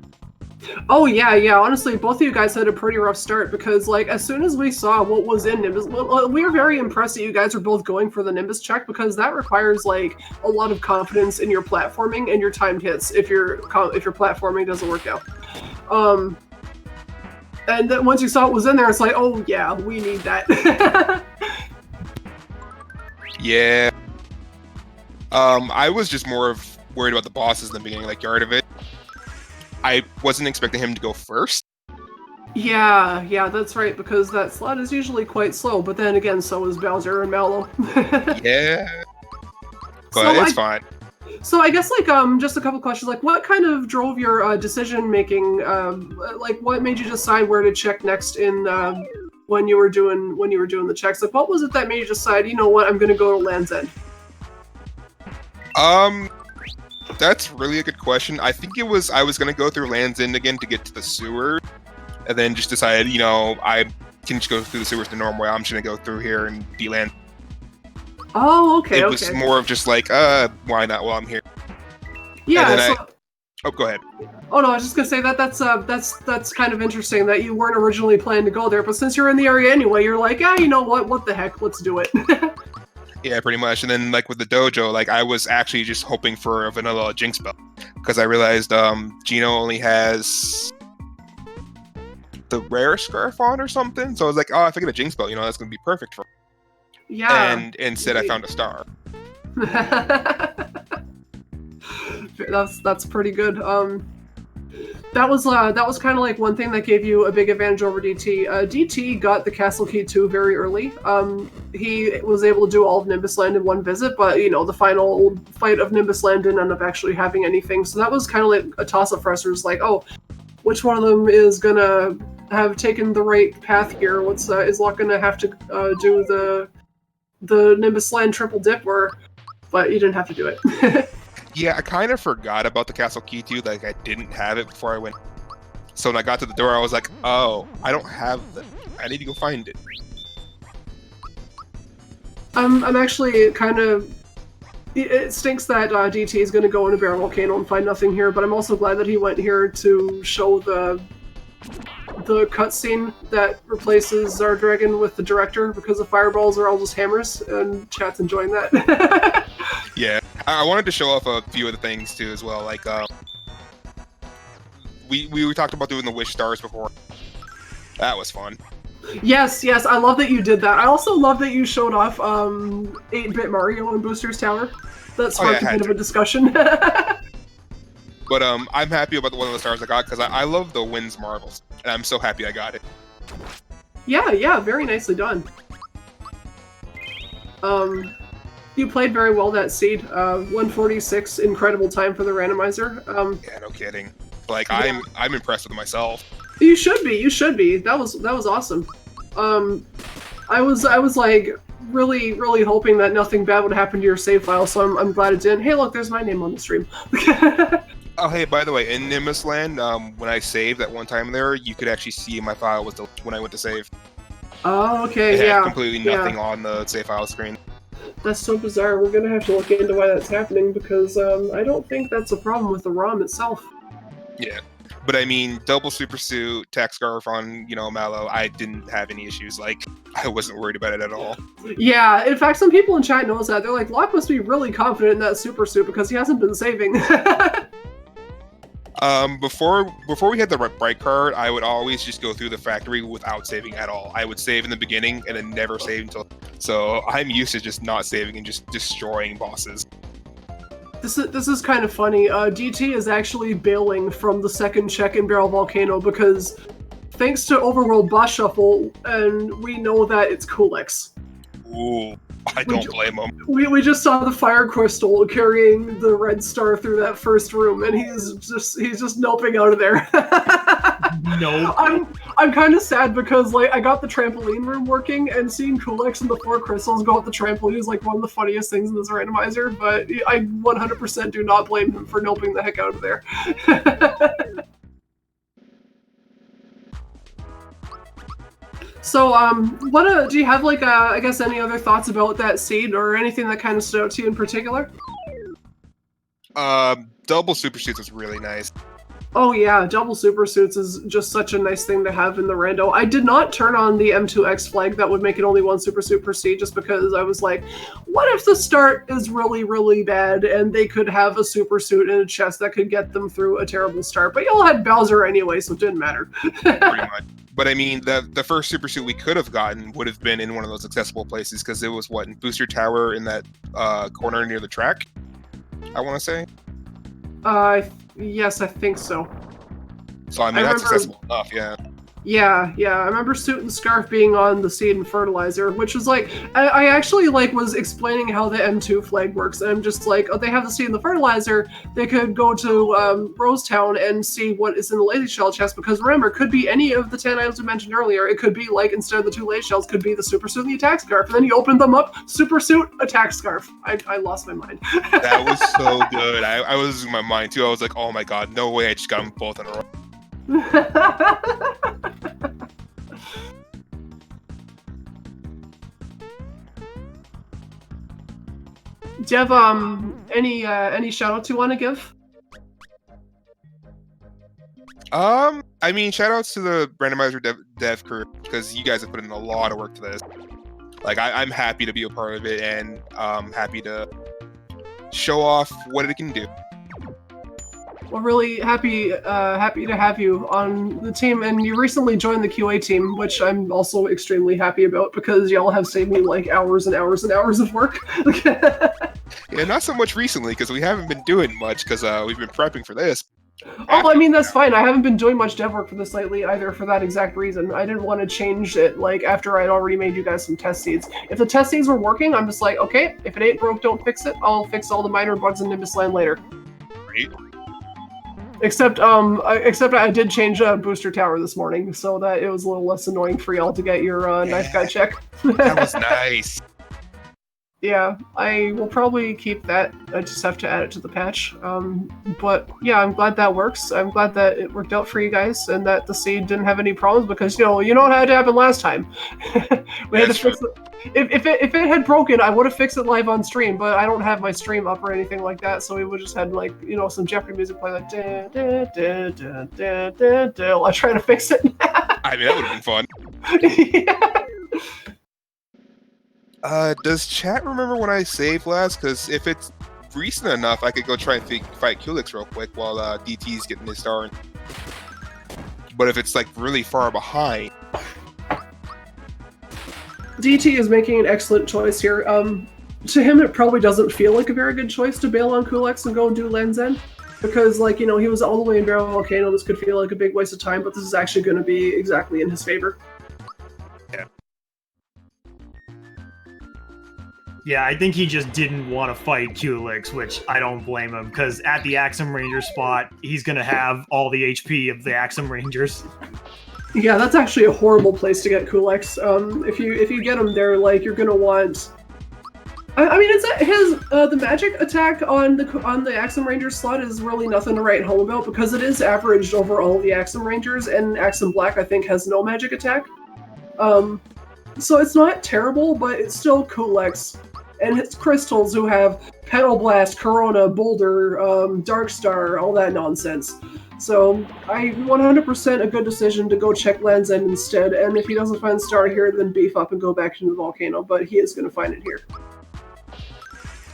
Speaker 2: Oh yeah. Honestly, both of you guys had a pretty rough start because, like, as soon as we saw what was in Nimbus, we were very impressed that you guys were both going for the Nimbus check because that requires like a lot of confidence in your platforming and your timed hits if your platforming doesn't work out. And then once you saw it was in there, it's like, oh yeah, we need that.
Speaker 4: Yeah. I was just more of worried about the bosses in the beginning, like Yard of it. I wasn't expecting him to go first.
Speaker 2: Yeah, that's right, because that slot is usually quite slow, but then again, so is Bowser and Mallow.
Speaker 4: Yeah. But
Speaker 2: So
Speaker 4: it's fine.
Speaker 2: So I guess, like, just a couple questions. Like, what kind of drove your decision making? Like, what made you decide where to check next in when you were doing the checks? Like, what was it that made you decide? You know what? I'm going to go to Land's End.
Speaker 4: That's really a good question. I think I was gonna go through Land's End again to get to the sewer, and then just decided, I can just go through the sewers the normal way. I'm just gonna go through here and beat Land.
Speaker 2: Oh, okay.
Speaker 4: It was more of just like, why not while I'm here?
Speaker 2: Yeah.
Speaker 4: Oh, go ahead.
Speaker 2: Oh no, I was just gonna say that's kind of interesting that you weren't originally planning to go there, but since you're in the area anyway, you're like, yeah, you know what the heck, let's do it.
Speaker 4: Yeah, pretty much. And then, like, with the dojo, like, I was actually just hoping for a vanilla Jinx belt because I realized Gino only has the rare scarf on or something. So I was like, oh, if I get a Jinx belt, that's gonna be perfect for me.
Speaker 2: Yeah.
Speaker 4: And instead I found a star.
Speaker 2: That's pretty good. That was kind of like one thing that gave you a big advantage over DT. DT got the Castle Key 2 very early. He was able to do all of Nimbus Land in one visit, but the final fight of Nimbus Land didn't end up actually having anything. So that was kind of like a toss-up for us. It was like, oh, which one of them is gonna have taken the right path here? Is Locke gonna have to do the Nimbus Land triple dip, but you didn't have to do it.
Speaker 4: Yeah, I kind of forgot about the Castle Key 2. Like, I didn't have it before I went. So when I got to the door, I was like, oh, I don't have that. I need to go find it.
Speaker 2: I'm actually kind of... It stinks that DT is going to go in a barrel volcano and find nothing here, but I'm also glad that he went here to show the cutscene that replaces our dragon with the director, because the fireballs are all just hammers, and chat's enjoying that.
Speaker 4: Yeah, I wanted to show off a few of the things too as well. Like, we talked about doing the wish stars before. That was fun.
Speaker 2: Yes, I love that you did that. I also love that you showed off 8-bit Mario in Booster's Tower. That sparked a bit of a discussion.
Speaker 4: But I'm happy about one of the stars I got, because I love the Winds Marvels, and I'm so happy I got it.
Speaker 2: Yeah, very nicely done. You played very well that seed. 146, incredible time for the randomizer.
Speaker 4: Yeah, no kidding. Like, yeah. I'm impressed with myself.
Speaker 2: You should be. That was awesome. I was like really hoping that nothing bad would happen to your save file, so I'm glad it didn't. Hey, look, there's my name on the stream.
Speaker 4: Oh, hey, by the way, in Nimbus Land, when I saved that one time there, you could actually see my file was when I went to save.
Speaker 2: Oh, okay,
Speaker 4: it had
Speaker 2: yeah.
Speaker 4: completely nothing on the save file screen.
Speaker 2: That's so bizarre. We're gonna have to look into why that's happening, because I don't think that's a problem with the ROM itself.
Speaker 4: Yeah, but I mean, double super suit, tack scarf on, Mallow, I didn't have any issues. Like, I wasn't worried about it at all.
Speaker 2: Yeah, in fact, some people in chat knows that. They're like, Locke must be really confident in that super suit because he hasn't been saving.
Speaker 4: Before we had the bright card, I would always just go through the factory without saving at all. I would save in the beginning and then never save until... So I'm used to just not saving and just destroying bosses.
Speaker 2: This is kind of funny. DT is actually bailing from the second check in Barrel Volcano because thanks to Overworld Boss Shuffle, and we know that it's Kulix.
Speaker 4: Ooh, I don't blame him.
Speaker 2: We just saw the Fire Crystal carrying the red star through that first room, and he's just noping out of there.
Speaker 3: No.
Speaker 2: I'm kind of sad because like I got the trampoline room working, and seeing Kulix and the 4 crystals go up the trampoline is like one of the funniest things in this randomizer. But I 100% do not blame him for noping the heck out of there. So, do you have like I guess any other thoughts about that seed or anything that kind of stood out to you in particular?
Speaker 4: Double super suits was really nice.
Speaker 2: Oh yeah, double super suits is just such a nice thing to have in the rando. I did not turn on the M2X flag that would make it only one super suit per seed, just because I was like, what if the start is really bad and they could have a super suit in a chest that could get them through a terrible start? But y'all had Bowser anyway, so it didn't matter.
Speaker 4: Pretty much. But I mean, the first super suit we could have gotten would have been in one of those accessible places, because it was in Booster Tower in that corner near the track, I want to say.
Speaker 2: Yes, I think so.
Speaker 4: So I mean, that's accessible enough, yeah.
Speaker 2: Yeah, I remember Suit and Scarf being on the seed and fertilizer, which was like, I actually like was explaining how the M2 flag works, and I'm just like, oh, they have the seed and the fertilizer, they could go to Rosetown and see what is in the lazy shell chest, because remember, it could be any of the 10 items we mentioned earlier. It could be like, instead of the 2 lazy shells, could be the super suit and the attack scarf, and then you open them up, super suit, attack scarf. I lost my mind.
Speaker 4: That was so good. I was losing my mind too. I was like, oh my god, no way I just got them both in a row. Do you have any shout outs you want to give? I mean, shout outs to the Randomizer dev crew, because you guys have put in a lot of work to this. Like, I'm happy to be a part of it, and happy to show off what it can do.
Speaker 2: Well, really happy to have you on the team, and you recently joined the QA team, which I'm also extremely happy about because y'all have saved me like hours and hours and hours of work.
Speaker 4: Yeah, not so much recently because we haven't been doing much because we've been prepping for this.
Speaker 2: Oh, I mean, that's fine. I haven't been doing much dev work for this lately either for that exact reason. I didn't want to change it, like, after I'd already made you guys some test seeds. If the test seeds were working, I'm just like, okay, if it ain't broke, don't fix it. I'll fix all the minor bugs in Nimbus Land later.
Speaker 4: Right?
Speaker 2: Except I did change Booster Tower this morning, so that it was a little less annoying for y'all to get your knife guy check.
Speaker 4: That was nice.
Speaker 2: Yeah, I will probably keep that. I just have to add it to the patch. But yeah, I'm glad that works. I'm glad that it worked out for you guys and that the seed didn't have any problems because you know what had to happen last time. We had to fix it. If it had broken, I would have fixed it live on stream, but I don't have my stream up or anything like that, so we would just had like some Jeopardy music play like da da da da da da da while I try to fix it.
Speaker 4: I mean, that would have been fun.
Speaker 2: Yeah.
Speaker 4: Does chat remember when I saved last? Because if it's recent enough, I could go try and fight Kulix real quick while DT's getting his star. But if it's like really far behind,
Speaker 2: DT is making an excellent choice here. To him, it probably doesn't feel like a very good choice to bail on Kulix and go do Land's End. Because, like, he was all the way in Barrel Volcano, this could feel like a big waste of time, but this is actually going to be exactly in his favor.
Speaker 4: yeah.
Speaker 3: Yeah, I think he just didn't want to fight Kulix, which I don't blame him, because at the Axum Ranger spot, he's going to have all the HP of the Axum Rangers.
Speaker 2: Yeah, that's actually a horrible place to get Kulix. If you get him there, like, you're going to want... I mean, the magic attack on the Axum Ranger slot is really nothing to write home about, because it is averaged over all the Axum Rangers, and Axum Black, I think, has no magic attack. So it's not terrible, but it's still Kulix. And it's crystals who have Petal Blast, Corona, Boulder, Darkstar, all that nonsense. So, 100% a good decision to go check Land's End instead, and if he doesn't find Star here, then beef up and go back into the volcano, but he is going to find it here.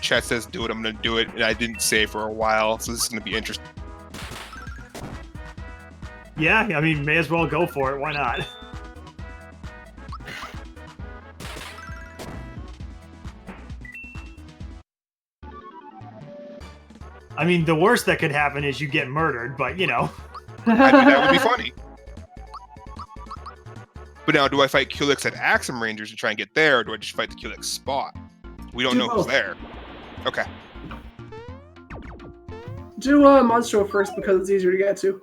Speaker 4: Chat says do it, I'm going to do it, and I didn't save for a while, so this is going to be interesting.
Speaker 3: Yeah, I mean, may as well go for it, why not? I mean, the worst that could happen is you get murdered, but,
Speaker 4: I mean, that would be funny. But now, do I fight Kulix at Axum Rangers to try and get there, or do I just fight the Kulix spot? We don't know who's there. Okay.
Speaker 2: Do Monstro first because it's easier to get to.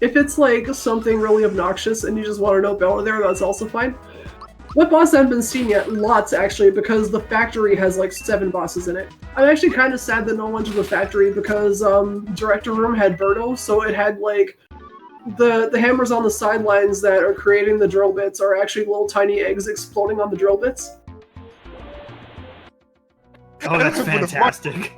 Speaker 2: If it's like something really obnoxious and you just want to know Bella there, that's also fine. What boss haven't been seen yet? Lots, actually, because the factory has like 7 bosses in it. I'm actually kind of sad that no one went to the factory because Director Room had Birdo, so it had like the hammers on the sidelines that are creating the drill bits are actually little tiny eggs exploding on the drill bits.
Speaker 3: Oh, that's fantastic.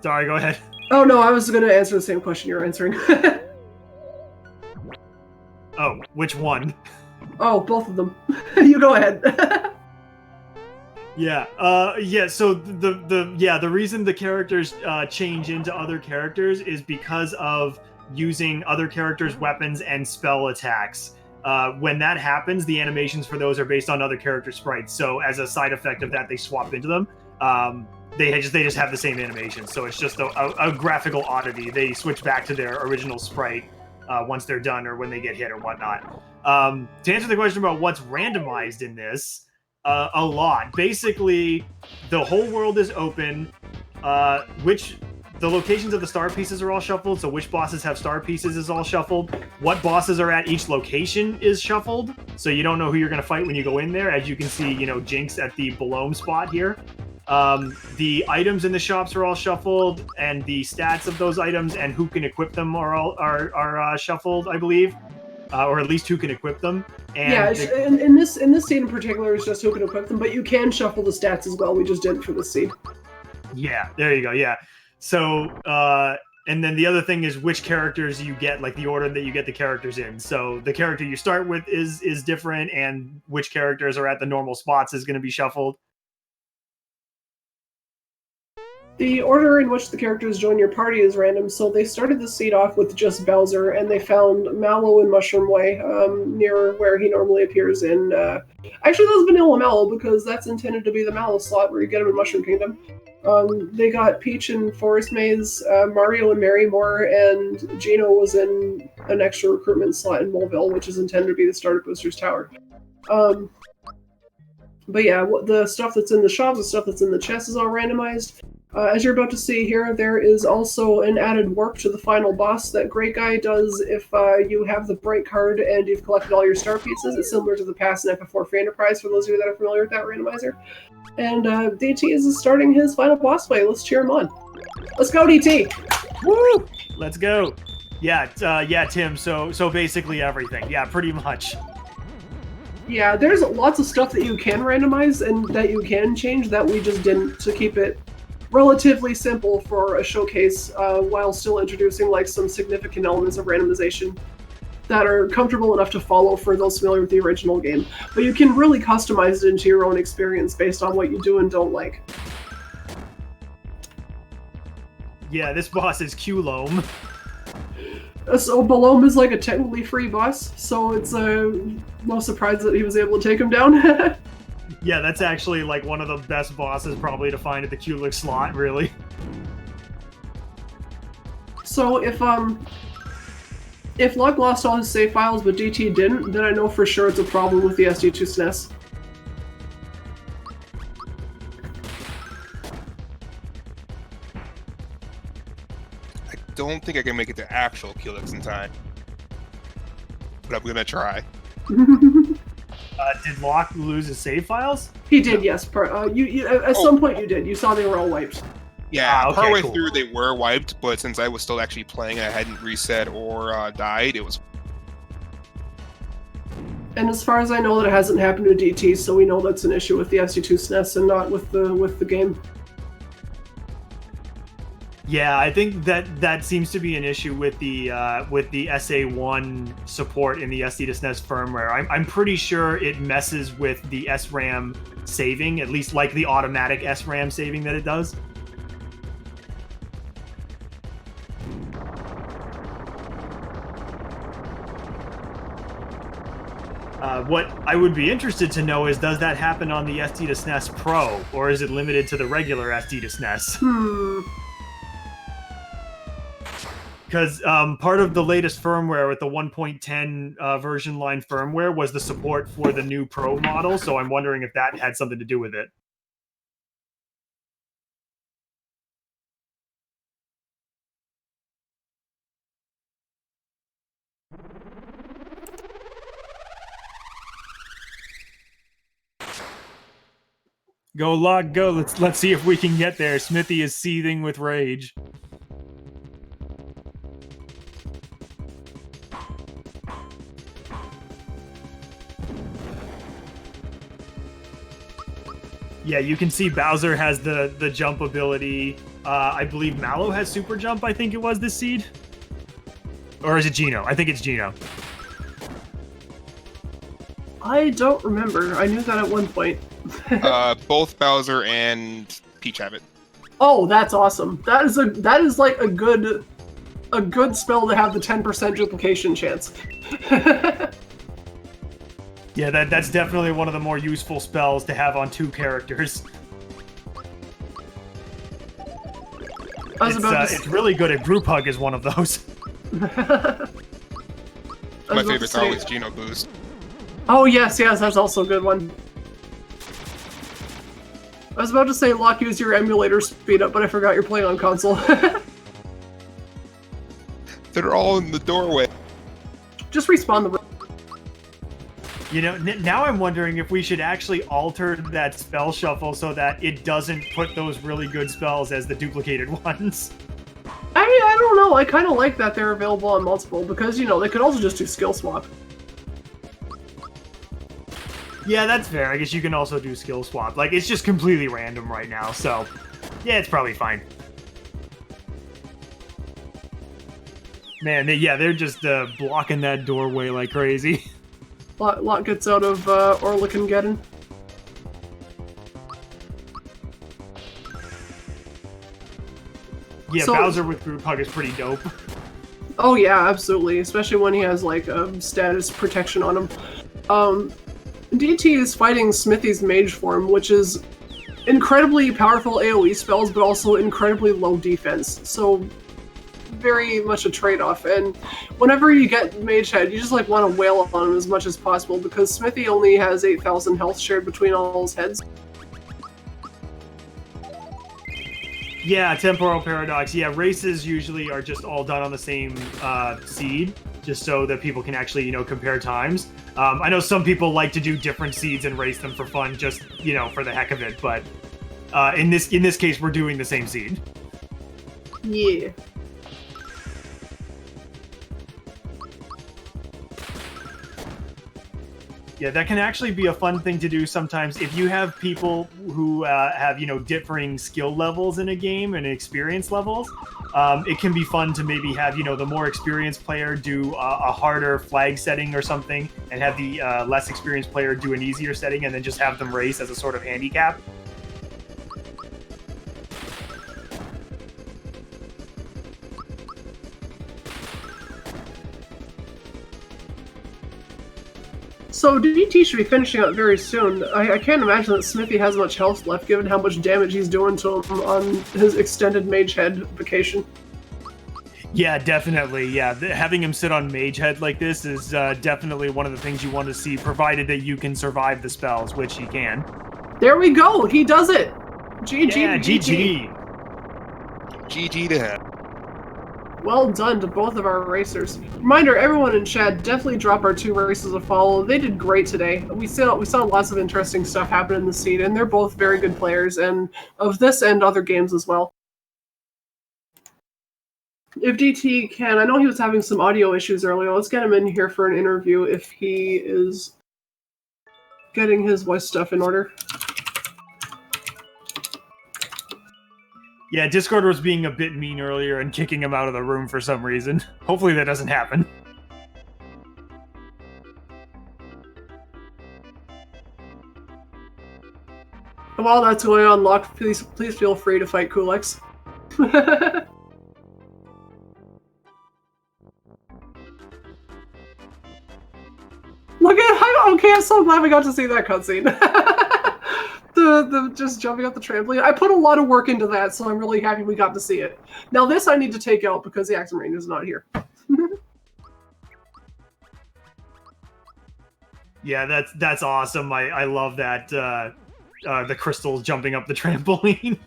Speaker 3: Sorry, go ahead.
Speaker 2: Oh no, I was going to answer the same question you're answering.
Speaker 3: Oh, which one?
Speaker 2: Oh, both of them. You go ahead.
Speaker 3: Yeah. So the reason the characters change into other characters is because of using other characters' weapons and spell attacks. When that happens, the animations for those are based on other character sprites. So as a side effect of that, they swap into them. They just have the same animation. So it's just a graphical oddity. They switch back to their original sprite once they're done or when they get hit or whatnot. To answer the question about what's randomized in this, a lot. Basically, the whole world is open. The locations of the star pieces are all shuffled, so which bosses have star pieces is all shuffled. What bosses are at each location is shuffled, so you don't know who you're going to fight when you go in there. As you can see, Jinx at the Belome spot here. The items in the shops are all shuffled, and the stats of those items and who can equip them are shuffled, I believe. or at least who can equip them. And
Speaker 2: yeah, in this seed in particular is just who can equip them, but you can shuffle the stats as well. We just didn't for this seed.
Speaker 3: Yeah, there you go. Yeah. So, and then the other thing is which characters you get, like the order that you get the characters in. So the character you start with is different, and which characters are at the normal spots is going to be shuffled.
Speaker 2: The order in which the characters join your party is random, so they started the seed off with just Bowser, and they found Mallow in Mushroom Way, near where he normally appears in... Actually, that was Vanilla Mallow, because that's intended to be the Mallow slot where you get him in Mushroom Kingdom. They got Peach in Forest Maze, Mario in Marrymore, and Geno was in an extra recruitment slot in Moleville, which is intended to be the Starter Booster's Tower. But yeah, the stuff that's in the shop, the stuff that's in the chest is all randomized. As you're about to see here, there is also an added warp to the final boss that Great Guy does if you have the Bright card and you've collected all your star pieces. It's similar to the past in FF4 Free Enterprise, for those of you that are familiar with that randomizer. And DT is starting his final boss fight. Let's cheer him on. Let's go, DT!
Speaker 3: Woo! Let's go. Yeah, Tim, so basically everything. Yeah, pretty much.
Speaker 2: Yeah, there's lots of stuff that you can randomize and that you can change that we just didn't, to keep it relatively simple for a showcase, while still introducing like some significant elements of randomization that are comfortable enough to follow for those familiar with the original game. But you can really customize it into your own experience based on what you do and don't like.
Speaker 3: Yeah, this boss is Culome.
Speaker 2: So Balome is like a technically free boss, so it's no surprise that he was able to take him down.
Speaker 3: Yeah, that's actually like one of the best bosses probably to find at the Kulik slot, really.
Speaker 2: So if Luck lost all his save files but DT didn't, then I know for sure it's a problem with the SD2 SNES.
Speaker 4: I don't think I can make it to actual Kulik in time, but I'm gonna try.
Speaker 3: Did Locke lose his save files?
Speaker 2: He did, yes. At some point you did. You saw they were all wiped.
Speaker 4: Yeah,
Speaker 3: okay,
Speaker 4: partway
Speaker 3: cool.
Speaker 4: through they were wiped, but since I was still actually playing and I hadn't reset or died, it was...
Speaker 2: And as far as I know, that it hasn't happened to DT, so we know that's an issue with the SD2 SNES and not with the game.
Speaker 3: Yeah, I think that seems to be an issue with the SA1 support in the SD to SNES firmware. I'm pretty sure it messes with the SRAM saving, at least like the automatic SRAM saving that it does. What I would be interested to know is, does that happen on the SD to SNES Pro, or is it limited to the regular SD to SNES? Because part of the latest firmware with the 1.10 version line firmware was the support for the new Pro model, so I'm wondering if that had something to do with it. Go, Locke, go. Let's see if we can get there. Smithee is seething with rage. Yeah, you can see Bowser has the jump ability. I believe Mallow has super jump, I think it was this seed. Or is it Geno? I think it's Geno.
Speaker 2: I don't remember. I knew that at one point.
Speaker 4: Both Bowser and Peach have it.
Speaker 2: Oh, that's awesome. That is like a good spell to have the 10% duplication chance.
Speaker 3: Yeah, that's definitely one of the more useful spells to have on two characters. It's really good at Group Hug is one of those.
Speaker 4: My favorite's always Geno Boost.
Speaker 2: Oh yes, that's also a good one. I was about to say Locke, use your emulator speed up, but I forgot you're playing on console.
Speaker 4: They're all in the doorway.
Speaker 2: Just respawn the room.
Speaker 3: You know, now I'm wondering if we should actually alter that spell shuffle so that it doesn't put those really good spells as the duplicated ones.
Speaker 2: I don't know. I kind of like that they're available on multiple because, you know, they could also just do skill swap.
Speaker 3: Yeah, that's fair. I guess you can also do skill swap. Like, it's just completely random right now, so yeah, it's probably fine. Man, they're just blocking that doorway like crazy.
Speaker 2: Lot gets out of Orlick-and-Geddon.
Speaker 3: Yeah,
Speaker 2: So-
Speaker 3: Bowser with group hug is pretty dope.
Speaker 2: Oh yeah, absolutely. Especially when he has like status protection on him. DT is fighting Smithee's mage form, which is incredibly powerful AoE spells, but also incredibly low defense. So very much a trade-off. And whenever you get Mage Head, you just like want to wail on him as much as possible because Smithee only has 8,000 health shared between all his heads.
Speaker 3: Yeah, temporal paradox. Yeah, races usually are just all done on the same seed, just so that people can actually, compare times. I know some people like to do different seeds and race them for fun, just, for the heck of it. But in this case, we're doing the same seed.
Speaker 2: Yeah.
Speaker 3: Yeah, that can actually be a fun thing to do sometimes if you have people who have, differing skill levels in a game and experience levels. It can be fun to maybe have, the more experienced player do a harder flag setting or something, and have the less experienced player do an easier setting, and then just have them race as a sort of handicap.
Speaker 2: So DT should be finishing up very soon. I can't imagine that Smithee has much health left given how much damage he's doing to him on his extended Mage Head vacation.
Speaker 3: Yeah, definitely. Yeah, having him sit on Mage Head like this is definitely one of the things you want to see, provided that you can survive the spells, which he can.
Speaker 2: There we go! He does it! GG
Speaker 3: Yeah,
Speaker 2: to
Speaker 3: GG.
Speaker 4: GG to him.
Speaker 2: Well done to both of our racers. Reminder, everyone in chat, definitely drop our 2 races a follow. They did great today. We saw lots of interesting stuff happen in the seed, and they're both very good players, and of this and other games as well. If DT can, I know he was having some audio issues earlier. Let's get him in here for an interview if he is getting his voice stuff in order.
Speaker 3: Yeah, Discord was being a bit mean earlier and kicking him out of the room for some reason. Hopefully that doesn't happen.
Speaker 2: While that's going on, Locke, please feel free to fight Kulex. Look at okay, I'm so glad we got to see that cutscene. the just jumping up the trampoline. I put a lot of work into that, so I'm really happy we got to see it. Now this I need to take out because the Axum Rain is not here.
Speaker 3: Yeah, that's awesome. I love that the crystals jumping up the trampoline.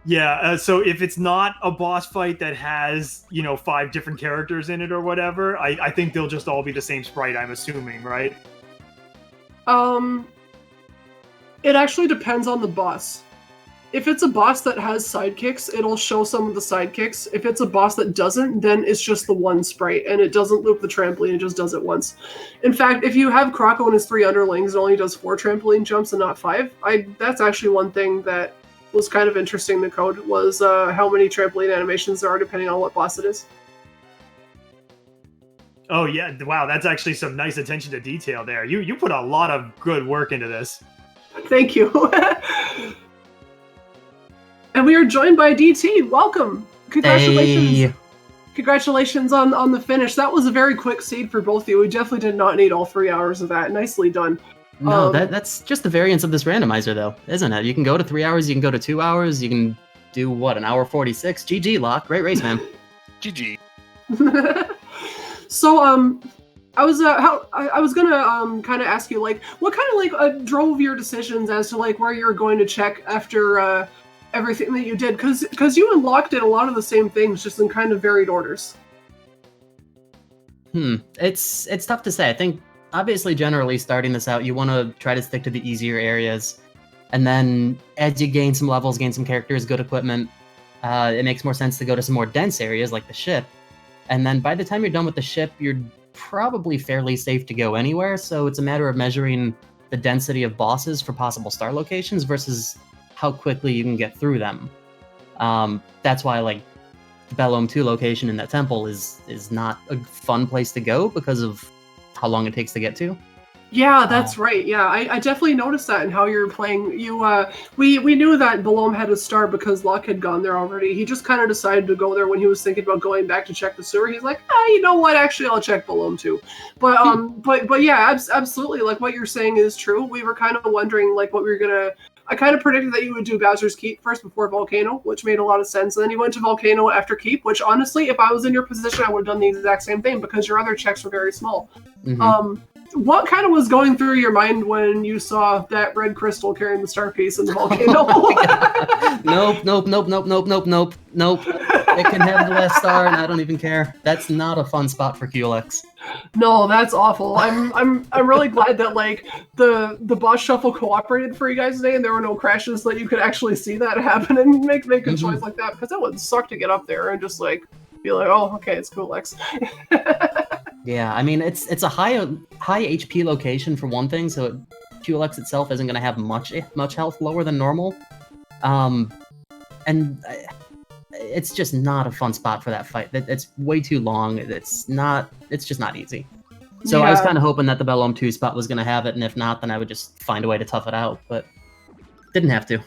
Speaker 3: Yeah, so if it's not a boss fight that has, 5 different characters in it or whatever, I think they'll just all be the same sprite, I'm assuming, right?
Speaker 2: It actually depends on the boss. If it's a boss that has sidekicks, it'll show some of the sidekicks. If it's a boss that doesn't, then it's just the one sprite, and it doesn't loop the trampoline, it just does it once. In fact, if you have Krakow and his 3 underlings, it only does 4 trampoline jumps and not 5. That's actually one thing that was kind of interesting to code, was how many trampoline animations there are depending on what boss it is.
Speaker 3: Oh yeah, wow, that's actually some nice attention to detail there. You put a lot of good work into this.
Speaker 2: Thank you. And we are joined by DT. Welcome. Congratulations.
Speaker 5: Hey.
Speaker 2: Congratulations on the finish. That was a very quick seed for both of you. We definitely did not need all 3 hours of that. Nicely done.
Speaker 5: No, that's just the variance of this randomizer, though, isn't it? You can go to 3 hours, you can go to 2 hours, you can do, what, an hour 46? GG, Locke. Great race, man.
Speaker 4: GG.
Speaker 2: So, I was gonna kind of ask you, like, what kind of drove your decisions as to like where you're going to check after everything that you did? Because you and Locke did a lot of the same things, just in kind of varied orders.
Speaker 5: It's tough to say. I think, obviously, generally, starting this out, you want to try to stick to the easier areas. And then, as you gain some levels, gain some characters, good equipment, it makes more sense to go to some more dense areas, like the ship. And then, by the time you're done with the ship, you're probably fairly safe to go anywhere, so it's a matter of measuring the density of bosses for possible star locations versus how quickly you can get through them. That's why, like, the Bellome 2 location in that temple is not a fun place to go because of how long it takes to get to.
Speaker 2: Yeah, that's right. Yeah, I definitely noticed that in how you're playing. We knew that Bellome had a star because Locke had gone there already. He just kind of decided to go there when he was thinking about going back to check the sewer. He's like, you know what? Actually, I'll check Bellome too. But yeah, absolutely. Like what you're saying is true. We were kind of wondering like what we were gonna. I kind of predicted that you would do Bowser's Keep first before Volcano, which made a lot of sense. And then you went to Volcano after Keep, which honestly, if I was in your position, I would have done the exact same thing because your other checks were very small.
Speaker 5: Mm-hmm.
Speaker 2: What kind of was going through your mind when you saw that red crystal carrying the star piece in the volcano?
Speaker 5: Nope. It can have the last star, and I don't even care. That's not a fun spot for QLX.
Speaker 2: No, that's awful. I'm really glad that like the boss shuffle cooperated for you guys today, and there were no crashes, so that you could actually see that happen and make a choice like that. Because that would suck to get up there and just like be like, oh, okay, it's QLX.
Speaker 5: Yeah, I mean it's a high HP location for one thing, so QLX itself isn't going to have much health lower than normal, and it's just not a fun spot for that fight. It's way too long. It's just not easy. So yeah. I was kind of hoping that the Bellome 2 spot was going to have it, and if not, then I would just find a way to tough it out, but didn't have to.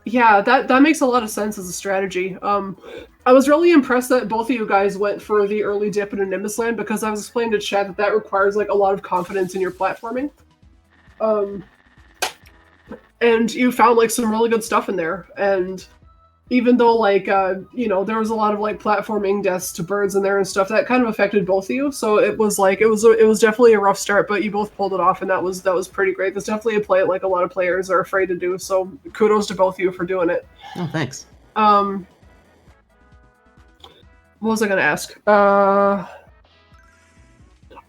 Speaker 2: Yeah, that makes a lot of sense as a strategy. I was really impressed that both of you guys went for the early dip into Nimbus Land because I was explaining to Chad that requires like a lot of confidence in your platforming. And you found like some really good stuff in there. And even though like there was a lot of like platforming deaths to birds in there and stuff, that kind of affected both of you. So it was like it was definitely a rough start, but you both pulled it off, and that was pretty great. That's definitely a play like a lot of players are afraid to do. So kudos to both of you for doing it.
Speaker 5: Oh, thanks.
Speaker 2: What was I gonna ask? I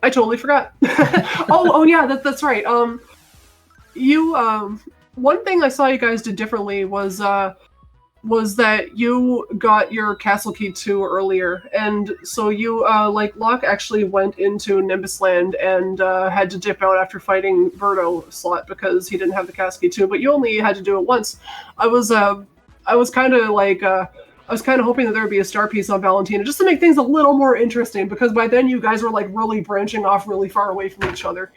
Speaker 2: totally forgot. oh yeah, that's right. One thing I saw you guys did differently was that you got your castle key 2 earlier, and so you Locke actually went into Nimbus Land and had to dip out after fighting Birdo slot because he didn't have the castle key 2, but you only had to do it once. I was kind of hoping that there would be a star piece on Valentina just to make things a little more interesting, because by then you guys were like really branching off really far away from each other.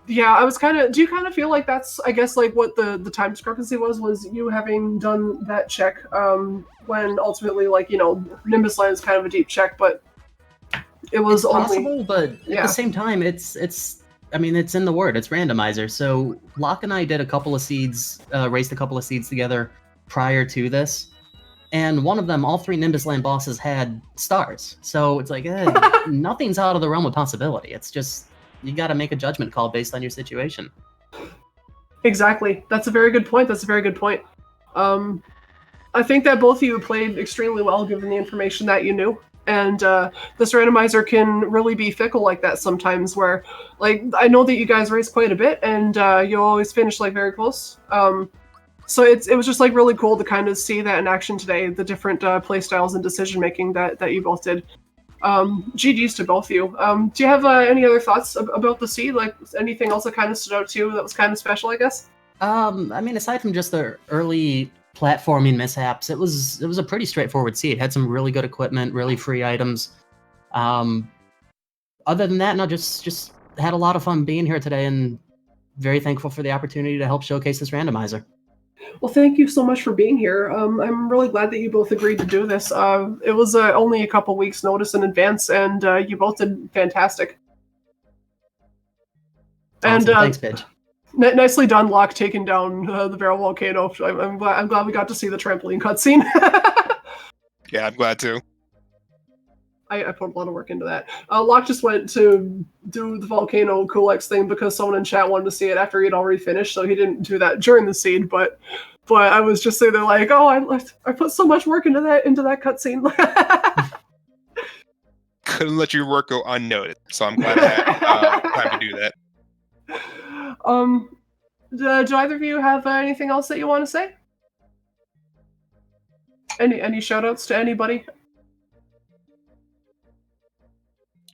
Speaker 2: Yeah, I was kind of. Do you kind of feel like that's, I guess, like what the time discrepancy was you having done that check when ultimately, like, Nimbus Land is kind of a deep check, but it was
Speaker 5: it's
Speaker 2: only
Speaker 5: possible, but
Speaker 2: yeah.
Speaker 5: At the same time, it's in the word. It's randomizer. So Locke and I did a couple of seeds, raced a couple of seeds together prior to this, and one of them, all 3 Nimbus Land bosses had stars. So it's like nothing's out of the realm of possibility. It's just you got to make a judgment call based on your situation.
Speaker 2: Exactly. That's a very good point. I think that both of you played extremely well given the information that you knew. And this randomizer can really be fickle like that sometimes, where, like, I know that you guys race quite a bit, and you always finish, like, very close. So it was just, like, really cool to kind of see that in action today, the different play styles and decision-making that you both did. GG's to both of you. Do you have any other thoughts about the seed? Like, anything else that kind of stood out to you that was kind of special, I guess?
Speaker 5: I mean, aside from just the early platforming mishaps, it was a pretty straightforward seed. It had some really good equipment, really free items. Other than that, no, just had a lot of fun being here today, and very thankful for the opportunity to help showcase this randomizer.
Speaker 2: Well, thank you so much for being here. I'm really glad that you both agreed to do this. It was only a couple weeks' notice in advance, and you both did fantastic.
Speaker 5: Awesome.
Speaker 2: And
Speaker 5: thanks, Pidge.
Speaker 2: Nicely done, Locke, taking down the barrel volcano. I'm glad we got to see the trampoline cutscene.
Speaker 4: Yeah, I'm glad too.
Speaker 2: I put a lot of work into that. Locke just went to do the volcano QLX thing because someone in chat wanted to see it after he'd already finished, so he didn't do that during the seed. But I was just sitting there like, oh, I put so much work into that cutscene.
Speaker 4: Couldn't let your work go unnoticed, so I'm glad I had time to do that.
Speaker 2: Do either of you have anything else that you want to say? Any shout outs to anybody?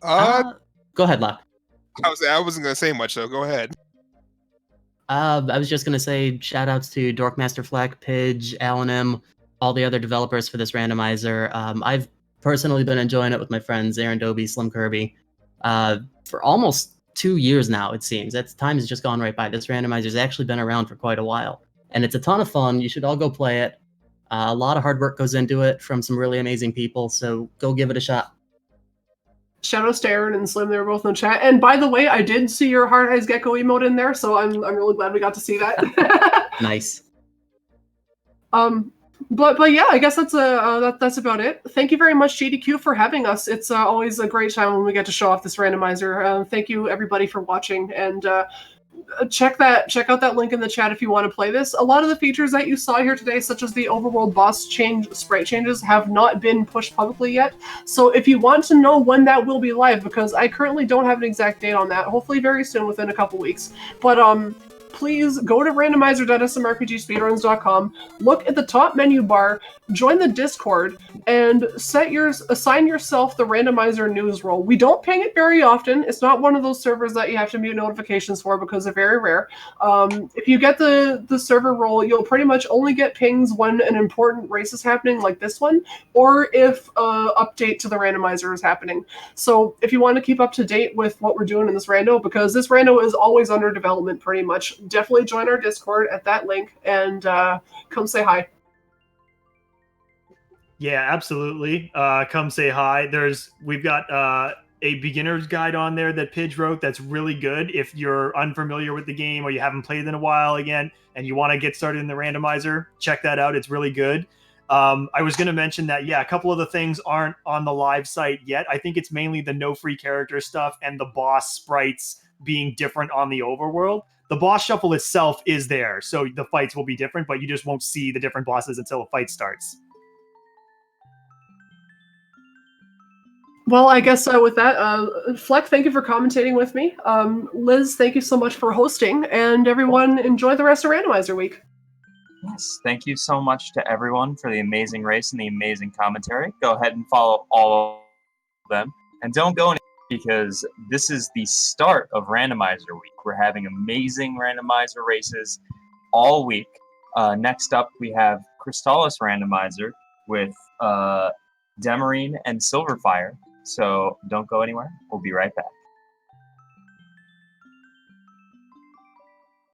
Speaker 5: Go ahead, Locke.
Speaker 4: I wasn't gonna say much, so go ahead.
Speaker 5: I was just gonna say shout outs to Dorkmaster Fleck, Pidge, Alan M, all the other developers for this randomizer. I've personally been enjoying it with my friends Aaron Doby, Slim Kirby, for almost 2 years now. It seems that time has just gone right by. This randomizer's actually been around for quite a while, and it's a ton of fun. You should all go play it. A lot of hard work goes into it from some really amazing people, so go give it a shot.
Speaker 2: Shout out to Aaron and Slim, they were both in the chat. And by the way, I did see your Hard Eyes Gecko emote in there, so I'm really glad we got to see that.
Speaker 5: Nice.
Speaker 2: But yeah, I guess that's about it. Thank you very much, GDQ, for having us. It's always a great time when we get to show off this randomizer. Thank you everybody for watching, and check out that link in the chat if you want to play this. A lot of the features that you saw here today, such as the overworld boss sprite changes, have not been pushed publicly yet. So if you want to know when that will be live, because I currently don't have an exact date on that, hopefully very soon, within a couple weeks. But please go to randomizer.smrpgspeedruns.com, look at the top menu bar, join the Discord, and assign yourself the randomizer news role. We don't ping it very often. It's not one of those servers that you have to mute notifications for because they're very rare. If you get the server role, you'll pretty much only get pings when an important race is happening, like this one, or if update to the randomizer is happening. So if you want to keep up to date with what we're doing in this rando, because this rando is always under development pretty much, definitely join our Discord at that link and come say hi.
Speaker 3: Yeah, absolutely. Come say hi. We've got a beginner's guide on there that Pidge wrote that's really good. If you're unfamiliar with the game or you haven't played in a while again and you want to get started in the randomizer, check that out. It's really good. I was going to mention that, yeah, a couple of the things aren't on the live site yet. I think it's mainly the no free character stuff and the boss sprites being different on the overworld. The boss shuffle itself is there, so the fights will be different, but you just won't see the different bosses until a fight starts.
Speaker 2: Well, I guess with that, Fleck, thank you for commentating with me. Liz, thank you so much for hosting, and everyone enjoy the rest of Randomizer Week.
Speaker 1: Yes, thank you so much to everyone for the amazing race and the amazing commentary. Go ahead and follow all of them, and don't go anywhere because this is the start of Randomizer Week. We're having amazing randomizer races all week. Next up, we have Crystallis Randomizer with Demarine and Silverfire. So don't go anywhere. We'll be right back.